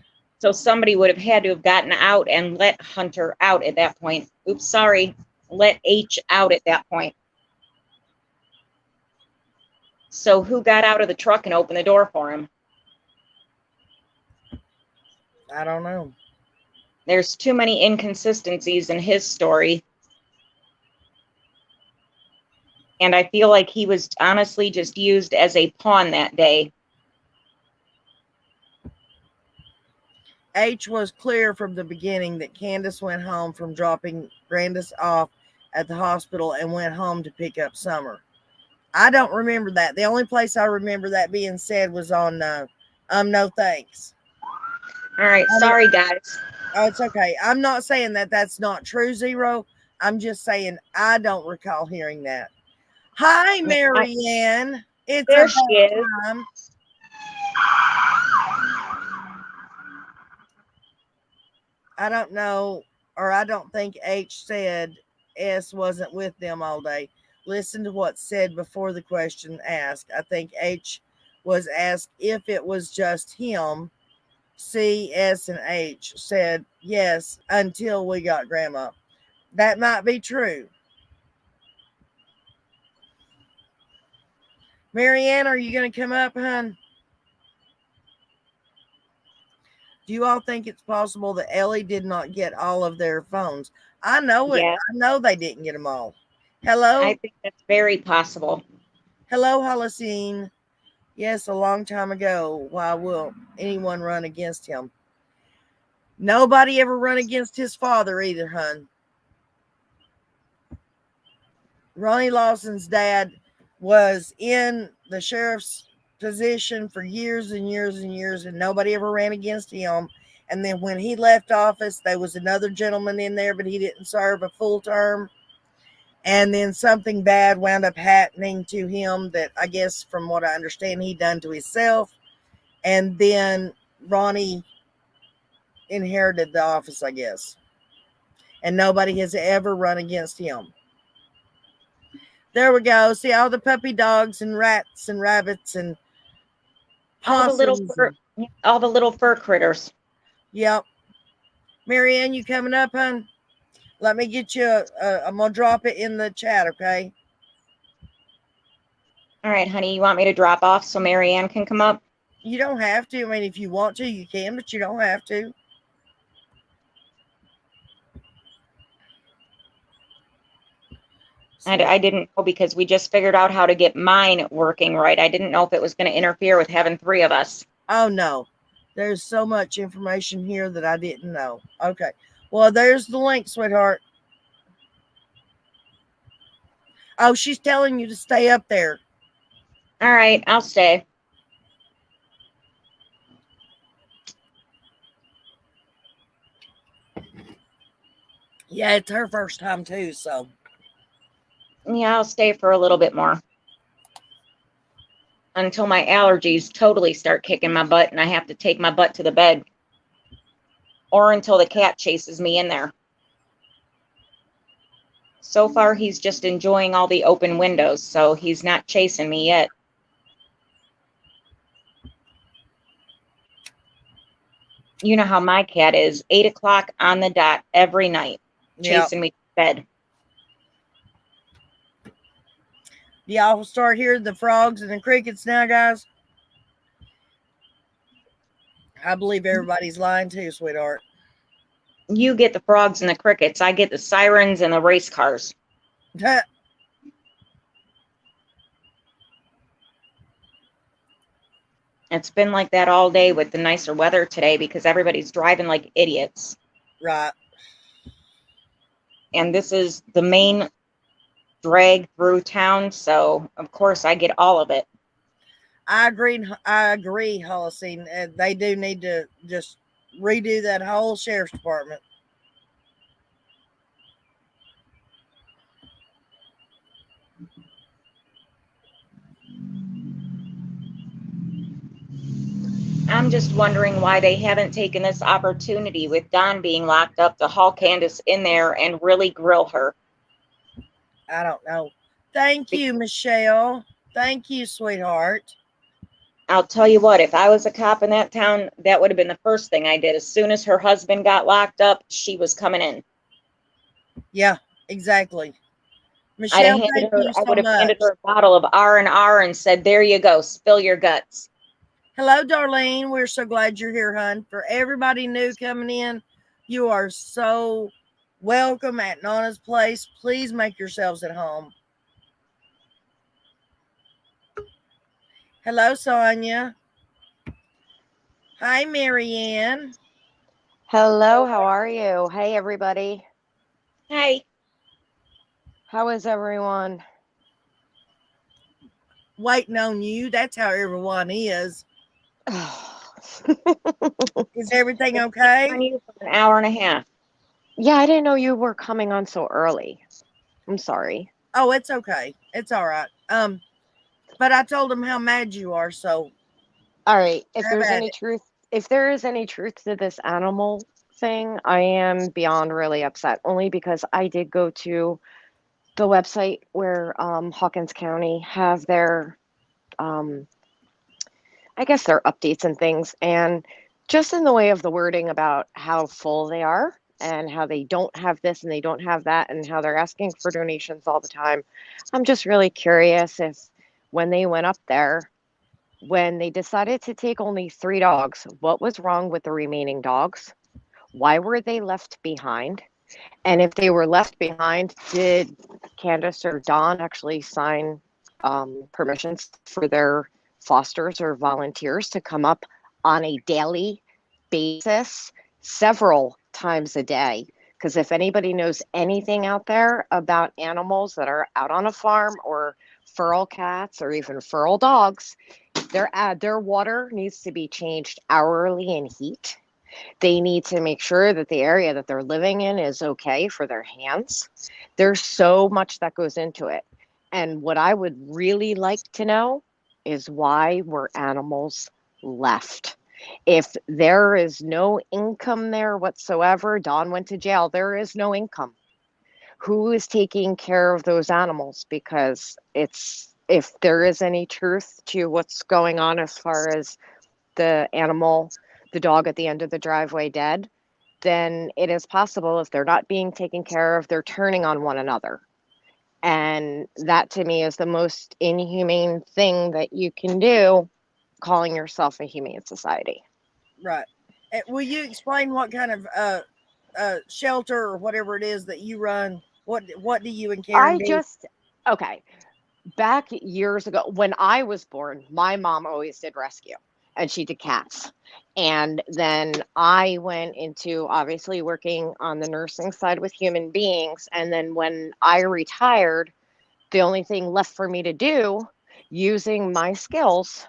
So somebody would have had to have gotten out and let Hunter out at that point. Oops, sorry. Let H out at that point. So who got out of the truck and opened the door for him? I don't know. There's too many inconsistencies in his story. And I feel like he was honestly just used as a pawn that day. H was clear from the beginning that Candace went home from dropping Grandis off at the hospital and went home to pick up Summer. I don't remember that. The only place I remember that being said was on No Thanks. All right, sorry guys. Oh, it's okay. I'm not saying that that's not true, Zero. I'm just saying I don't recall hearing that. Hi, Marianne. It's there she is. Time. I don't know, or I don't think H said S wasn't with them all day. Listen to what's said before the question asked. I think H was asked if it was just him. C, S, and H said yes until we got Grandma. That might be true. Marianne, are you going to come up, hon? Do you all think it's possible that Ellie did not get all of their phones? I know it. Yes. I know they didn't get them all. Hello? I think that's very possible. Hello, Holocene. Yes, a long time ago. Why will anyone run against him? Nobody ever run against his father either, hun. Ronnie Lawson's dad was in the sheriff's position for years and years and years, and nobody ever ran against him. And then when he left office, there was another gentleman in there, but he didn't serve a full term. And then something bad wound up happening to him that I guess, from what I understand, he done to himself. And then Ronnie inherited the office, I guess. And nobody has ever run against him. There we go. See all the puppy dogs and rats and rabbits and possums. All the little fur critters. Yep. Marianne, you coming up, hon? Let me get you I'm going to drop it in the chat, okay? All right, honey, you want me to drop off so Marianne can come up? You don't have to. I mean, if you want to, you can, but you don't have to. I didn't know, because we just figured out how to get mine working right. I didn't know if it was going to interfere with having 3 of us. Oh, no. There's so much information here that I didn't know. Okay. Well, there's the link, sweetheart. Oh, she's telling you to stay up there. All right, I'll stay. Yeah, it's her first time too, so. Yeah, I'll stay for a little bit more. Until my allergies totally start kicking my butt and I have to take my butt to the bed. Or until the cat chases me in there. So far, he's just enjoying all the open windows, so he's not chasing me yet. You know how my cat is, 8 o'clock on the dot every night, chasing me to bed. Y'all start hearing the frogs and the crickets now, guys? I believe everybody's lying too, sweetheart. You get the frogs and the crickets. I get the sirens and the race cars. It's been like that all day with the nicer weather today because everybody's driving like idiots. Right. And this is the main drag through town, so of course I get all of it. I agree, Holocene. They do need to just redo that whole sheriff's department. I'm just wondering why they haven't taken this opportunity with Dawn being locked up to haul Candace in there and really grill her. I don't know. Thank you, Michelle. Thank you, sweetheart. I'll tell you what, if I was a cop in that town, that would have been the first thing I did. As soon as her husband got locked up, she was coming in. Yeah, exactly. I Michelle, thank you so would have handed much. her a bottle of R&R and said, there you go, spill your guts. Hello, Darlene. We're so glad you're here, hon. For everybody new coming in, you are so welcome at Nana's place. Please make yourselves at home. Hello, Sonia. Hi, Marianne. Hello, how are you? Hey, everybody. Hey. How is everyone? Waiting on you. That's how everyone is. Is everything okay? On you for an hour and a half. Yeah, I didn't know you were coming on so early. I'm sorry. Oh, it's okay. It's all right. But I told them how mad you are, so. All right. If Have there's at any it. truth, if there is any truth to this animal thing, I am beyond really upset. Only because I did go to the website where Hawkins County have their, I guess their updates and things, and just in the way of the wording about how full they are and how they don't have this and they don't have that and how they're asking for donations all the time. I'm just really curious if when they went up there, when they decided to take only 3 dogs, what was wrong with the remaining dogs? Why were they left behind? And if they were left behind, did Candace or Dawn actually sign permissions for their fosters or volunteers to come up on a daily basis, several times a day? Because if anybody knows anything out there about animals that are out on a farm or feral cats or even feral dogs, their water needs to be changed hourly in heat. They need to make sure that the area that they're living in is okay for their hands. There's so much that goes into it. And what I would really like to know is why were animals left? If there is no income there whatsoever, Dawn went to jail, there is no income. Who is taking care of those animals? Because if there is any truth to what's going on as far as the animal, the dog at the end of the driveway dead, then it is possible if they're not being taken care of, they're turning on one another. And that to me is the most inhumane thing that you can do, calling yourself a humane society. Right. Will you explain what kind of shelter or whatever it is that you run? What do you and Karen do? Okay. Back years ago, when I was born, my mom always did rescue. and she did cats. And then I went into obviously working on the nursing side with human beings. And then when I retired, the only thing left for me to do using my skills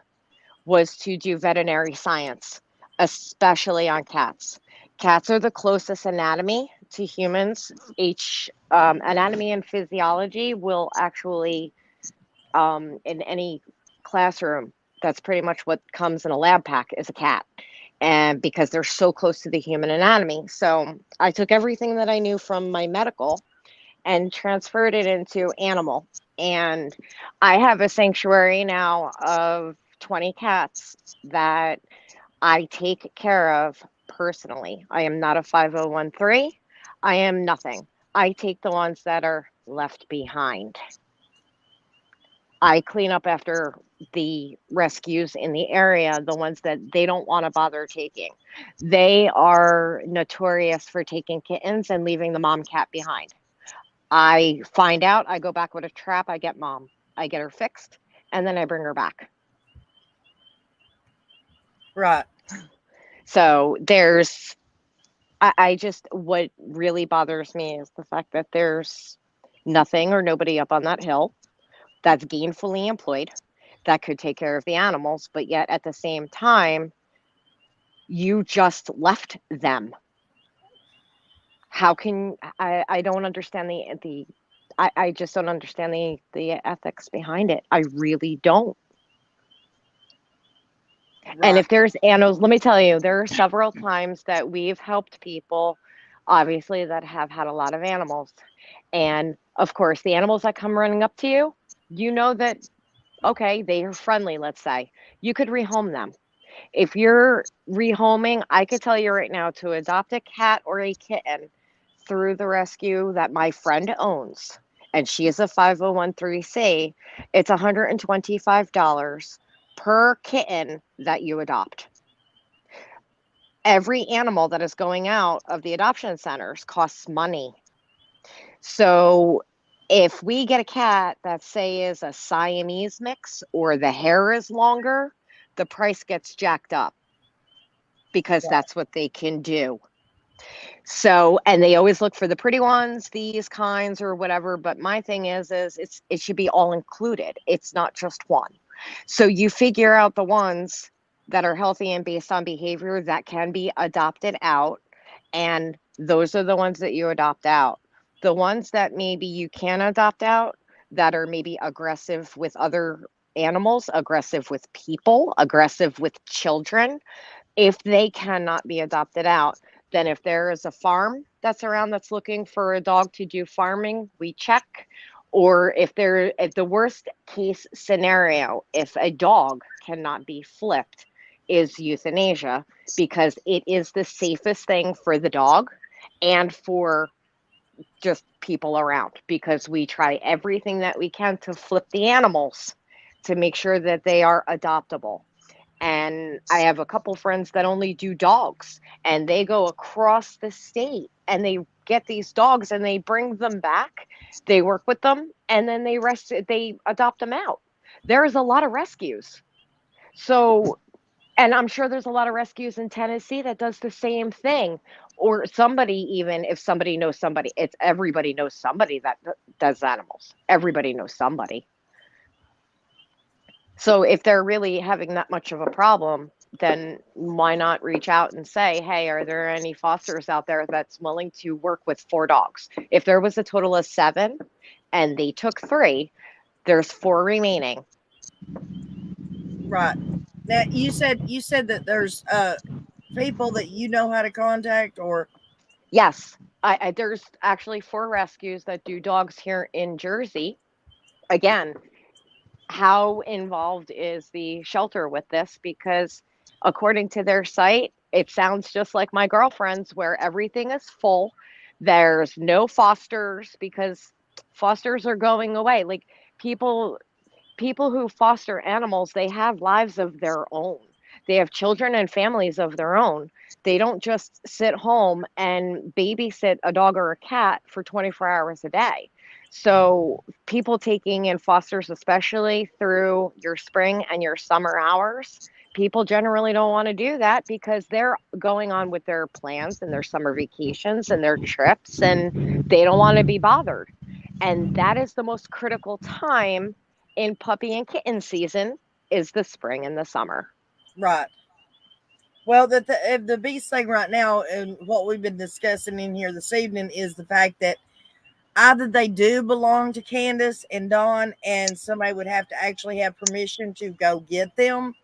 was to do veterinary science, especially on cats. Cats are the closest anatomy to humans. Anatomy and physiology will actually, in any classroom, that's pretty much what comes in a lab pack is a cat. And because they're so close to the human anatomy. So I took everything that I knew from my medical and transferred it into animal. And I have a sanctuary now of 20 cats that I take care of personally. I am not a 5013. I am nothing. I take the ones that are left behind. I clean up after the rescues in the area, the ones that they don't want to bother taking. They are notorious for taking kittens and leaving the mom cat behind. I find out, I go back with a trap, I get mom, I get her fixed, and then I bring her back. Right. So I just, what really bothers me is the fact that there's nothing or nobody up on that hill that's gainfully employed that could take care of the animals, but yet at the same time, you just left them. How can, I don't understand I just don't understand the ethics behind it. I really don't. And if there's animals, let me tell you, there are several times that we've helped people, obviously, that have had a lot of animals. And of course, the animals that come running up to you, you know that, okay, they are friendly, let's say. You could rehome them. If you're rehoming, I could tell you right now to adopt a cat or a kitten through the rescue that my friend owns, and she is a 501(c), it's $125 per kitten that you adopt. Every animal that is going out of the adoption centers costs money. So if we get a cat that, say, is a Siamese mix or the hair is longer, the price gets jacked up because that's what they can do. So, and they always look for the pretty ones, these kinds or whatever. But my thing is it should be all included. It's not just one. So you figure out the ones that are healthy and based on behavior that can be adopted out. And those are the ones that you adopt out. The ones that maybe you can adopt out that are maybe aggressive with other animals, aggressive with people, aggressive with children, if they cannot be adopted out, then if there is a farm that's around that's looking for a dog to do farming, we check. Or if the worst case scenario, if a dog cannot be flipped, is euthanasia, because it is the safest thing for the dog and for just people around, because we try everything that we can to flip the animals to make sure that they are adoptable. And I have a couple friends that only do dogs, and they go across the state and they get these dogs and they bring them back. They work with them and then they adopt them out. There is a lot of rescues. So, and I'm sure there's a lot of rescues in Tennessee that does the same thing. Or somebody, even if somebody knows somebody, it's everybody knows somebody that does animals. Everybody knows somebody. So if they're really having that much of a problem, then why not reach out and say, hey, are there any fosters out there that's willing to work with 4 dogs? If there was a total of 7 and they took 3, there's 4 remaining. Right. Now you said that there's people that you know how to contact, or Yes, there's actually 4 rescues that do dogs here in Jersey. Again, how involved is the shelter with this? Because according to their site, it sounds just like my girlfriend's, where everything is full. There's no fosters because fosters are going away. Like people who foster animals, they have lives of their own. They have children and families of their own. They don't just sit home and babysit a dog or a cat for 24 hours a day. So people taking in fosters, especially through your spring and your summer hours, People generally don't want to do that because they're going on with their plans and their summer vacations and their trips, and they don't want to be bothered. And that is the most critical time in puppy and kitten season, is the spring and the summer. Right. Well, the biggest thing right now, and what we've been discussing in here this evening, is the fact that either they do belong to Candace and Dawn, and somebody would have to actually have permission to go get them,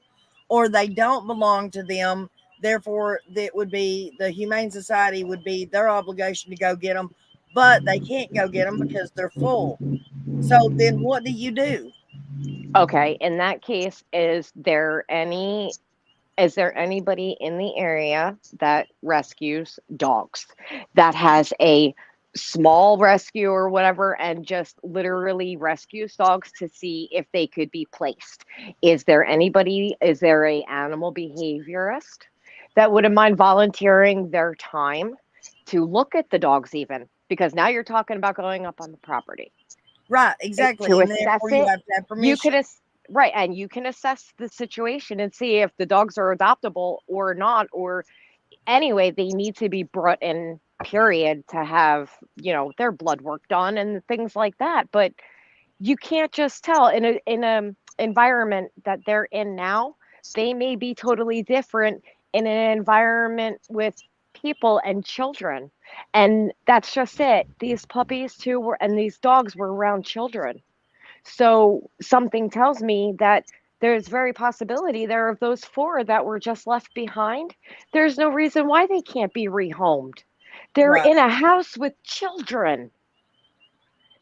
or they don't belong to them. Therefore, that would be the Humane Society would be their obligation to go get them, but they can't go get them because they're full. So then, what do you do? Okay, in that case, is there anybody in the area that rescues dogs, that has a small rescue or whatever, and just literally rescues dogs to see if they could be placed? Is there a animal behaviorist that wouldn't mind volunteering their time to look at the dogs, even? Because now you're talking about going up on the property. Right, exactly. To And assess therefore, you it, have to have you permission. could right, and you can assess the situation and see if the dogs are adoptable or not, or anyway, they need to be brought in, period, to have, their blood work done and things like that. But you can't just tell in a environment that they're in now. They may be totally different in an environment with people and children, and that's just it. These puppies too were, and these dogs were around children. So something tells me that there's very possibility there of those four that were just left behind. There's no reason why they can't be rehomed. They're Right, in a house with children.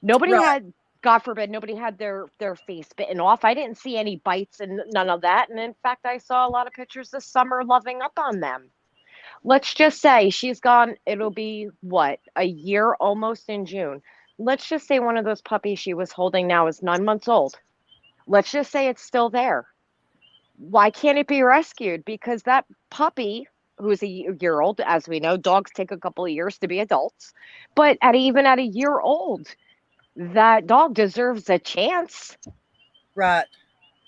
Nobody right, had, God forbid, nobody had their face bitten off. I didn't see any bites and none of that. And in fact, I saw a lot of pictures this summer loving up on them. Let's just say she's gone. It'll be what, a year almost in June. Let's just say one of those puppies she was holding now is 9 months old. Let's just say it's still there. Why can't it be rescued? Because that puppy, who's a year old, as we know, dogs take a couple of years to be adults, but even at a year old, that dog deserves a chance. right,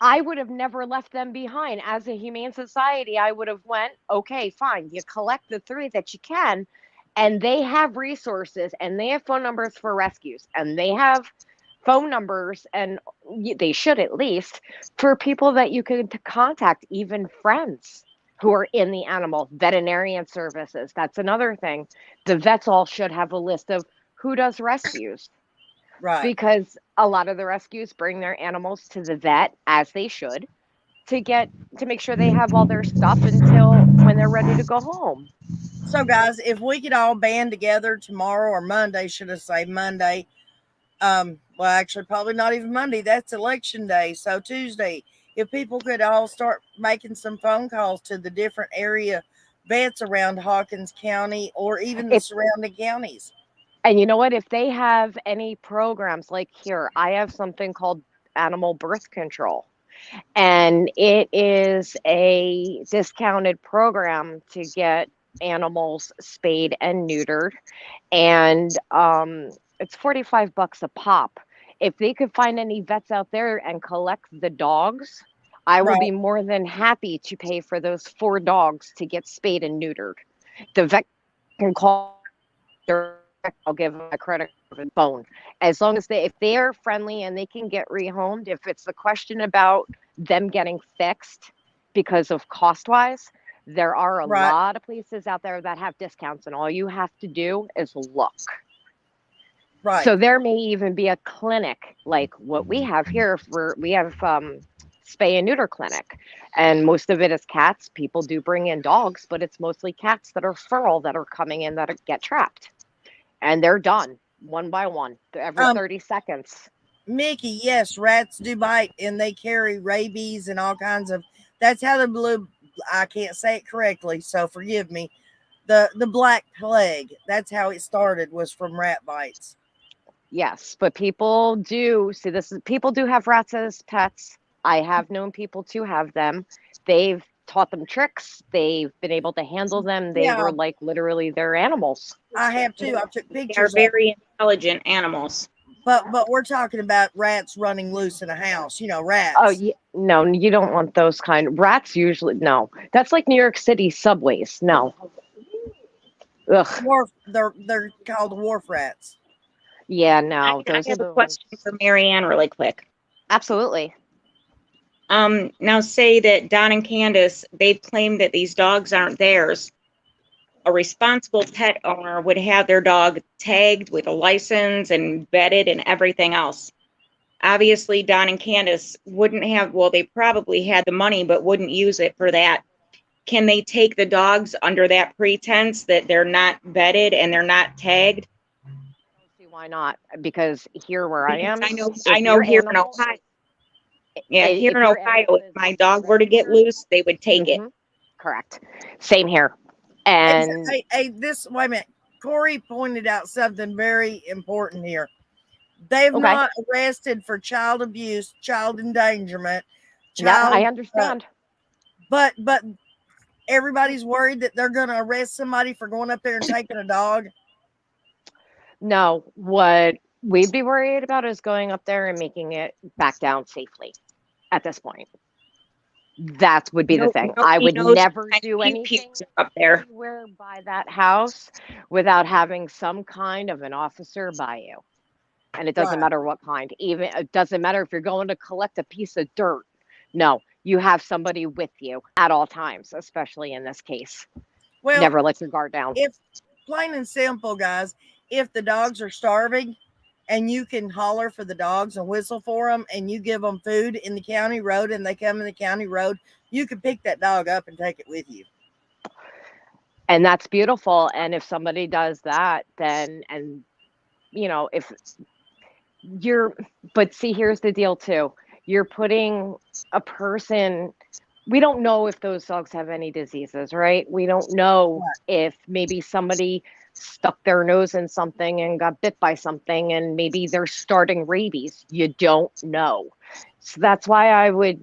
I would have never left them behind. As a humane society, I would have went, okay, fine, you collect the three that you can, and they have resources, and they have phone numbers for rescues, and they have phone numbers, and they should at least, for people that you can contact, even friends who are in the animal. Veterinarian services, that's another thing. The vets all should have a list of who does rescues, right. because a lot of the rescues bring their animals to the vet, as they should, to make sure they have all their stuff until when they're ready to go home. So, guys, if we could all band together tomorrow or Monday, should I say Monday? Well, actually, probably not even Monday. That's election day. So Tuesday, if people could all start making some phone calls to the different area vets around Hawkins County or even the If surrounding counties. And you know what? If they have any programs, like here, I have something called animal birth control, and it is a discounted program to get animals spayed and neutered, and it's $45 a pop. If they could find any vets out there and collect the dogs, I will Right, be more than happy to pay for those four dogs to get spayed and neutered. The vet can call direct. I'll give them a credit card and phone. As long as if they are friendly and they can get rehomed, if it's the question about them getting fixed because of cost wise, there are a right, lot of places out there that have discounts, and all you have to do is look. right, So there may even be a clinic like what we have here. We have spay and neuter clinic, and most of it is cats. People do bring in dogs, but it's mostly cats that are feral that are coming in that get trapped, and they're done one by one every Um, 30 seconds. Mickey, yes, rats do bite and they carry rabies and all kinds of. That's how the blue. I can't say it correctly, so forgive me. The Black Plague. That's how it started. Was from rat bites. Yes, but people do see this. People do have rats as pets. I have known people to have them. They've taught them tricks. They've been able to handle them. They Yeah, were like literally their animals. I have too. I took They are pictures of. very intelligent animals. But we're talking about rats running loose in a house. You know, Oh, rats. no, you don't want those kind. Rats usually, no. That's like New York City subways. No. Ugh. Wharf. They're called wharf rats. Yeah, I, no. I Those are have a the ones. question for Marianne really quick. Absolutely. Now say that Don and Candace, they've claimed that these dogs aren't theirs. A responsible pet owner would have their dog tagged with a license and vetted and everything else. Obviously, Don and Candace wouldn't have, well, they probably had the money, but wouldn't use it for that. Can they take the dogs under that pretense that they're not vetted and they're not tagged? I don't see why not. Because here where I Because am, I if know your here in animal, Ohio, yeah, here if in your Ohio, animal if is my dog were to get registered, loose, they would take it. correct. Same here. And This wait a minute. Corey pointed out something very important here. They've okay, not arrested for child abuse, child endangerment, yeah, child. I understand. But everybody's worried that they're going to arrest somebody for going up there and taking a dog. No, what we'd be worried about is going up there and making it back down safely at this point. That would be the thing. I Nobody would knows what never kind do of anything pew-pews are up there. anywhere by that house without having some kind of an officer by you. And it doesn't Right. matter what kind. Even it doesn't matter if you're going to collect a piece of dirt. No, you have somebody with you at all times, especially in this case. Well, Never let your guard down. if plain and simple, guys, if the dogs are starving and you can holler for the dogs and whistle for them and you give them food in the county road and they come in the county road, you can pick that dog up and take it with you. And that's beautiful. And if somebody does that, then, and you know, if you're, but see, here's the deal too. You're putting a person, we don't know if those dogs have any diseases, right? We don't know if maybe somebody stuck their nose in something and got bit by something and maybe they're starting rabies. You don't know. So that's why I would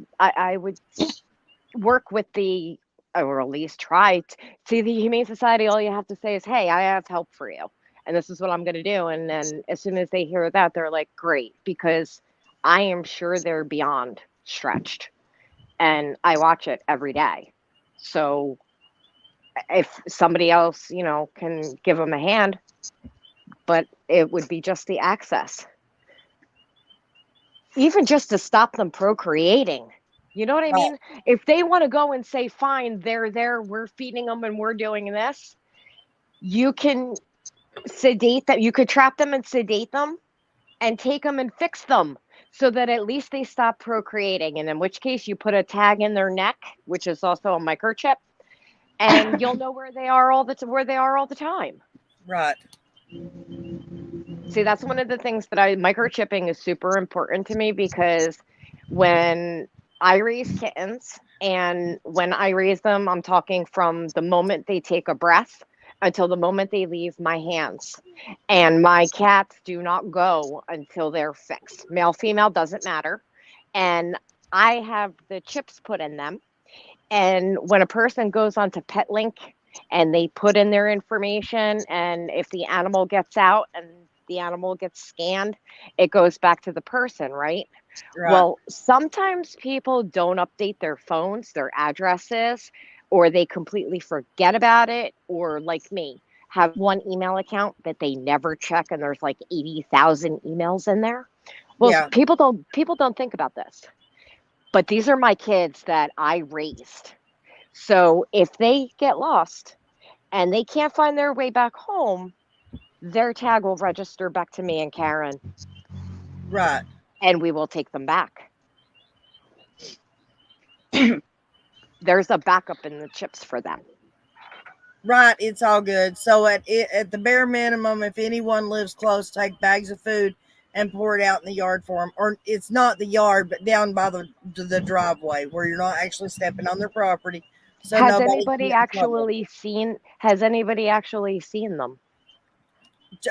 work with the, or at least try to see the Humane Society. All you have to say is, hey, I have help for you. And this is what I'm going to do. And then as soon as they hear that, they're like, great, because I am sure they're beyond stretched. And I watch it every day. So if somebody else, you know, can give them a hand, but it would be just the access. Even just to stop them procreating. You know what I mean? If they want to go and say, fine, they're there, we're feeding them and we're doing this, you can sedate them. You could trap them and sedate them and take them and fix them so that at least they stop procreating. And in which case you put a tag in their neck, which is also a microchip, and you'll know where they are all the time. Right. See, that's one of the things that microchipping is super important to me, because when I raise kittens, and when I raise them, I'm talking from the moment they take a breath until the moment they leave my hands. And my cats do not go until they're fixed. Male, female, doesn't matter. And I have the chips put in them. And when a person goes onto PetLink and they put in their information, and if the animal gets out and the animal gets scanned, it goes back to the person, right? Well, sometimes people don't update their phones, their addresses, or they completely forget about it, or like me, have one email account that they never check and there's like 80,000 emails in there. Well, people don't think about this. But these are my kids that I raised. So if they get lost and they can't find their way back home, their tag will register back to me and Karen. Right. And we will take them back. There's a backup in the chips for them. Right. It's all good. So at the bare minimum, if anyone lives close, take bags of food and pour it out in the yard for them. Or it's not the yard, but down by the driveway where you're not actually stepping on their property. So Has nobody anybody actually seen them?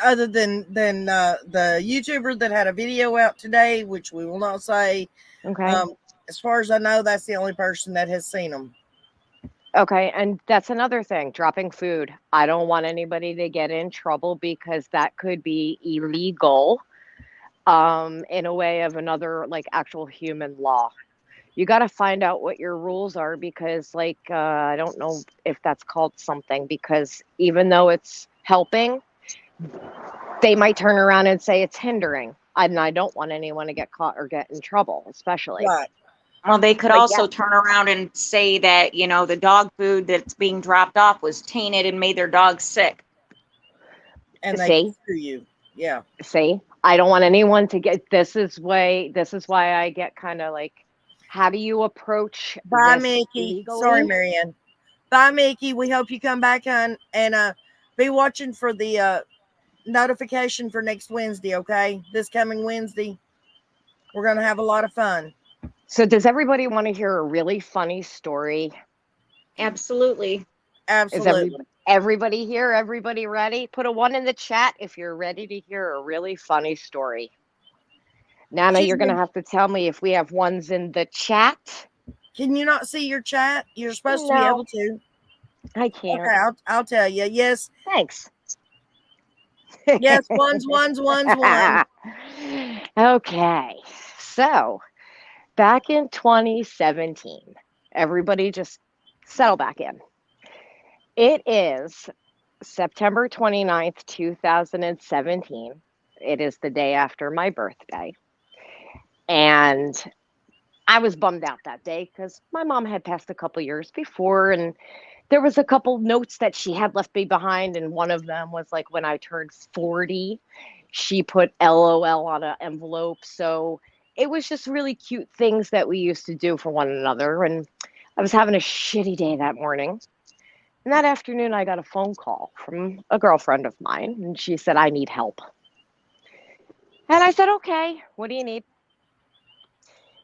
Other than the YouTuber that had a video out today, which we will not say. Okay. As far as I know, that's the only person that has seen them. Okay, and that's another thing, dropping food. I don't want anybody to get in trouble because that could be illegal. in a way of another like actual human law. You got to find out what your rules are because like I don't know if that's called something because even though it's helping, they might turn around and say it's hindering. And I don't want anyone to get caught or get in trouble, especially. Right. Well, they could But also yeah, turn around and say that, the dog food that's being dropped off was tainted and made their dog sick. And they can see, sue you. Yeah. I don't want anyone to get, this is why I get kind of like, how do you approach Bye, this Mickey. Sorry, legally? Marianne. Bye, Mickey. We hope you come back on and be watching for the notification for next Wednesday, okay? This coming Wednesday. We're going to have a lot of fun. So does everybody want to hear a really funny story? Absolutely. Is Absolutely. everybody here? Everybody ready? Put a 1 in the chat if you're ready to hear a really funny story. Nana, She's you're going to been, have to tell me if we have ones in the chat. can you not see your chat? You're supposed to be No, able to. I can't. Okay, I'll tell you. Yes. Thanks. Yes, one. Okay. So, back in 2017, everybody just settle back in. It is September 29th, 2017. It is the day after my birthday. And I was bummed out that day because my mom had passed a couple years before, and there was a couple notes that she had left me behind, and one of them was like when I turned 40, she put LOL on an envelope. So it was just really cute things that we used to do for one another. And I was having a shitty day that morning. And that afternoon, I got a phone call from a girlfriend of mine, and she said, I need help. And I said, okay, what do you need?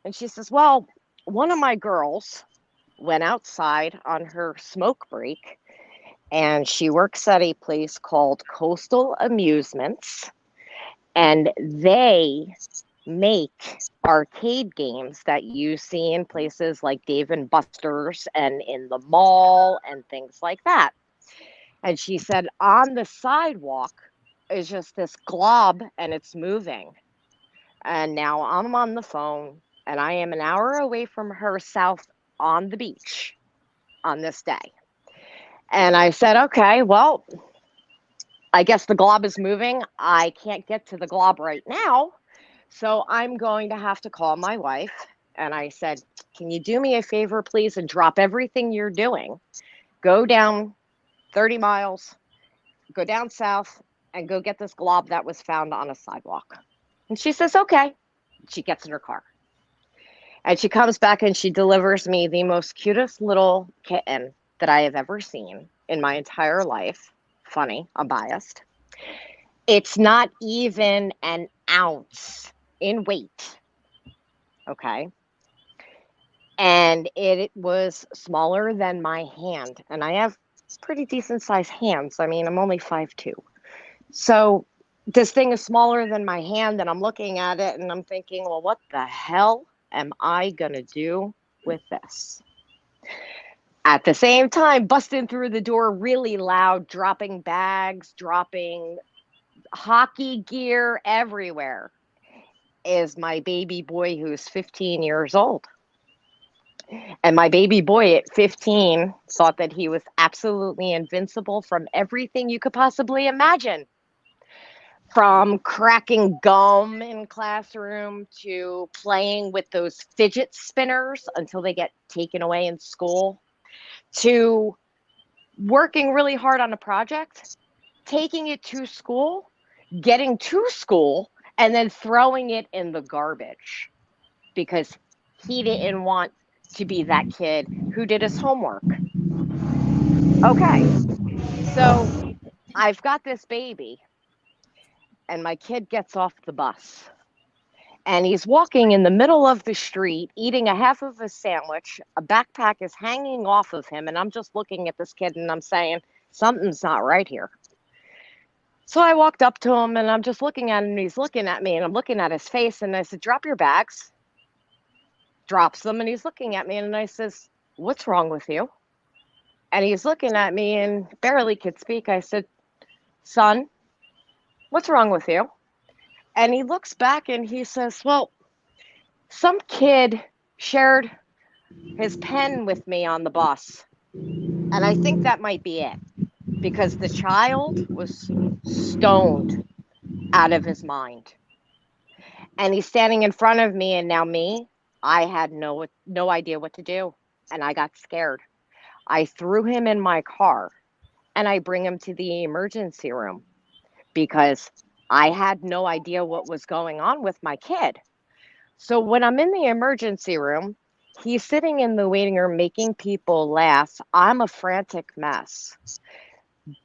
And she says, well, one of my girls went outside on her smoke break, and she works at a place called Coastal Amusements, and they make arcade games that you see in places like Dave and Buster's and in the mall and things like that. And she said, on the sidewalk is just this glob and it's moving. And now I'm on the phone and I am an hour away from her south on the beach on this day. And I said, okay, well, I guess the glob is moving. I can't get to the glob right now. So I'm going to have to call my wife. And I said, can you do me a favor, please, and drop everything you're doing? Go down 30 miles, go down south, and go get this glob that was found on a sidewalk. And she says, okay. She gets in her car. And she comes back and she delivers me the most cutest little kitten that I have ever seen in my entire life. Funny, I'm biased. It's not even an ounce in weight. Okay. And it was smaller than my hand. And I have pretty decent sized hands. I mean, I'm only 5'2". So this thing is smaller than my hand, and I'm looking at it and I'm thinking, well, what the hell am I going to do with this? At the same time, busting through the door really loud, dropping bags, dropping hockey gear everywhere is my baby boy who's 15 years old. And my baby boy at 15 thought that he was absolutely invincible from everything you could possibly imagine. From cracking gum in classroom to playing with those fidget spinners until they get taken away in school, to working really hard on a project, taking it to school, getting to school, and then throwing it in the garbage because he didn't want to be that kid who did his homework. Okay, so I've got this baby, and my kid gets off the bus. And he's walking in the middle of the street, eating a half of a sandwich. A backpack is hanging off of him. And I'm just looking at this kid and I'm saying, something's not right here. So I walked up to him and I'm just looking at him and he's looking at me and I'm looking at his face. And I said, drop your bags. Drops them and he's looking at me and I says, what's wrong with you? And he's looking at me and barely could speak. I said, son, what's wrong with you? And he looks back and he says, well, some kid shared his pen with me on the bus. And I think that might be it because the child was stoned out of his mind. And he's standing in front of me, and now me, I had no idea what to do, and I got scared. I threw him in my car and I bring him to the emergency room because I had no idea what was going on with my kid. So when I'm in the emergency room, he's sitting in the waiting room making people laugh. I'm a frantic mess.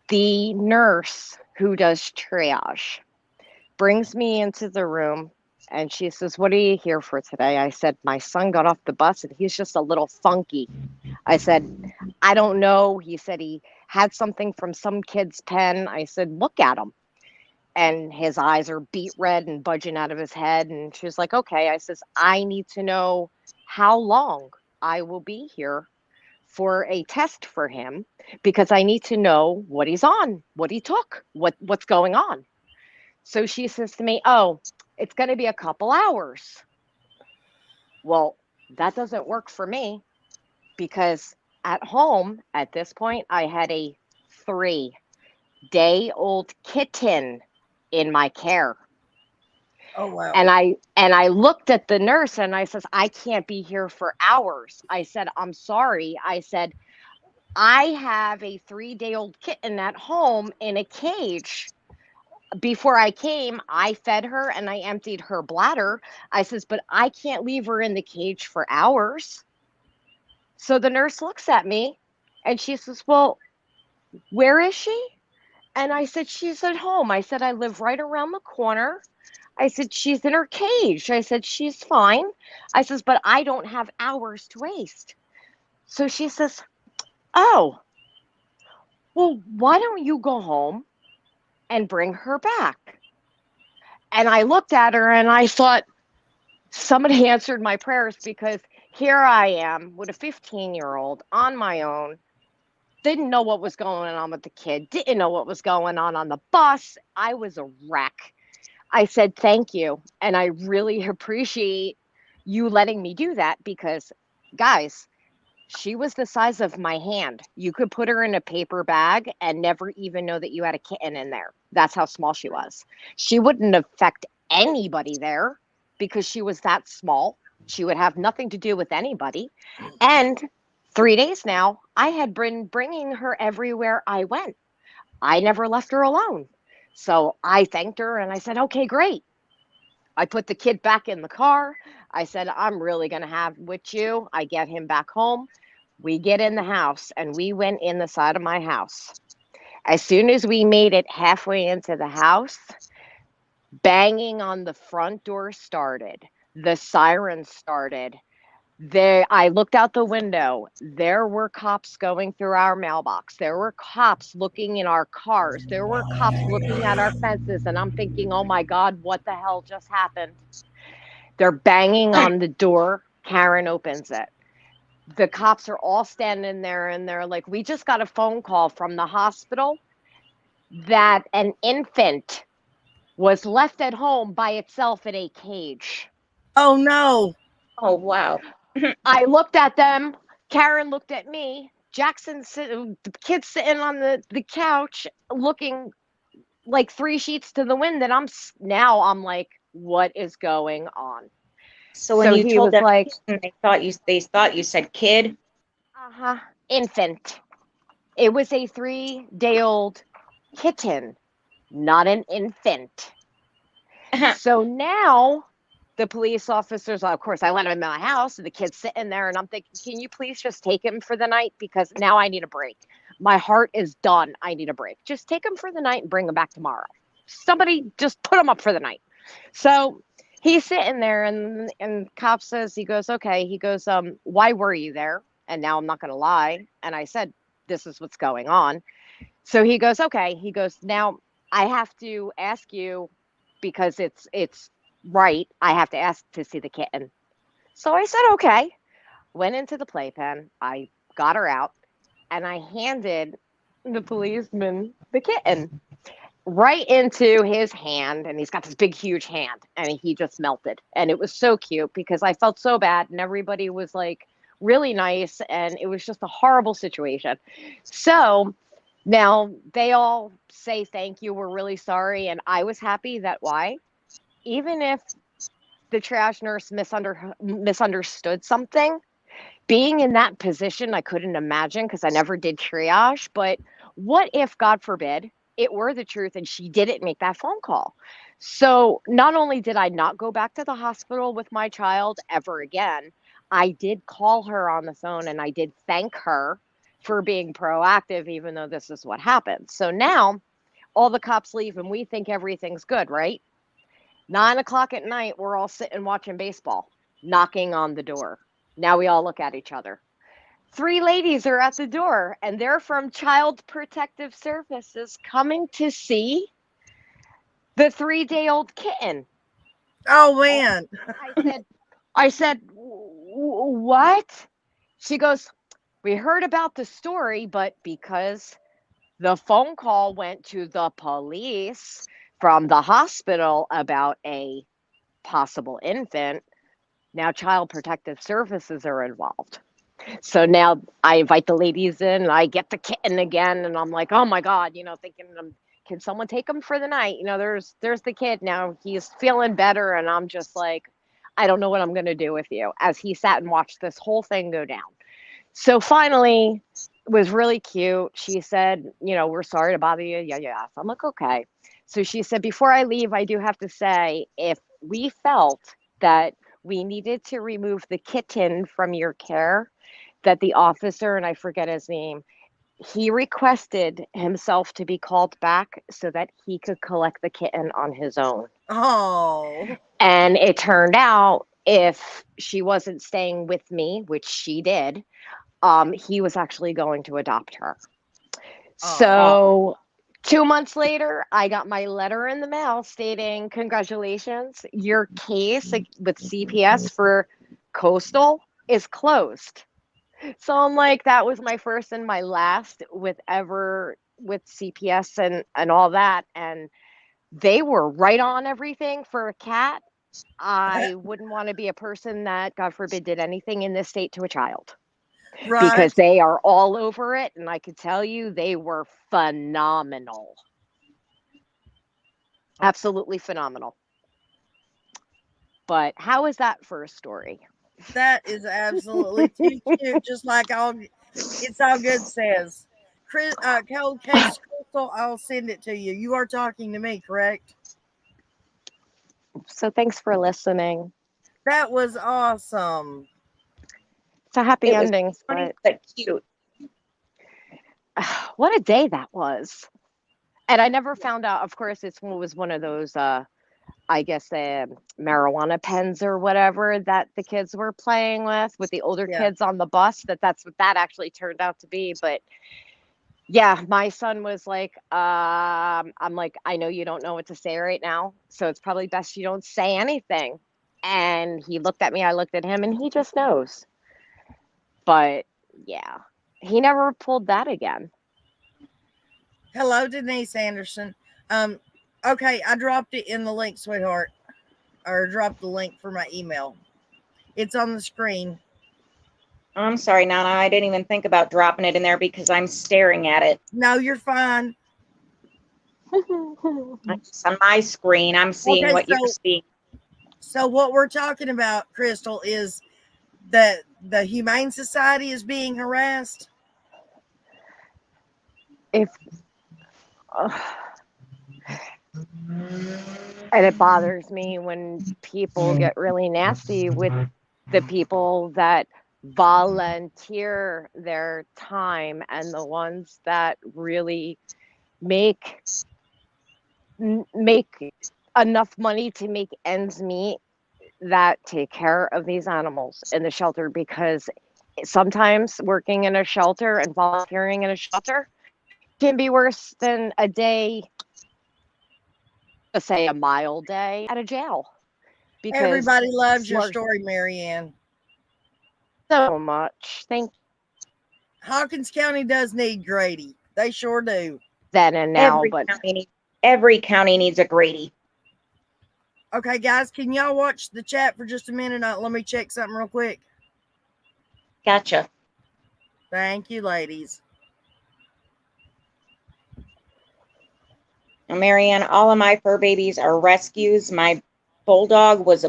The nurse who does triage brings me into the room and she says, what are you here for today? I said, my son got off the bus and he's just a little funky. I said, I don't know. He said he had something from some kid's pen. I said, look at him. And his eyes are beet red and budging out of his head. And she was like, okay. I says, I need to know how long I will be here for a test for him because I need to know what he's on, what he took, what's going on. So she says to me, oh, it's going to be a couple hours. Well, that doesn't work for me because at home at this point, I had a 3-day-old kitten in my care. Oh wow. And I looked at the nurse and I says, I can't be here for hours. I said, I'm sorry. I said, I have a 3-day-old kitten at home in a cage. Before I came, I fed her and I emptied her bladder. I says, but I can't leave her in the cage for hours. So the nurse looks at me and she says, well, where is she? And I said, she's at home. I said, I live right around the corner. I said, she's in her cage. I said, she's fine. I says, but I don't have hours to waste. So she says, oh, well, why don't you go home and bring her back? And I looked at her and I thought, somebody answered my prayers because here I am with a 15-year-old on my own, didn't know what was going on with the kid, didn't know what was going on the bus. I was a wreck. I said, thank you. And I really appreciate you letting me do that because, guys, she was the size of my hand. You could put her in a paper bag and never even know that you had a kitten in there. That's how small she was. She wouldn't affect anybody there because she was that small. She would have nothing to do with anybody. And 3 days now, I had been bringing her everywhere I went. I never left her alone. So I thanked her and I said, okay, great. I put the kid back in the car. I said, I'm really going to have with you. I get him back home. We get in the house and we went in the side of my house. As soon as we made it halfway into the house, banging on the front door started. The siren started. I looked out the window. There were cops going through our mailbox. There were cops looking in our cars. There were cops looking at our fences. And I'm thinking, oh my God, what the hell just happened? They're banging on the door. Karen opens it. The cops are all standing there and they're like, we just got a phone call from the hospital that an infant was left at home by itself in a cage. Oh no. Oh, wow. I looked at them. Karen looked at me. Jackson, the kid sitting on the couch looking like 3 sheets to the wind. And I'm like, what is going on? So when So you he told was them, like, they thought you said kid. infant. It was a 3-day-old kitten, not an infant. So now the police officers, of course, I let him in my house and the kid's sitting there and I'm thinking, can you please just take him for the night? Because now I need a break. My heart is done. I need a break. Just take him for the night and bring him back tomorrow. Somebody just put him up for the night. So he's sitting there and cop says, he goes, okay. He goes, why were you there? And now I'm not going to lie. And I said, this is what's going on. So he goes, okay. He goes, now I have to ask you because it's right. I have to ask to see the kitten. So I said, okay. Went into the playpen. I got her out and I handed the policeman the kitten. right into his hand, and he's got this big huge hand, and he just melted. And it was so cute because I felt so bad, and everybody was like really nice, and it was just a horrible situation. So now they all say thank you, we're really sorry, and I was happy that why, even if the trash nurse misunderstood something, being in that position, I couldn't imagine because I never did triage. But what if, God forbid, it were the truth and she didn't make that phone call? So not only did I not go back to the hospital with my child ever again, I did call her on the phone and I did thank her for being proactive, even though this is what happened. So now all the cops leave and we think everything's good, right? 9 o'clock at night, we're all sitting watching baseball, knocking on the door. Now we all look at each other. 3 ladies are at the door, and they're from Child Protective Services coming to see the 3-day-old kitten. Oh man. I said, what? She goes, we heard about the story, but because the phone call went to the police from the hospital about a possible infant, now Child Protective Services are involved. So now I invite the ladies in and I get the kitten again. And I'm like, oh my God, thinking, can someone take him for the night? There's the kid now. He's feeling better. And I'm just like, I don't know what I'm going to do with you, as he sat and watched this whole thing go down. So finally, it was really cute. She said, we're sorry to bother you. Yeah, yeah. So I'm like, okay. So she said, before I leave, I do have to say, if we felt that we needed to remove the kitten from your care, that the officer, and I forget his name, he requested himself to be called back so that he could collect the kitten on his own. Oh. And it turned out, if she wasn't staying with me, which she did, he was actually going to adopt her. So 2 months later, I got my letter in the mail stating, congratulations, your case with CPS for Coastal is closed. So I'm like, that was my first and my last with CPS and all that. And they were right on everything for a cat. I wouldn't want to be a person that, God forbid, did anything in this state to a child. Right. Because they are all over it. And I could tell you they were phenomenal. Absolutely phenomenal. But how is that for a story? That is absolutely too cute. Just like It's All Good says. Cold Case Crystal, I'll send it to you. You are talking to me, correct? So thanks for listening. That was awesome. It's a happy It was ending, funny, but but cute. what a day that was. And I never found out, of course, it was one of those, I guess, marijuana pens or whatever that the kids were playing with the older Yeah. kids on the bus, that's what that actually turned out to be. But yeah, my son was like, I'm like, I know you don't know what to say right now, so it's probably best you don't say anything. And he looked at me, I looked at him, and he just knows. But yeah, he never pulled that again. Hello, Denise Anderson. Okay, I dropped it in the link, sweetheart. Or dropped the link for my email. It's on the screen. I'm sorry, Nana. I didn't even think about dropping it in there because I'm staring at it. No, you're fine. It's on my screen. I'm seeing Okay, what you're seeing. So what we're talking about, Crystal, is that the Humane Society is being harassed. If and it bothers me when people get really nasty with the people that volunteer their time and the ones that really make enough money to make ends meet, that take care of these animals in the shelter. Because sometimes working in a shelter and volunteering in a shelter can be worse than a day, let's say a mile day at a jail. Because Everybody loves your story, Marianne. So much. Thank you. Hawkins County does need Grady. They sure do. Then and now, Every but county needs Every county needs a Grady. Okay, guys, can y'all watch the chat for just a minute? Let me check something real quick. Gotcha. Thank you, ladies. Now, Marianne, all of my fur babies are rescues. My bulldog was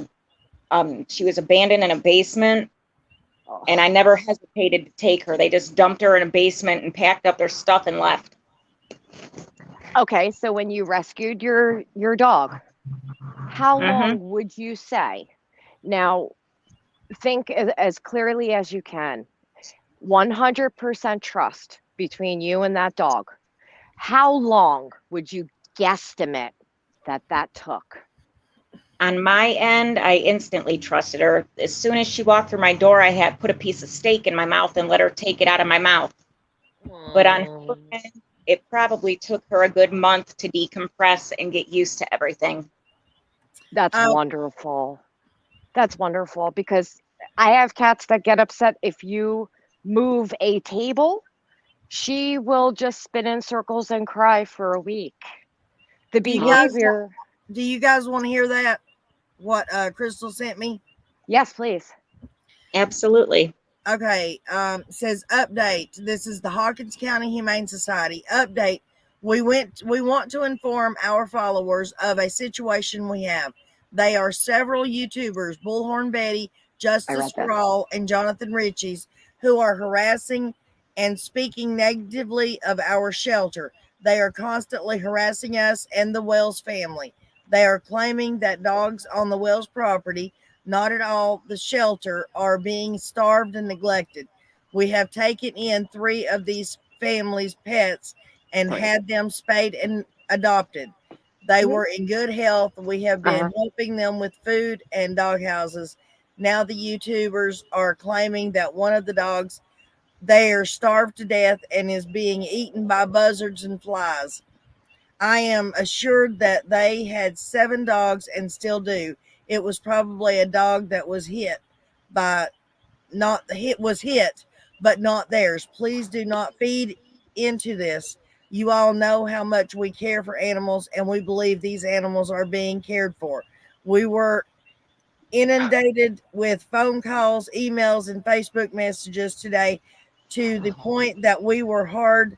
she was abandoned in a basement, and I never hesitated to take her. They just dumped her in a basement and packed up their stuff and left. Okay, so when you rescued your dog, how Mhm. long would you say? Now, think as clearly as you can. 100% trust between you and that dog. How long would you guesstimate that took? On my end, I instantly trusted her. As soon as she walked through my door, I had put a piece of steak in my mouth and let her take it out of my mouth. But on her end, it probably took her a good month to decompress and get used to everything. That's wonderful. That's wonderful, because I have cats that get upset if you move a table. She will just spin in circles and cry for a week. The Do you guys behavior. Do you guys want to hear that? What Crystal sent me? Yes, please. Absolutely. Okay, says update. This is the Hawkins County Humane Society update. We want to inform our followers of a situation we have. They are several YouTubers, Bullhorn Betty, Justice for All, and Jonathan Ritchie's, who are harassing and speaking negatively of our shelter. They are constantly harassing us and the Wells family. They are claiming that dogs on the Wells property, not at all the shelter, are being starved and neglected. We have taken in 3 of these families' pets and had them spayed and adopted. They were in good health. We have been helping them with food and dog houses. Now the YouTubers are claiming that one of the dogs, they are starved to death and is being eaten by buzzards and flies. I am assured that they had 7 dogs and still do. It was probably a dog that was hit, but not theirs. Please do not feed into this. You all know how much we care for animals, and we believe these animals are being cared for. We were inundated with phone calls, emails, and Facebook messages today, to the point that we were hard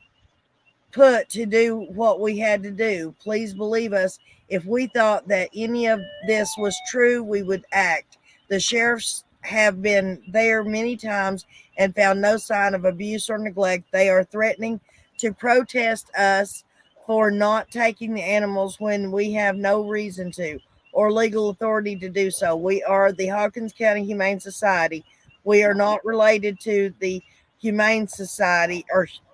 put to do what we had to do. Please believe us. If we thought that any of this was true, we would act. The sheriffs have been there many times and found no sign of abuse or neglect. They are threatening to protest us for not taking the animals when we have no reason to or legal authority to do so. We are the Hawkins County Humane Society. We are not related to the Humane Society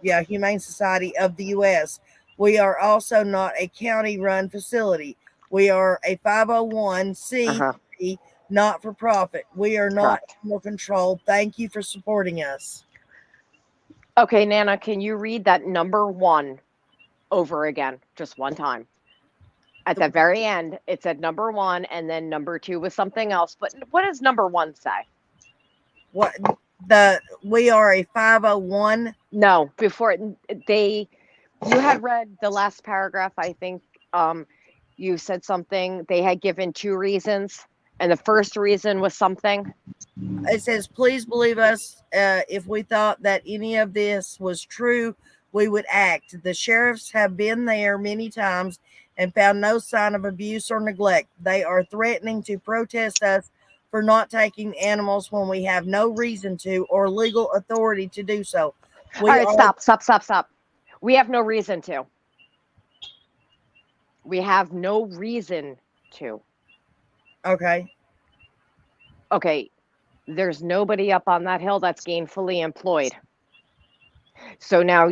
Humane Society of the U.S. We are also not a county-run facility. We are a 501c3 not-for-profit. We are not animal control. Thank you for supporting us. Okay, Nana, can you read that number 1 over again, just one time? At the very end, it said number 1, and then number 2 was something else. But what does number 1 say? What we are a 501? No, before you had read the last paragraph, I think. You said something. They had given 2 reasons, and the first reason was something. It says, please believe us. If we thought that any of this was true, we would act. The sheriffs have been there many times and found no sign of abuse or neglect. They are threatening to protest us for not taking animals when we have no reason to or legal authority to do so. All right, stop. We have no reason to. We have no reason to. Okay. There's nobody up on that hill that's gainfully employed. So now,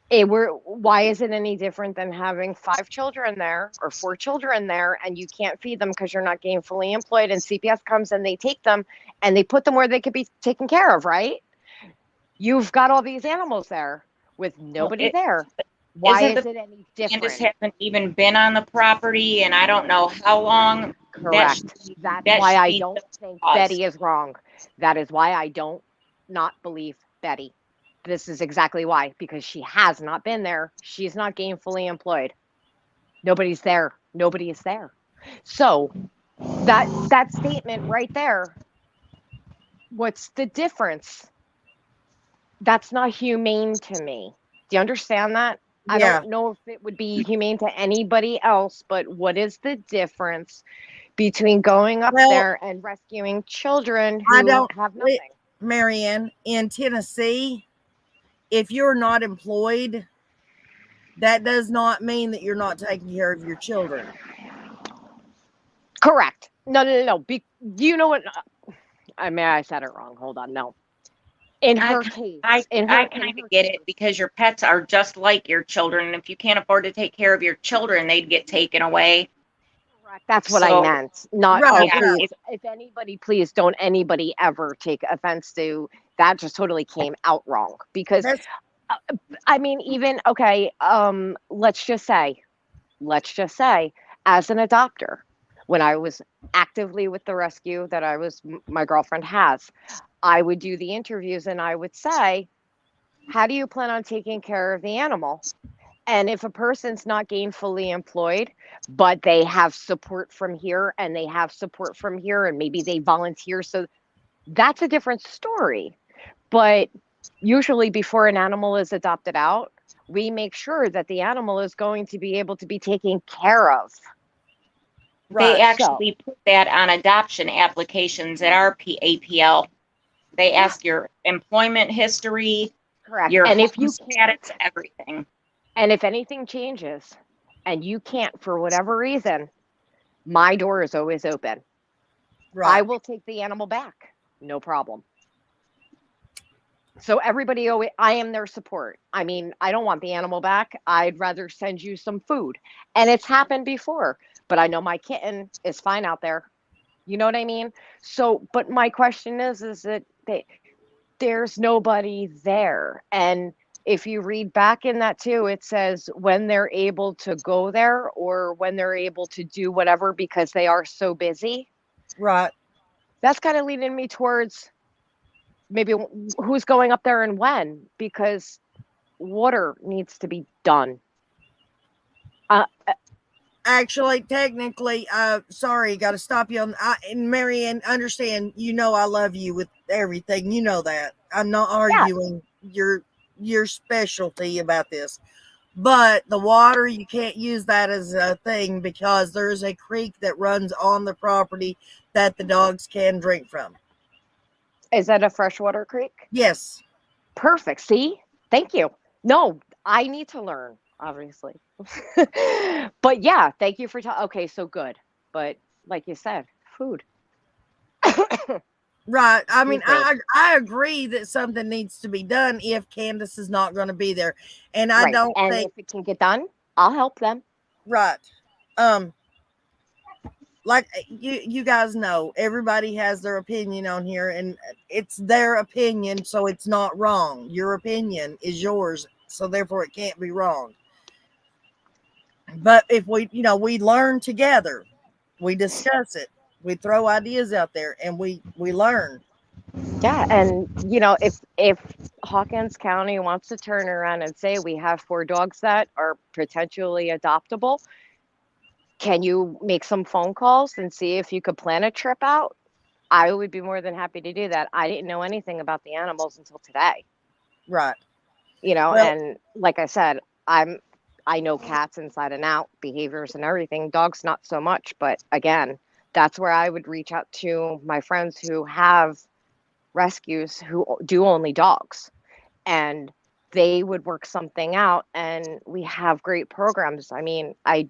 why is it any different than having 5 children there or 4 children there, and you can't feed them because you're not gainfully employed, and CPS comes and they take them and they put them where they could be taken care of, right? You've got all these animals there with nobody there. Why is it any different? Candace hasn't even been on the property, and I don't know how long. Correct. That's why I don't think Betty is wrong. That is why I don't not believe Betty. This is exactly why, because she has not been there. She's not gainfully employed. Nobody's there. Nobody is there. So that statement right there, what's the difference? That's not humane to me. Do you understand that? I Yeah. don't know if it would be humane to anybody else, but what is the difference between going up Well, there and rescuing children I who don't, have nothing? Marianne, in Tennessee, if you're not employed, that does not mean that you're not taking care of your children. Correct. No. You know what? I mean, I said it wrong. Hold on. No. In I her ki- case, I in I her kind of get case, it because your pets are just like your children, and if you can't afford to take care of your children, they'd get taken away. correct. That's what I So meant. Not, Right, oh, yeah, right. please, if anybody, please don't anybody ever take offense to that. Just totally came out wrong because, That's uh, I mean, even, okay, let's just say, as an adopter, when I was actively with the rescue that my girlfriend has, I would do the interviews and I would say, how do you plan on taking care of the animal? And if a person's not gainfully employed, but they have support from here and they have support from here, and maybe they volunteer, so that's a different story. But usually, before an animal is adopted out, we make sure that the animal is going to be able to be taken care of. they right. So, actually put that on adoption applications at our APL. They yeah, ask your employment history, correct. your And if home you can't, status, everything. and if anything changes and you can't for whatever reason, my door is always open. I Right. will take the animal back. No problem. So everybody always, I am their support. I mean, I don't want the animal back. I'd rather send you some food. And it's happened before, but I know my kitten is fine out there. You know what I mean? So, but my question is that there's nobody there. And if you read back in that too, it says when they're able to go there or when they're able to do whatever because they are so busy. Right. That's kind of leading me towards maybe who's going up there and when, because water needs to be done. Uh, Actually, technically, sorry, got to stop you on. And Marianne, understand, I love you with everything. You know that. I'm not yeah, arguing your specialty about this. But the water, you can't use that as a thing because there's a creek that runs on the property that the dogs can drink from. is that a freshwater creek? Yes. Perfect. See, thank you. No, I need to learn, obviously. But yeah, thank you for talking. Okay, so good. But like you said, food. Right. I mean, Excuse me. I agree that something needs to be done if Candace is not going to be there, and I Right. don't And think if it can get done, I'll help them. right. Um, like you guys know, everybody has their opinion on here, and it's their opinion, so it's not wrong. Your opinion is yours, so therefore it can't be wrong. But if we learn together, we discuss it, we throw ideas out there, and we learn. Yeah, and if Hawkins County wants to turn around and say we have 4 dogs that are potentially adoptable, can you make some phone calls and see if you could plan a trip out? I would be more than happy to do that. I didn't know anything about the animals until today, Right. Well, and like I said, I know cats inside and out, behaviors and everything. Dogs not so much, but again, that's where I would reach out to my friends who have rescues who do only dogs, and they would work something out, and we have great programs. I mean, I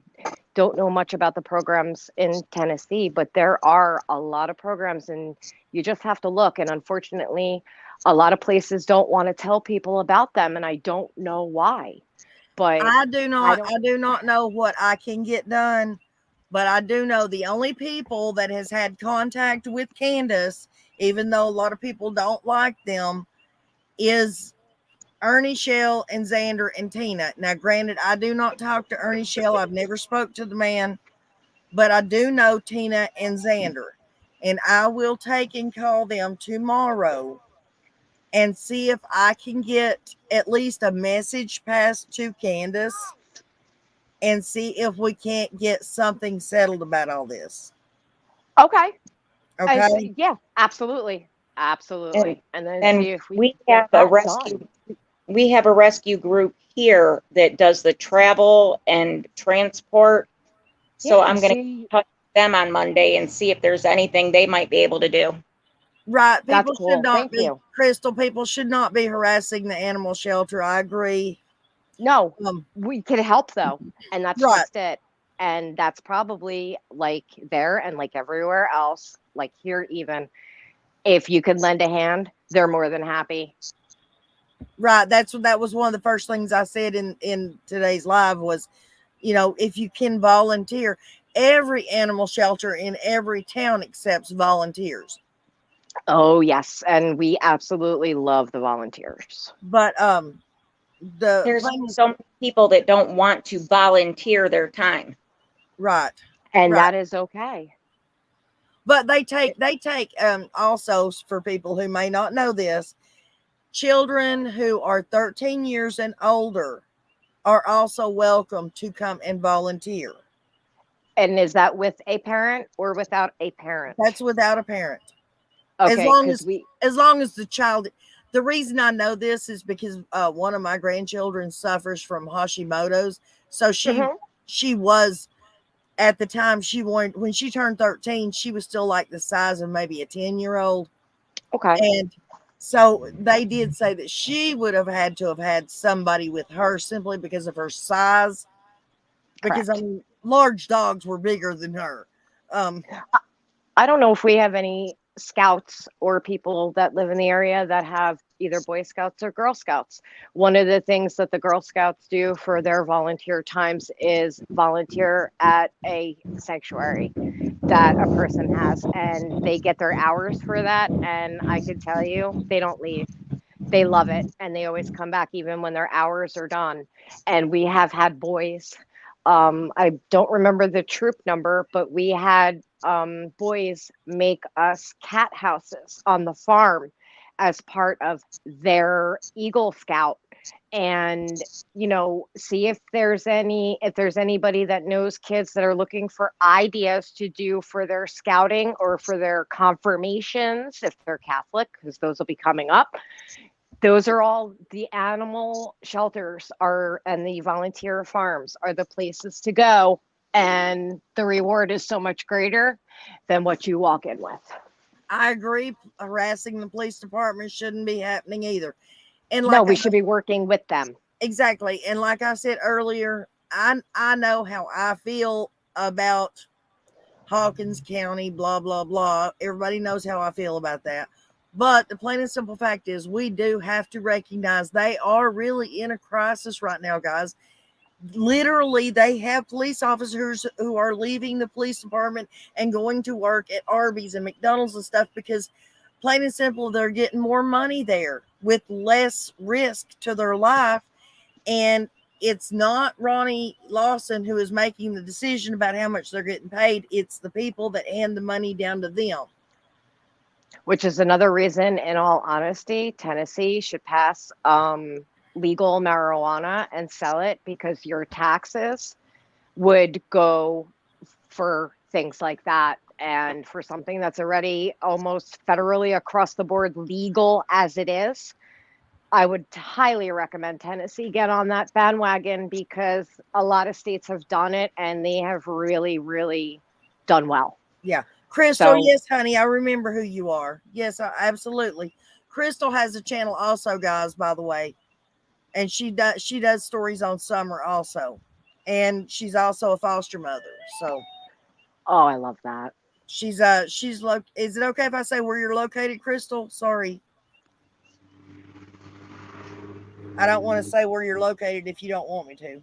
don't know much about the programs in Tennessee, but there are a lot of programs and you just have to look. And unfortunately, a lot of places don't want to tell people about them. And I don't know why, but I don't, I do not know what I can get done, but I do know the only people that has had contact with Candace, even though a lot of people don't like them, is Ernie Shell and Xander and Tina. Now, granted, I do not talk to Ernie Shell. I've never spoke to the man, but I do know Tina and Xander, and I will take and call them tomorrow and see if I can get at least a message passed to Candace and see if we can't get something settled about all this. Okay. Okay. Yeah, absolutely. And Absolutely. And then and see if we we get have a that rescue done. we have a rescue group here that does the travel and transport. So Yeah, and I'm going to see, touch them on Monday and see if there's anything they might be able to do. Right. that's People should cool. not Thank be, you. Crystal, people should not be harassing the animal shelter. I agree. No, Um, we can help though. And that's right. just it. And that's probably like there and like everywhere else, like here even. If you could lend a hand, they're more than happy. Right. That was one of the first things I said in today's live was, if you can volunteer, every animal shelter in every town accepts volunteers. Oh, yes. And we absolutely love the volunteers. But the There's plain so many people that don't want to volunteer their time. right. And Right. that is okay. But they take also, for people who may not know this, children who are 13 years and older are also welcome to come and volunteer. And is that with a parent or without a parent? That's without a parent. As Okay, long because as as long as the child, the reason I know this is because one of my grandchildren suffers from Hashimoto's. So Mhm. she was, at the time she wanted, when she turned 13, she was still like the size of maybe a 10-year-old. Okay. And so they did say that she would have had to have had somebody with her simply because of her size. Because I Correct. mean, large dogs were bigger than her. Um, I don't know if we have any scouts or people that live in the area that have either Boy Scouts or Girl Scouts. One of the things that the Girl Scouts do for their volunteer times is volunteer at a sanctuary that a person has, and they get their hours for that. And I can tell you, they don't leave. They love it, and they always come back even when their hours are done. And we have had boys. I don't remember the troop number, but we had boys make us cat houses on the farm as part of their Eagle Scout. And see if there's anybody that knows kids that are looking for ideas to do for their scouting or for their confirmations if they're Catholic, because those will be coming up. Those are all the animal shelters are and the volunteer farms are the places to go. And the reward is so much greater than what you walk in with. I agree. Harassing the police department shouldn't be happening either. And No, like we should be working with them. exactly, and like I said earlier, I know how I feel about Hawkins County, blah blah blah. Everybody knows how I feel about that. But the plain and simple fact is, we do have to recognize they are really in a crisis right now, guys. Literally, they have police officers who are leaving the police department and going to work at Arby's and McDonald's and stuff because, plain and simple, they're getting more money there with less risk to their life. And it's not Ronnie Lawson who is making the decision about how much they're getting paid. It's the people that hand the money down to them. Which is another reason, in all honesty, Tennessee should pass legal marijuana and sell it, because your taxes would go for things like that. And for something that's already almost federally across the board legal as it is, I would highly recommend Tennessee get on that bandwagon, because a lot of states have done it and they have really, really done well. Yeah. Crystal, So, yes, honey, I remember who you are. Yes, absolutely. Crystal has a channel also, guys, by the way. And she does stories on summer also. And she's also a foster mother. So oh, I love that. she's is it okay if I say where you're located, Crystal? Sorry. I don't want to say where you're located if you don't want me to.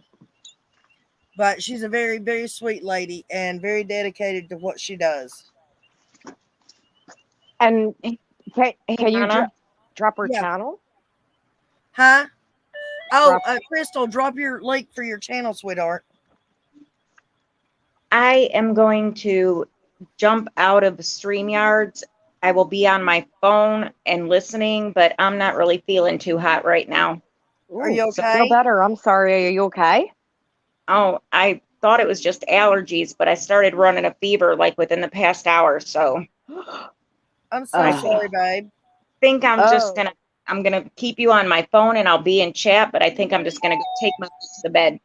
But she's a very, very sweet lady and very dedicated to what she does. And Hey, can you Donna, drop her Yeah. channel? Huh? Oh, Drop. Crystal, drop your link for your channel, sweetheart. I am going to jump out of StreamYards. I will be on my phone and listening, but I'm not really feeling too hot right now. Are you Ooh, so feel okay? better. I'm sorry. Are you okay? Oh, I thought it was just allergies, but I started running a fever like within the past hour. So I'm so I sorry, babe. think Oh, I'm gonna keep you on my phone and I'll be in chat, but I think I'm just gonna go take my butt to the bed.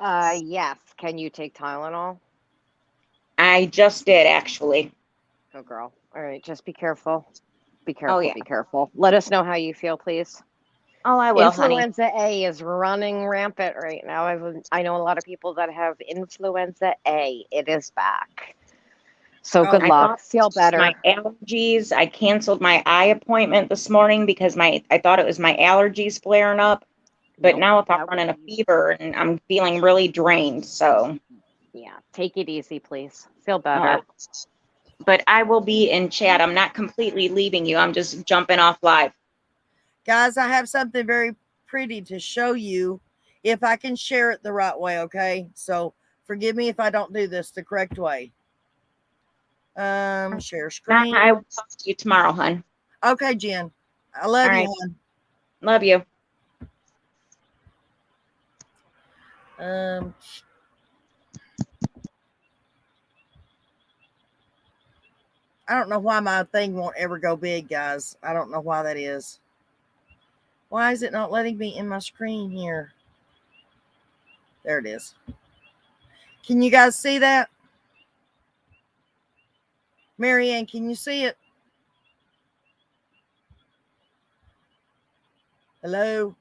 yes. Can you take Tylenol? I just did actually. Go girl. All right, just be careful. Be Oh careful, yeah. be careful. Let us know how you feel, please. Oh, I will, honey. Influenza A is running rampant right now. I know a lot of people that have influenza A. It is back. So Oh, good I luck. thought Feel my better. allergies. I canceled my eye appointment this morning because I thought it was my allergies flaring up. But Nope, now if I'm that running a was, fever and I'm feeling really drained, so yeah, take it easy, please. Feel uh, better. but I will be in chat. I'm not completely leaving you. I'm just jumping off live. guys, I have something very pretty to show you if I can share it the right way, okay? So forgive me if I don't do this the correct way. Share screen. I will talk to you tomorrow, hun. Okay, Jen. I All love right. you, hon. Love you. Um, I don't know why my thing won't ever go big, guys. I don't know why that is. Why is it not letting me in my screen here? There it is. Can you guys see that? Marianne, can you see it? Hello?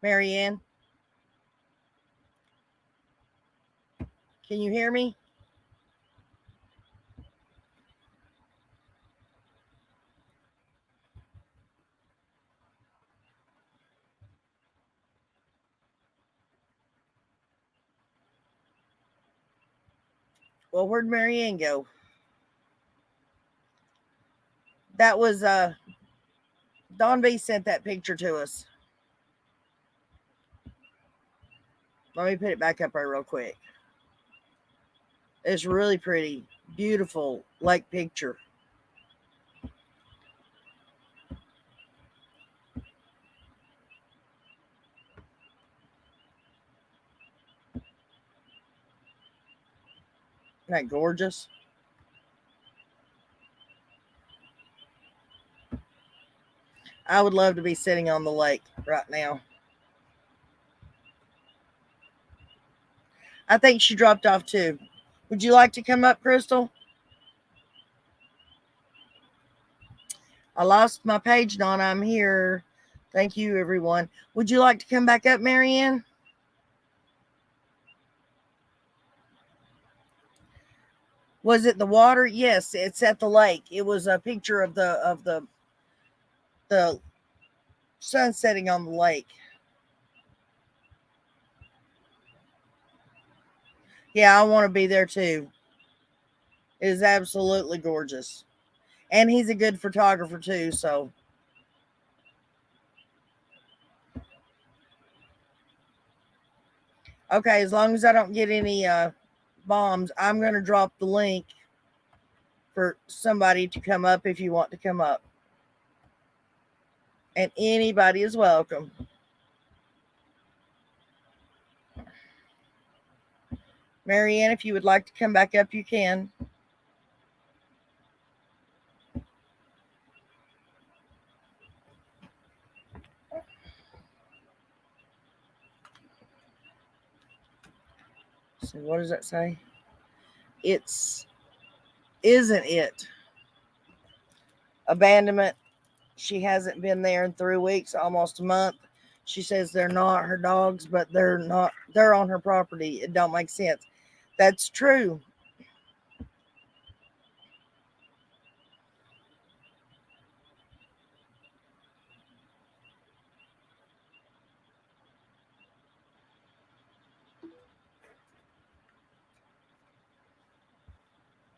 Marianne? Can you hear me? Well, where'd Marianne go? That was Don B sent that picture to us. Let me put it back up there real quick. It's really pretty, beautiful lake picture. Isn't that gorgeous? I would love to be sitting on the lake right now. I think she dropped off too. Would you like to come up, Crystal? I lost my page, Donna. I'm here. Thank you, everyone. Would you like to come back up, Marianne? Was it the water? Yes, it's at the lake. It was a picture of the sun setting on the lake. Yeah, I want to be there too. It is absolutely gorgeous. And he's a good photographer too, so okay, as long as I don't get any bombs, I'm going to drop the link for somebody to come up if you want to come up. And anybody is welcome. Marianne, if you would like to come back up, you can. So what does that say? Isn't it? Abandonment. She hasn't been there in 3 weeks, almost a month. She says they're not her dogs, but they're on her property. It don't make sense. That's true.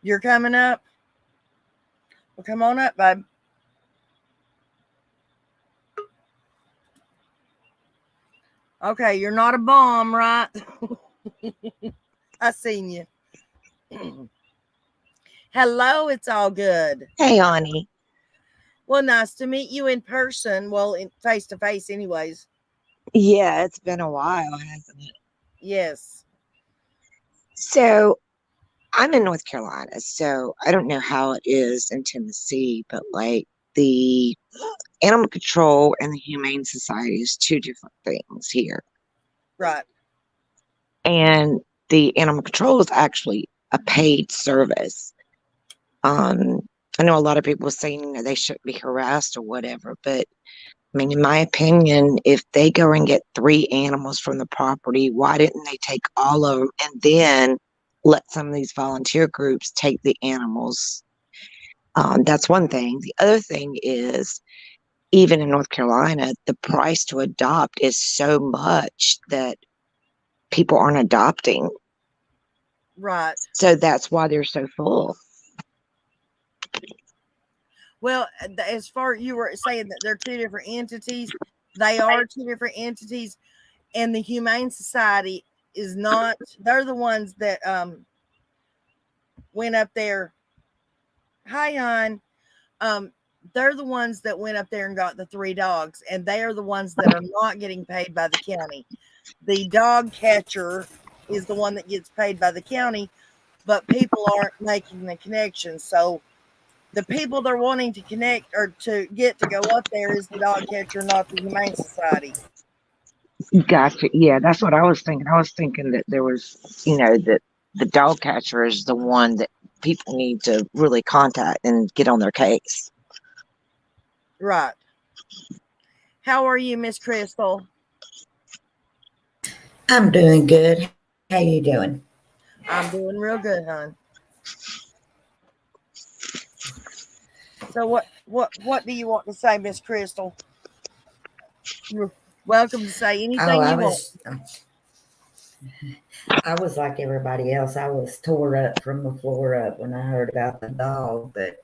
You're coming up? Well, come on up, babe. Okay, you're not a bomb, right? I seen you. Hello, it's all good. Hey, Ani. Well, nice to meet you in person. Well, in face to face, anyways. Yeah, it's been a while, hasn't it? Yes. So I'm in North Carolina, so I don't know how it is in Tennessee, but like the animal control and the Humane Society is two different things here. Right. And the animal control is actually a paid service. I know a lot of people saying that they shouldn't be harassed or whatever, but I mean, in my opinion, if they go and get 3 animals from the property, why didn't they take all of them and then let some of these volunteer groups take the animals? That's one thing. The other thing is, even in North Carolina, the price to adopt is so much that people aren't adopting. Right. So that's why they're so full. Well, as far you were saying that they're two different entities, they are two different entities, and the Humane Society is not. They're the ones that went up there. Hi, hon. They're the ones that went up there and got the 3 dogs, and they are the ones that are not getting paid by the county. The dog catcher is the one that gets paid by the county, but people aren't making the connection. So the people they're wanting to connect or to get to go up there is the dog catcher, not the Humane Society. Gotcha. Yeah, that's what I was thinking. I was thinking that there was, that the dog catcher is the one that people need to really contact and get on their case. Right. How are you, Miss Crystal? I'm doing good. How you doing? I'm doing real good, hon. So what do you want to say, Miss Crystal? You're welcome to say Oh, anything you want. I was like everybody else. I was tore up from the floor up when I heard about the dog, but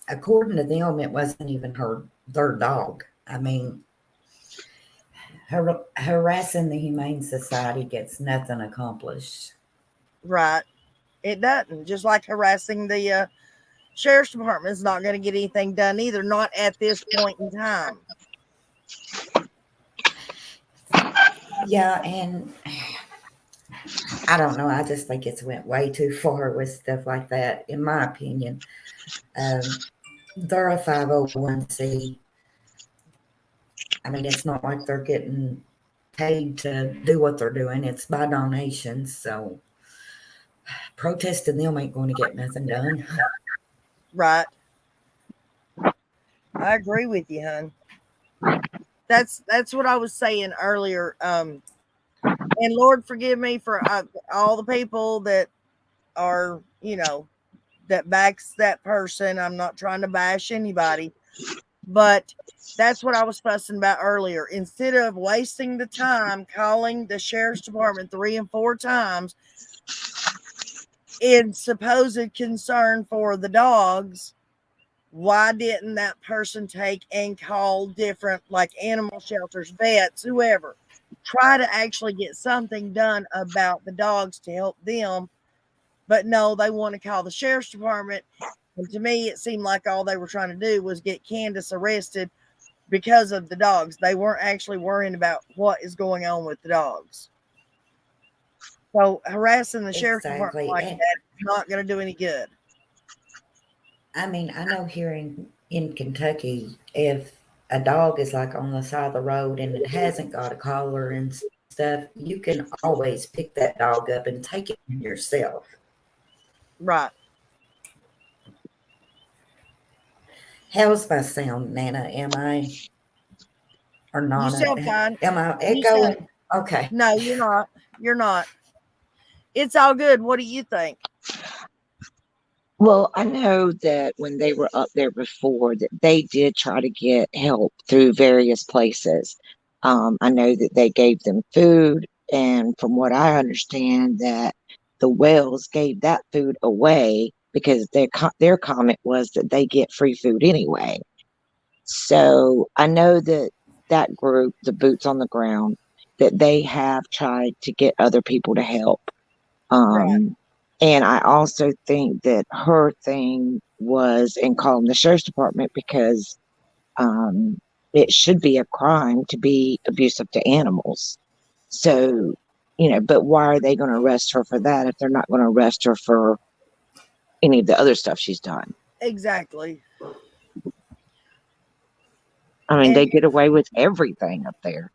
according to them, it wasn't even their dog. I mean, harassing the Humane Society gets nothing accomplished. Right. It doesn't. Just like harassing the sheriff's department is not going to get anything done either, not at this point in time. Yeah, and I don't know. I just think it's went way too far with stuff like that, in my opinion. They're a 501c. I mean, it's not like they're getting paid to do what they're doing. It's by donations. So protesting them ain't going to get nothing done. Right. I agree with you, hon. That's what I was saying earlier. And Lord forgive me for all the people that are, that backs that person. I'm not trying to bash anybody, but that's what I was fussing about earlier. Instead of wasting the time calling the sheriff's department 3 and 4 times in supposed concern for the dogs, why didn't that person take and call different, like animal shelters, vets, whoever, try to actually get something done about the dogs to help them? But no, they want to call the sheriff's department. And to me, it seemed like all they were trying to do was get Candace arrested because of the dogs. They weren't actually worrying about what is going on with the dogs. So harassing the sheriff's department like that is not going to do any good. I mean, I know here in Kentucky, if a dog is like on the side of the road and it hasn't got a collar and stuff, you can always pick that dog up and take it yourself. Right. How's my sound, Nana? Am I or not? You sound fine. Am I echoing? Okay. No, you're not. You're not. It's all good. What do you think? Well, I know that when they were up there before, that they did try to get help through various places. I know that they gave them food, and from what I understand, that the Wells gave that food away because their comment was that they get free food anyway. So I know that that group, the Boots on the Ground, that they have tried to get other people to help. Right. And I also think that her thing was in calling the sheriff's department because it should be a crime to be abusive to animals. So, but why are they going to arrest her for that if they're not going to arrest her for any of the other stuff she's done? Exactly. I mean, And, they get away with everything up there.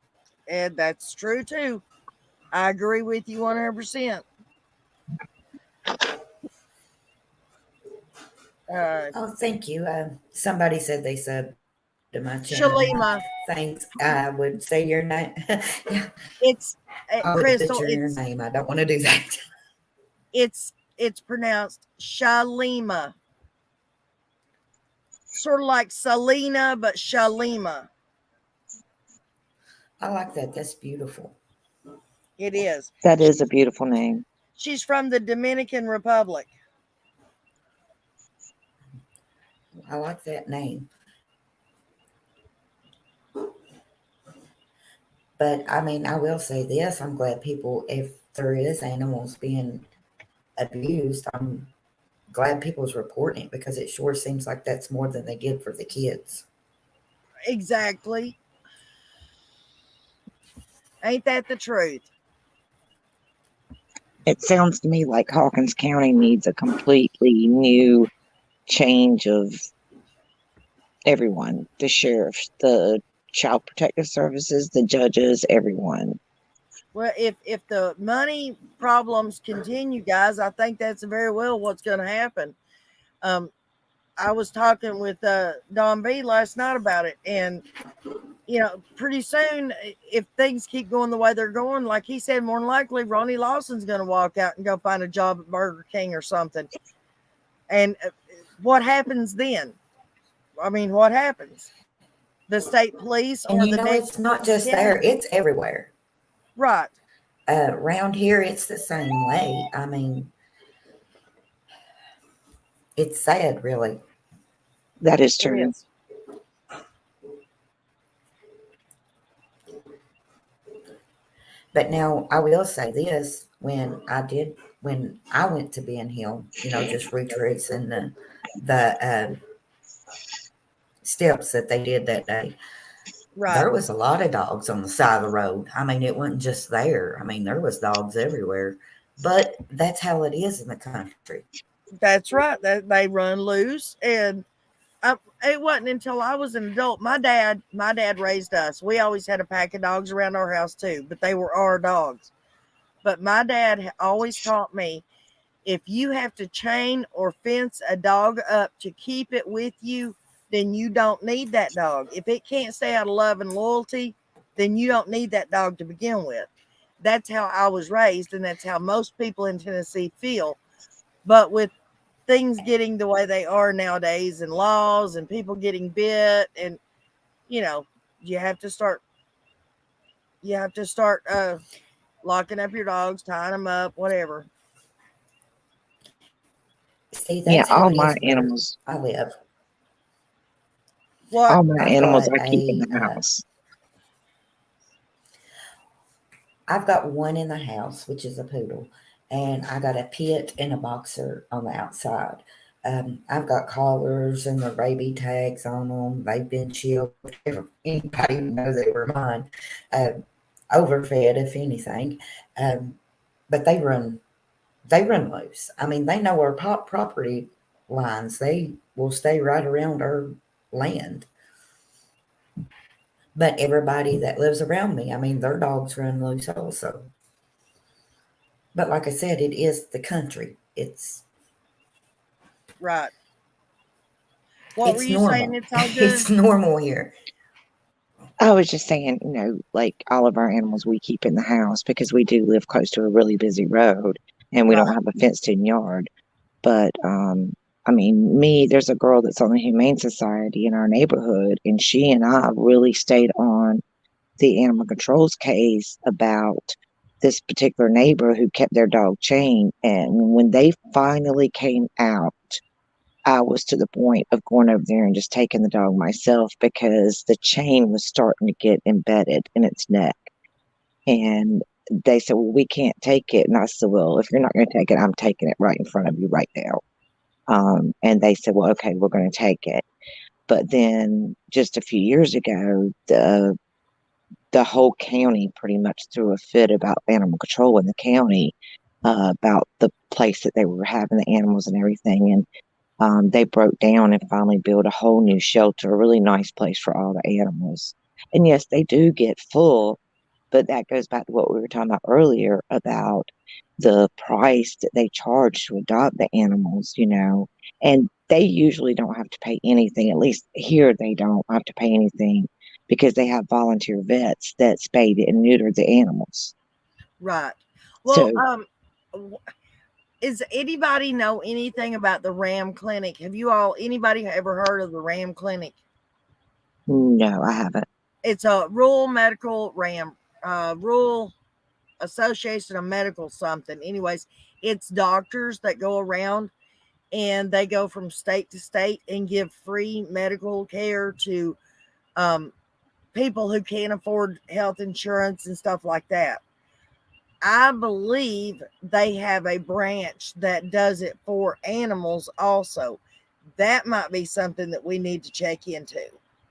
and that's true too. I agree with you 100%. Oh, thank you. Somebody said they subbed to my channel. Shalima, Thanks. I would say your name. Yeah, it's I would Crystal. butcher your name. I don't want to do that. It's pronounced Shalima, sort of like Selena, but Shalima. I like that. That's beautiful. It is. That is a beautiful name. She's from the Dominican Republic. I like that name. But I mean, I will say this. I'm glad people, if there is animals being abused, I'm glad people's reporting it because it sure seems like that's more than they get for the kids. Exactly. Ain't that the truth? It sounds to me like Hawkins County needs a completely new change of everyone, the sheriffs, the child protective services, the judges, everyone. Well, if the money problems continue, guys, I think that's very well what's going to happen. I was talking with Don B last night about it, and pretty soon, if things keep going the way they're going, like he said, more than likely Ronnie Lawson's going to walk out and go find a job at Burger King or something. And what happens then? I mean, what happens? The state police And or the next? it's not just there; it's everywhere. Right. Around here, it's the same way. I mean, it's sad, really. That is true. Is. But now I will say this: when I went to Ben Hill, just retracing the steps that they did that day. Right. There was a lot of dogs on the side of the road. I mean, it wasn't just there. I mean, there was dogs everywhere. But that's how it is in the country. That's right. They run loose, and it wasn't until I was an adult. My dad raised us. We always had a pack of dogs around our house too, but they were our dogs. But my dad always taught me, if you have to chain or fence a dog up to keep it with you, then you don't need that dog. If it can't stay out of love and loyalty, then you don't need that dog to begin with. That's how I was raised, and that's how most people in Tennessee feel. But with things getting the way they are nowadays, and laws and people getting bit, and you have to start locking up your dogs, tying them up, whatever. See, that's all how my it is animals. I live. What? All my animals got I keep in the house. I've got one in the house, which is a poodle, and I got a pit and a boxer on the outside. I've got collars and the rabies tags on them. They've been chilled. Anybody knows they were mine. Overfed, if anything. But they run loose. I mean, they know our property lines. They will stay right around our land. But everybody that lives around me, I mean, their dogs run loose also. But like I said, it is the country. It's Right. What were you normal. saying? It's all good. It's normal here. I was just saying, like all of our animals we keep in the house because we do live close to a really busy road and we don't have a fenced-in yard. But I mean, there's a girl that's on the Humane Society in our neighborhood, and she and I really stayed on the animal control's case about this particular neighbor who kept their dog chained. And when they finally came out, I was to the point of going over there and just taking the dog myself because the chain was starting to get embedded in its neck. And they said, well, we can't take it. And I said, well, if you're not going to take it, I'm taking it right in front of you right now. And they said, well, okay, we're going to take it. But then just a few years ago, the whole county pretty much threw a fit about animal control in the county, about the place that they were having the animals and everything. And they broke down and finally built a whole new shelter, a really nice place for all the animals. And yes, they do get full, but that goes back to what we were talking about earlier about the price that they charge to adopt the animals, and they usually don't have to pay anything. At least here, they don't have to pay anything because they have volunteer vets that spay and neuter the animals. Right. Well, So, is anybody know anything about the Ram Clinic? Anybody ever heard of the Ram Clinic? no, I haven't. It's a rural association of medical something. Anyways, it's doctors that go around and they go from state to state and give free medical care to people who can't afford health insurance and stuff like that. I believe they have a branch that does it for animals also. That might be something that we need to check into,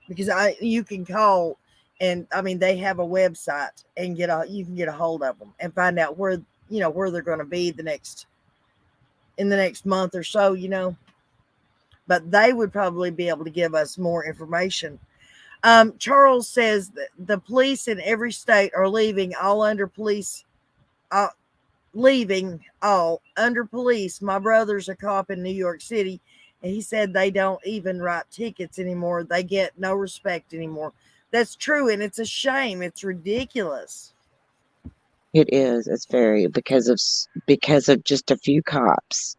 because you can call, and I mean they have a website and you can get a hold of them and find out where they're going to be in the next month or so, but they would probably be able to give us more information. Charles says that the police in every state are leaving all under police. My brother's a cop in New York City, and he said they don't even write tickets anymore. They get no respect anymore. That's true, and it's a shame. It's ridiculous. It is. It's very because of just a few cops.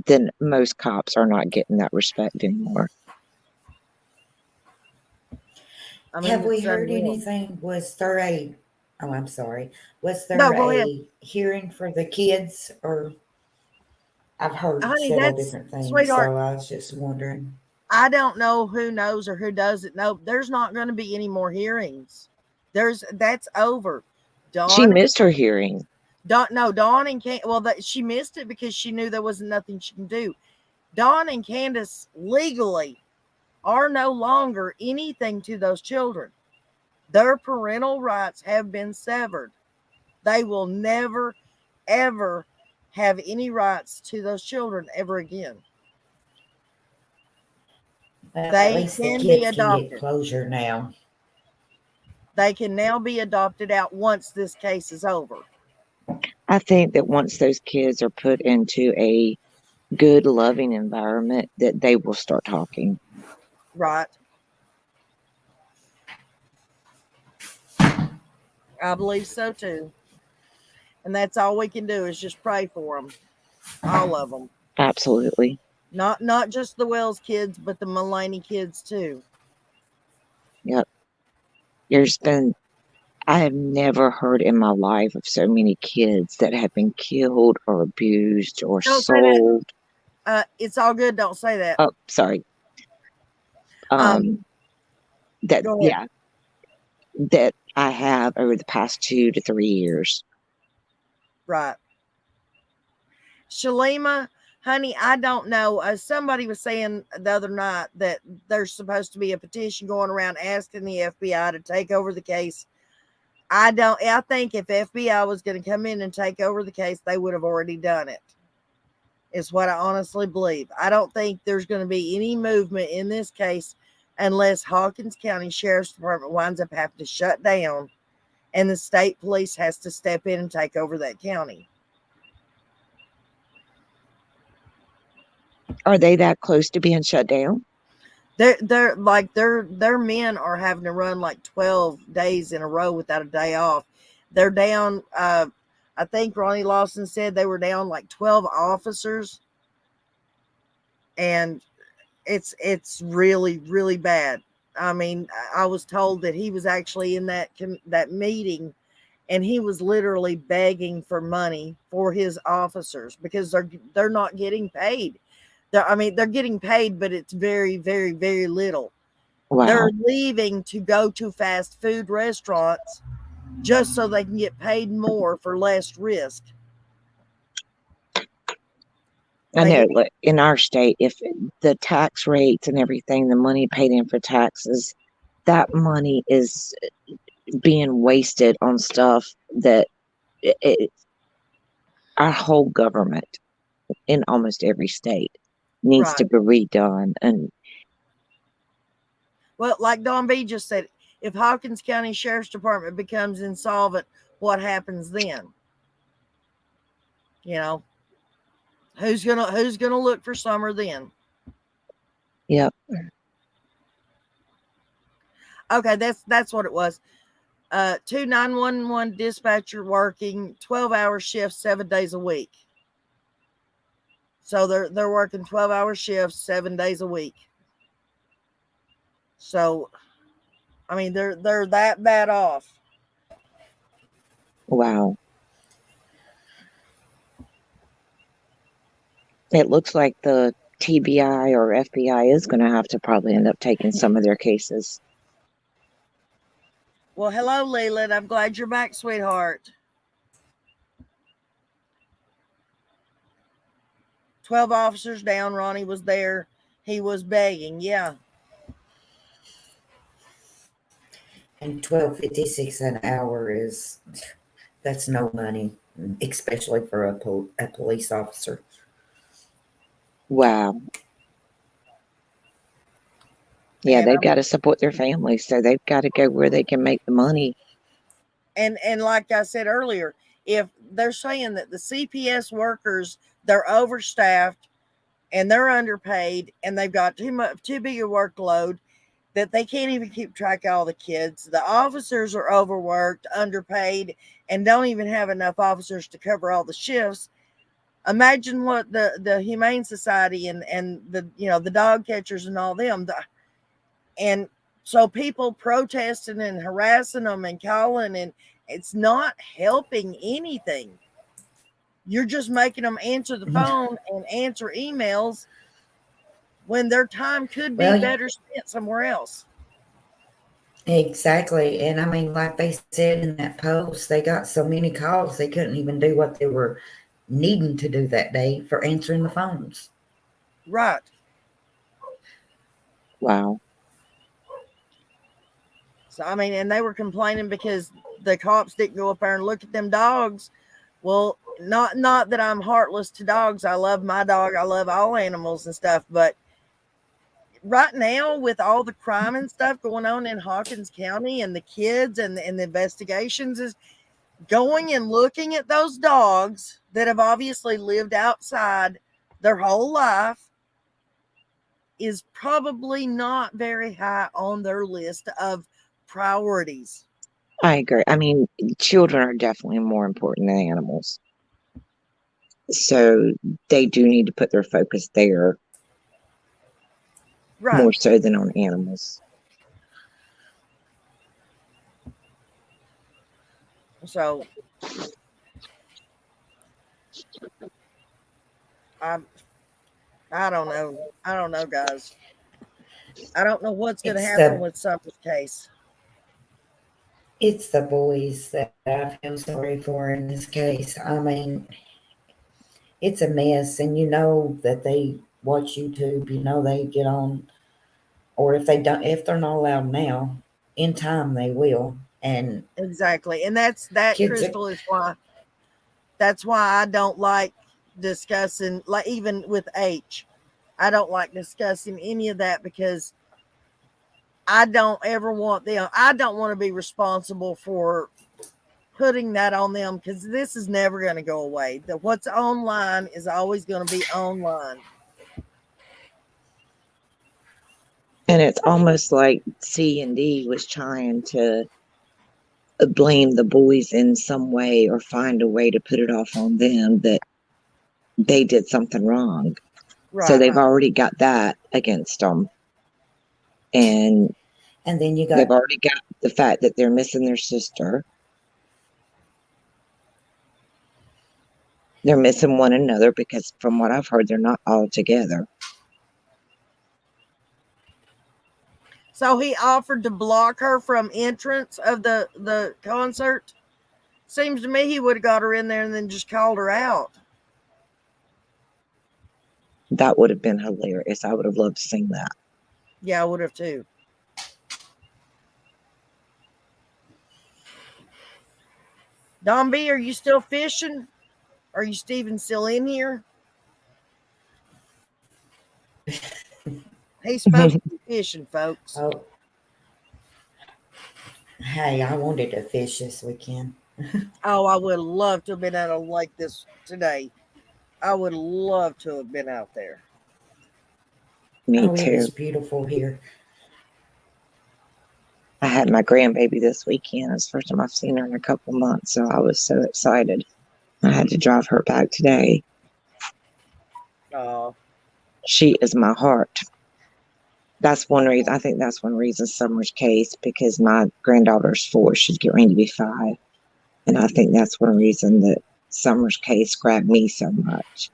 Then most cops are not getting that respect anymore. I mean, Have we it's heard unreal. anything? Was there a, oh, I'm sorry. Was there No, go ahead. a hearing for the kids? Or I've heard Honey, several that's different things, sweetheart. so I was just wondering. I don't know who knows or who doesn't know. There's not going to be any more hearings. That's over. She missed her hearing. Dawn and Candace, she missed it because she knew there wasn't nothing she can do. Dawn and Candace legally are no longer anything to those children. Their parental rights have been severed. They will never, ever have any rights to those children ever again. Well, They at least the can be kids can adopted. get closure now. They can now be adopted out once this case is over. I think that once those kids are put into a good, loving environment, that they will start talking. Right. I believe so too. And that's all we can do is just pray for them. All of them. Absolutely. Not just the Wells kids, but the Mulaney kids too. Yep. I have never heard in my life of so many kids that have been killed or abused or Don't say that. sold. It's all good. Don't say that. Oh, sorry. Go ahead. That I have over the past 2 to 3 years. Right. Shalima, honey, I don't know. Somebody was saying the other night that there's supposed to be a petition going around asking the FBI to take over the case. I think if FBI was going to come in and take over the case, they would have already done it. Is what I honestly believe. I don't think there's going to be any movement in this case unless Hawkins County Sheriff's Department winds up having to shut down and the state police has to step in and take over that county. Are they that close to being shut down? Their men are having to run like 12 days in a row without a day off. They're down. I think Ronnie Lawson said they were down like 12 officers, and it's really, really bad. I mean, I was told that he was actually in that meeting, and he was literally begging for money for his officers because they're not getting paid. They're getting paid, but it's very, very, very little. Wow. They're leaving to go to fast food restaurants just so they can get paid more for less risk. I know, like, in our state, if the tax rates and everything, the money paid in for taxes, that money is being wasted on stuff that our whole government in almost every state needs to be redone. And well, like Don B just said, if Hawkins County Sheriff's Department becomes insolvent, what happens then? You know, who's gonna look for Summer then? yep. Okay, that's what it was. 2 911 dispatcher working 12-hour shifts 7 days a week. So they're working 12-hour shifts 7 days a week. So I mean they're that bad off. Wow. It looks like the TBI or FBI is going to have to probably end up taking some of their cases. Well, hello, Leland. I'm glad you're back, sweetheart. 12 officers down. Ronnie was there. He was begging. Yeah. And $12.56 an hour that's no money, especially for a police officer. Wow. Yeah, And they've got to support their families, so they've got to go where they can make the money. And like I said earlier, if they're saying that the CPS workers, they're overstaffed and they're underpaid and they've got too big a workload that they can't even keep track of all the kids. The officers are overworked, underpaid, and don't even have enough officers to cover all the shifts. Imagine what the Humane Society and the the dog catchers and all them. And so people protesting and harassing them and calling, and it's not helping anything. You're just making them answer the phone and answer emails when their time could be better spent somewhere else. Exactly. And I mean, like they said in that post, they got so many calls they couldn't even do what they were needing to do that day for answering the phones. Right. Wow. So I mean, and they were complaining because the cops didn't go up there and look at them dogs. Well, not that I'm heartless to dogs. I love my dog. I love all animals and stuff. But right now, with all the crime and stuff going on in Hawkins County and the kids and the investigations, is going and looking at those dogs that have obviously lived outside their whole life is probably not very high on their list of priorities. I agree. I mean, children are definitely more important than animals. So they do need to put their focus there, right, more so than on animals. So I don't know. I don't know, guys. I don't know what's going to happen with Summer's case. It's the boys that I feel sorry for in this case. I mean, it's a mess, and you know that they watch YouTube. You know they get on, or if they're not allowed now, in time they will. And exactly, and that Crystal is why. That's why I don't like discussing, like even with H. I don't like discussing any of that because I don't ever want them. I don't want to be responsible for putting that on them because this is never going to go away. What's online is always going to be online. And it's almost like C&D was trying to blame the boys in some way or find a way to put it off on them that they did something wrong. Right. So they've already got that against them. And then they've already got the fact that they're missing their sister. They're missing one another because from what I've heard, they're not all together. So he offered to block her from entrance of the concert. Seems to me he would have got her in there and then just called her out. That would have been hilarious. I would have loved to sing that. Yeah, I would have too. Don B, are you still fishing? Are you Steven still in here? He's supposed to be fishing, folks. Oh, hey, I wanted to fish this weekend. Oh, I would love to have been out on lake this today. I would love to have been out there. Me Oh, it too. was beautiful here. I had my grandbaby this weekend. It's the first time I've seen her in a couple months, so I was so excited. I had to drive her back today. Oh, She is my heart. That's one reason. I think that's one reason Summer's case, because my granddaughter's 4. She's getting ready to be 5. And I think that's one reason that Summer's case grabbed me so much.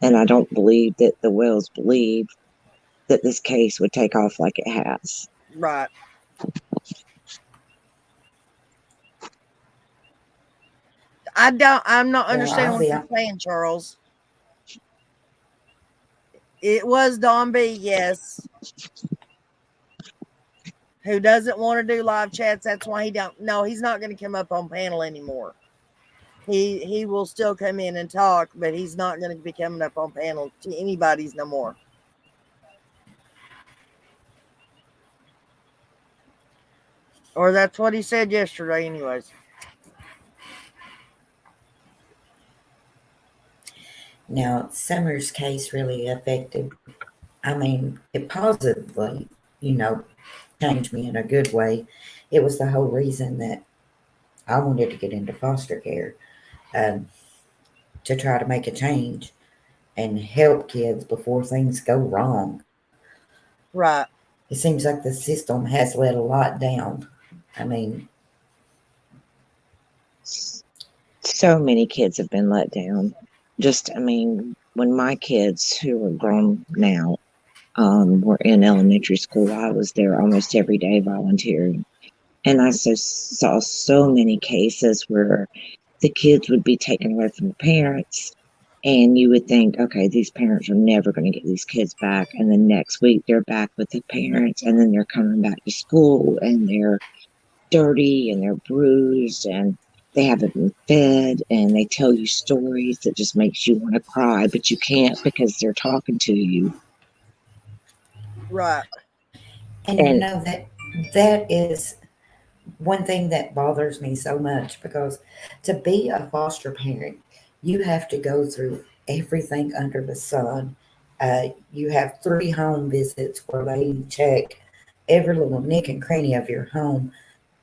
And I don't believe that the Wells believe that this case would take off like it has. right. I'm not Well, understanding what you're saying, Charles. It was Don B, yes. Who doesn't want to do live chats. That's why he's not going to come up on panel anymore. He will still come in and talk, but he's not going to be coming up on panel to anybody's no more. Or that's what he said yesterday anyways. Now, Summer's case really affected, it positively, changed me in a good way. It was the whole reason that I wanted to get into foster care, to try to make a change and help kids before things go wrong. Right. It seems like the system has let a lot down. So many kids have been let down. When my kids, who are grown now, were in elementary school, I was there almost every day volunteering. And I saw so many cases where the kids would be taken away from the parents, and you would think, okay, these parents are never going to get these kids back. And then next week they're back with the parents, and then they're coming back to school and they're dirty and they're bruised and they haven't been fed, and they tell you stories that just makes you want to cry, but you can't because they're talking to you. Right. And that is one thing that bothers me so much, because to be a foster parent, you have to go through everything under the sun. You have 3 home visits where they check every little nick and cranny of your home.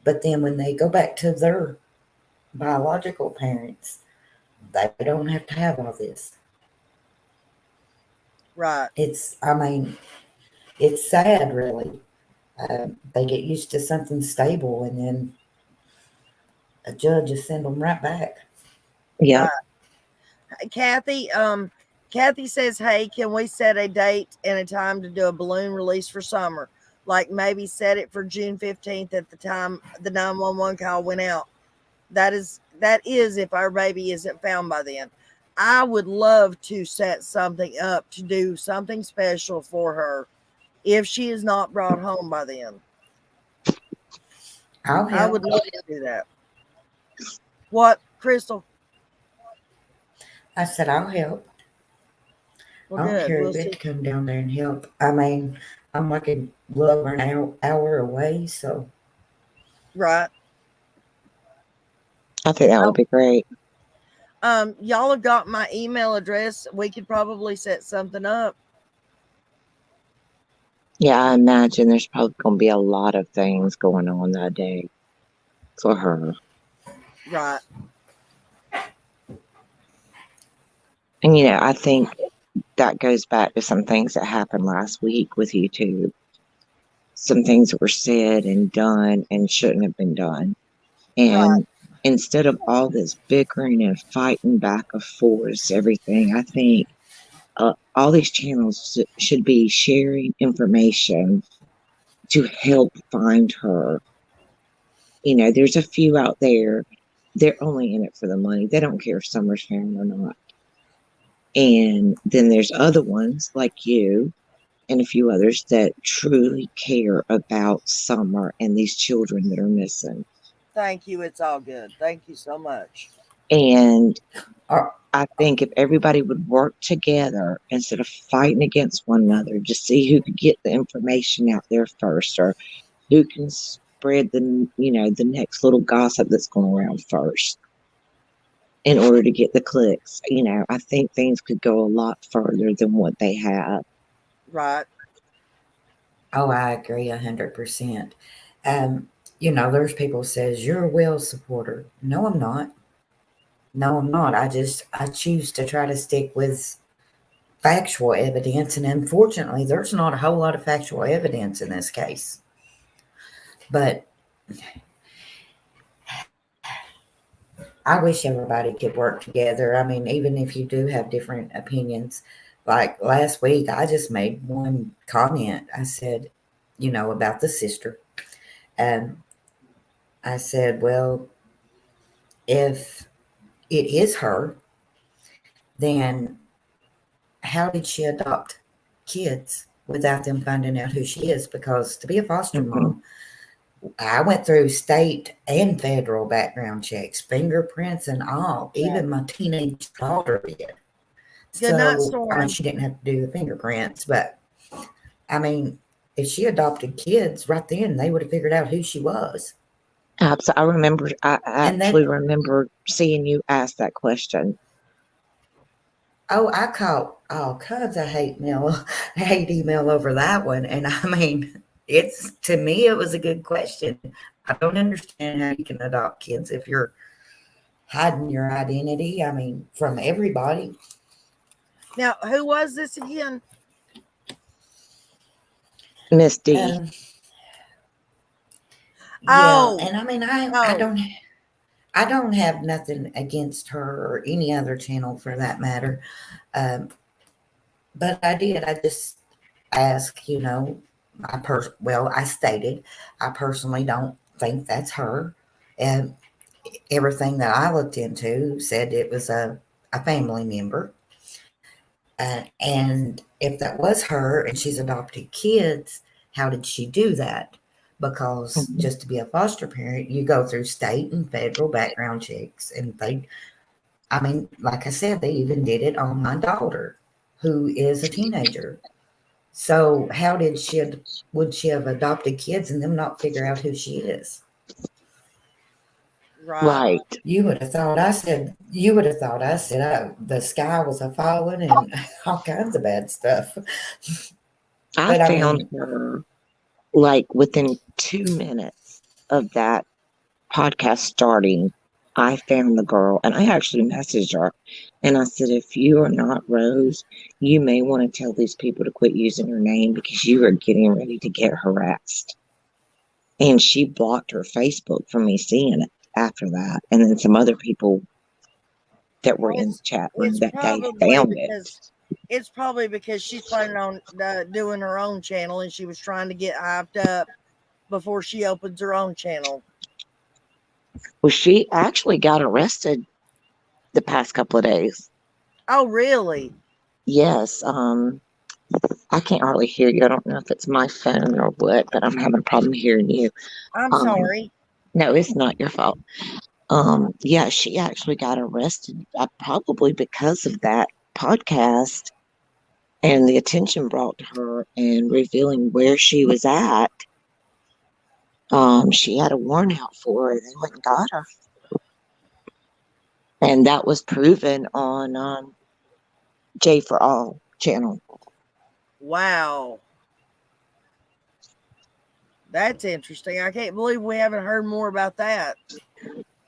But then when they go back to their biological parents, they don't have to have all this. Right. It's sad, really. They get used to something stable, and then a judge will send them right back. Yeah. Kathy, Kathy says, hey, can we set a date and a time to do a balloon release for Summer? Like maybe set it for June 15th at the time the 911 call went out. That is if our baby isn't found by then. I would love to set something up to do something special for her if she is not brought home by then. I would love to do that. What, Crystal? I said, I'll help. Well, I don't care if they come down there and help. I'm like a little over an hour away, so. Right. I think that would be great. Y'all have got my email address. We could probably set something up. Yeah, I imagine there's probably going to be a lot of things going on that day for her. Right. And, I think that goes back to some things that happened last week with YouTube. Some things that were said and done and shouldn't have been done. And instead of all this bickering and fighting back and forth, everything, I think all these channels should be sharing information to help find her. You know, there's a few out there, they're only in it for the money. They don't care if Summer's found or not. And then there's other ones like you and a few others that truly care about Summer and these children that are missing. Thank you. It's all good. Thank you so much. And Or, I think if everybody would work together instead of fighting against one another, just see who could get the information out there first, or who can spread the, you know, the next little gossip that's going around first in order to get the clicks. You know, I think things could go a lot further than what they have. Right. oh, I agree 100%. You know, there's people says you're a Will supporter. No, I'm not. No, I'm not. I choose to try to stick with factual evidence, and unfortunately, there's not a whole lot of factual evidence in this case. But I wish everybody could work together. I mean, even if you do have different opinions, like last week, I just made one comment. I said, you know, about the sister. And I said, well, if it is her, then how did she adopt kids without them finding out who she is? Because to be a foster mom, I went through state and federal background checks, fingerprints and all. Even my teenage daughter did. Good night, So, I mean, Storm. she didn't have to do the fingerprints, but I mean, if she adopted kids right then, they would have figured out who she was. I remember, I And actually that, remember seeing you ask that question. oh, I caught all kinds of hate email over that one. And I mean, it's, to me, it was a good question. I don't understand how you can adopt kids if you're hiding your identity. I mean, from everybody. Now, who was this again? Miss D. Yeah, Oh, and I mean, oh, I don't have nothing against her or any other channel for that matter. Um, but I did. I just asked, you know, I stated I personally don't think that's her, and everything that I looked into said it was a family member. And if that was her and she's adopted kids, how did she do that? Because Mhm. just to be a foster parent, you go through state and federal background checks. And I mean, like I said, they even did it on my daughter, who is a teenager. So how would she have adopted kids and them not figure out who she is? right. Right. You would have thought I said the sky was a falling and all kinds of bad stuff. I But I found mean, her like within 2 minutes of that podcast starting. I found the girl and I actually messaged her and I said, if you are not Rose, you may want to tell these people to quit using her name because you are getting ready to get harassed. And she blocked her Facebook from me seeing it after that. And then some other people that were in the chat room It's that day probably found it. because she's planning on doing her own channel, and she was trying to get hyped up before she opens her own channel. Well, she actually got arrested the past couple of days. Oh, really? Yes. I can't hardly hear you. I don't know if it's my phone or what, but I'm having a problem hearing you. I'm Um, sorry. no, it's not your fault. Yeah, she actually got arrested probably because of that podcast and the attention brought to her and revealing where she was at. She had a warrant out for her. They went and got her. And that was proven on J for All channel. Wow. That's interesting. I can't believe we haven't heard more about that.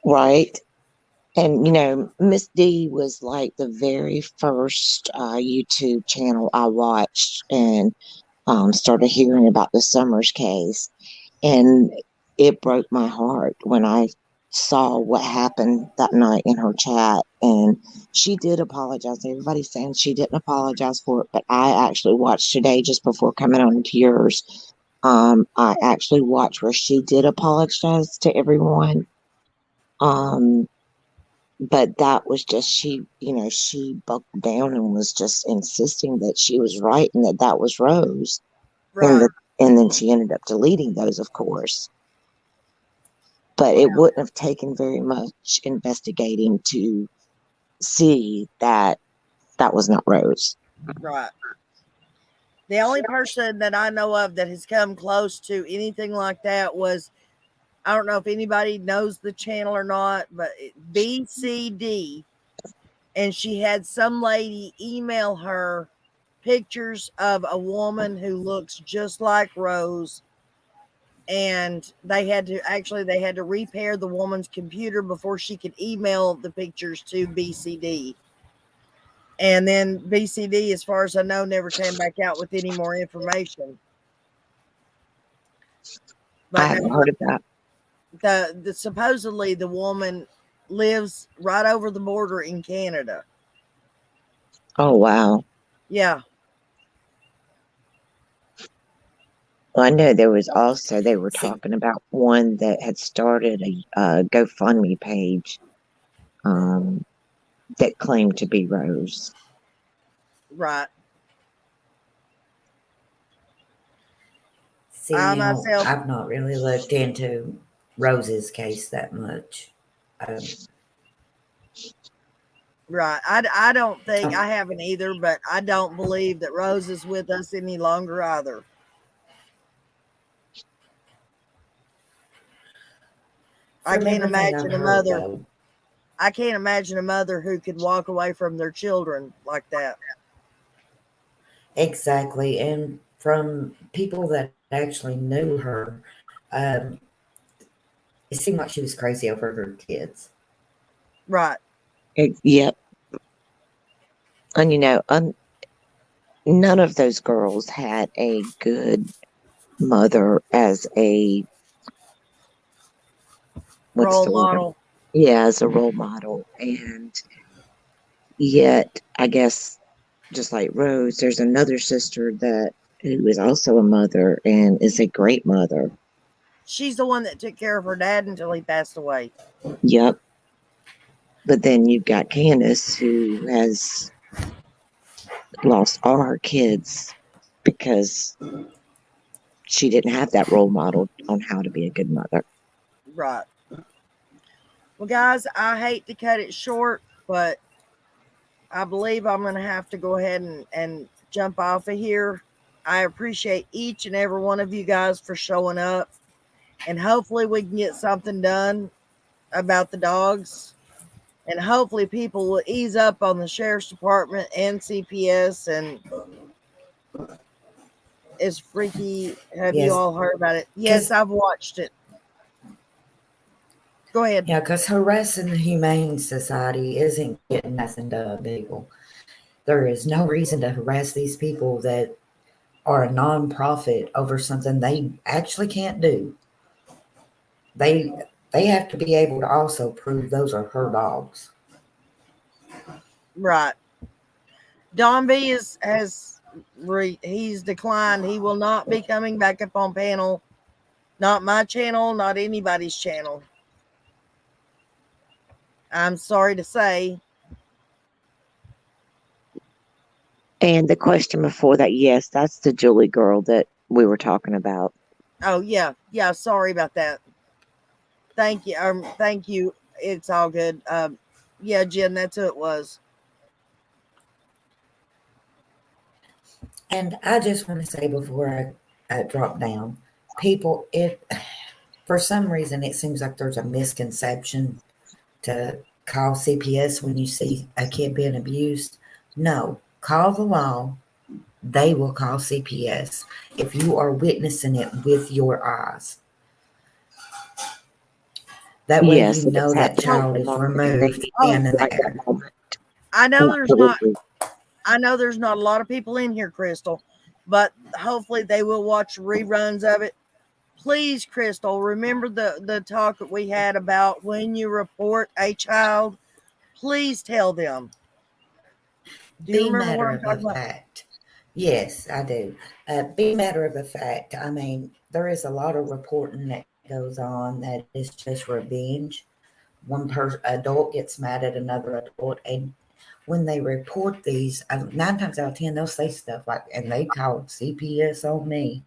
Right. And, you know, Miss D was like the very first YouTube channel I watched and started hearing about the Summers case. And it broke my heart when I saw what happened that night in her chat. And she did apologize. Everybody's saying she didn't apologize for it, but I actually watched today just before coming on to yours. I actually watched where she did apologize to everyone. But that was just she buckled down and was just insisting that she was right and that was Rose. Right. And then she ended up deleting those, of course. But Yeah. it wouldn't have taken very much investigating to see that was not Rose. Right. The only person that I know of that has come close to anything like that was, I don't know if anybody knows the channel or not, but BCD. And she had some lady email her pictures of a woman who looks just like Rose. And they had to repair the woman's computer before she could email the pictures to BCD. And then BCD, as far as I know, never came back out with any more information. I But haven't heard of that. the supposedly the woman lives right over the border in Canada. Oh, wow. Yeah. Well, I know there was also, they were See, talking about one that had started a GoFundMe page that claimed to be Rose. Right. see I now, myself, I've not really looked into Rose's case that much. right. I don't think, Um, I haven't either, but I don't believe that Rose is with us any longer either. I from can't everything I've imagine a heard, mother. though, I can't imagine a mother who could walk away from their children like that. exactly, and from people that actually knew her, um, it seemed like she was crazy over her kids. Right. Yep. And none of those girls had a good mother as a, what's Role the word? model. Yeah, as a role model. And yet, I guess, just like Rose, there's another sister who is also a mother and is a great mother. She's the one that took care of her dad until he passed away. Yep. But then you've got Candace, who has lost all her kids because she didn't have that role model on how to be a good mother. Right. Well, guys, I hate to cut it short, but I believe I'm going to have to go ahead and jump off of here. I appreciate each and every one of you guys for showing up, and hopefully we can get something done about the dogs, and hopefully people will ease up on the sheriff's department and CPS. And it's freaky. Have you Yes, all heard about it? Yes, because I've watched it. Go ahead. yeah, because harassing the Humane Society isn't getting nothing done, people. There is no reason to harass these people that are a nonprofit over something they actually can't do. They have to be able to also prove those are her dogs. Right. Don B he's declined. He will not be coming back up on panel. Not my channel, not anybody's channel. I'm sorry to say. And the question before that, yes, that's the Julie girl that we were talking about. Oh yeah, yeah. Sorry about that. Thank you. Thank you. It's all good. Yeah, Jen, that's who it was. And I just want to say before I drop down, people, for some reason it seems like there's a misconception to call CPS when you see a kid being abused. No, call the law. They will call CPS if you are witnessing it with your eyes. That way Yes, you know it's that happening child at the is moment, and they removed need Oh, then and right there. that moment. I know there's not. Absolutely. I know there's not a lot of people in here, Crystal, but hopefully they will watch reruns of it. Please, Crystal, remember the talk that we had about when you report a child, please tell them. Do you Be remember what matter I'm of talking about? fact. Yes, I do. Be matter of the fact, I mean, there is a lot of reporting that goes on that is just revenge. One person, adult gets mad at another adult, and when they report these, 9 times out of 10, they'll say stuff like, and they called CPS on me.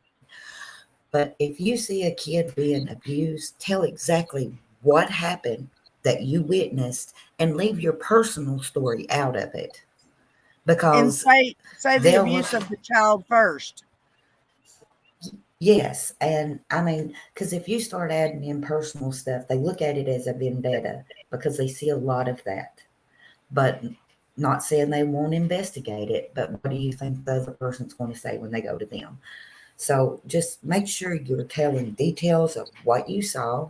But if you see a kid being abused, tell exactly what happened that you witnessed and leave your personal story out of it And because say the they'll look. abuse of the child first. Yes, and I mean, because if you start adding in personal stuff, they look at it as a vendetta because they see a lot of that. But not saying they won't investigate it, but what do you think the other person's going to say when they go to them? So just make sure you're telling details of what you saw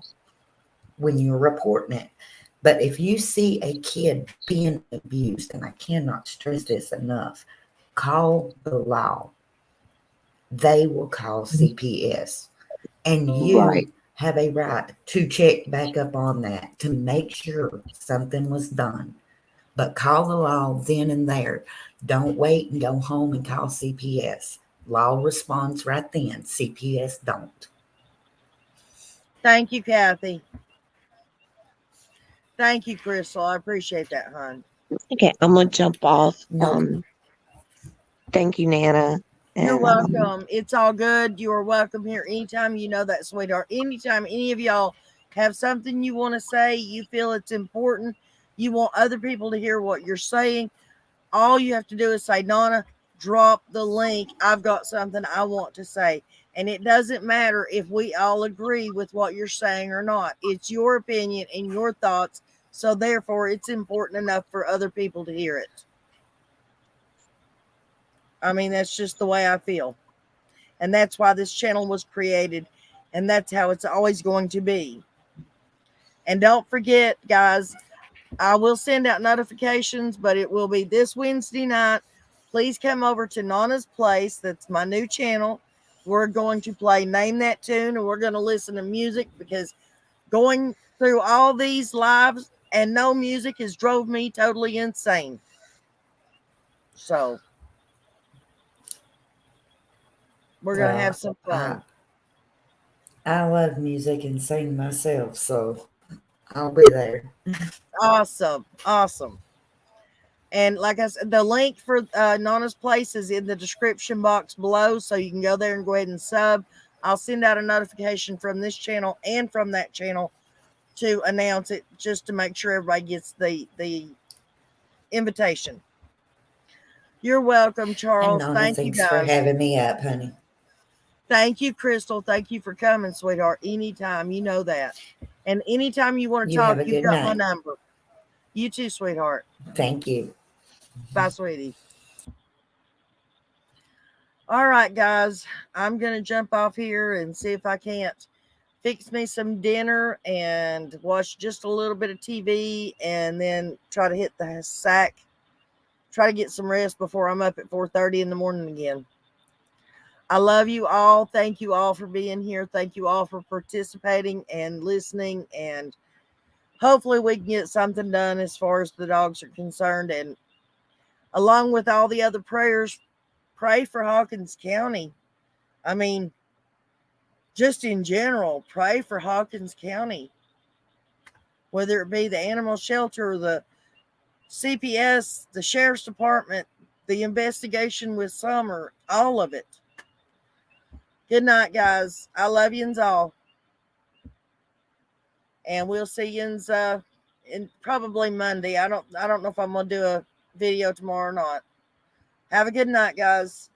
when you're reporting it. But if you see a kid being abused, and I cannot stress this enough, call the law. They will call CPS. And Right. you have a right to check back up on that to make sure something was done. But call the law then and there. Don't wait and go home and call CPS. Law responds right then. CPS don't. Thank you, Kathy. Thank you, Crystal. I appreciate that, hon. Okay, I'm gonna jump off. No, Thank you, Nana. You're And welcome. It's all good. You are welcome here anytime. You know that, sweetheart. Anytime any of y'all have something you want to say, you feel it's important, you want other people to hear what you're saying, all you have to do is say, Nana, drop the link. I've got something I want to say. And it doesn't matter if we all agree with what you're saying or not. It's your opinion and your thoughts. So therefore, it's important enough for other people to hear it. I mean, that's just the way I feel. And that's why this channel was created. And that's how it's always going to be. And don't forget, guys, I will send out notifications, but it will be this Wednesday night. Please come over to Nana's Place. That's my new channel. We're going to play Name That Tune, and we're going to listen to music because going through all these lives and no music has drove me totally insane. So we're going to have well, some I fun. I love music and sing myself, so I'll be there. Awesome. Awesome. And like I said, the link for Nana's Place is in the description box below. So you can go there and go ahead and sub. I'll send out a notification from this channel and from that channel to announce it just to make sure everybody gets the invitation. You're welcome, And Charles. Nonna, Thank you, thanks for guys. having me up, honey. Thank you, Crystal. Thank you for coming, sweetheart. Anytime, you know that. And anytime you want to You have talk, a you've good got my night. number. You too, sweetheart. Thank you. Bye, sweetie. All right, guys. I'm going to jump off here and see if I can't fix me some dinner and watch just a little bit of TV and then try to hit the sack. Try to get some rest before I'm up at 4:30 in the morning again. I love you all. Thank you all for being here. Thank you all for participating and listening. And hopefully we can get something done as far as the dogs are concerned. And along with all the other prayers, pray for Hawkins County. I mean, just in general, pray for Hawkins County, whether it be the animal shelter, the CPS, the sheriff's department, the investigation with Summer, all of it. Good night, guys. I love yous all. And we'll see yous in probably Monday. I don't know if I'm gonna do a video tomorrow or not. Have a good night, guys.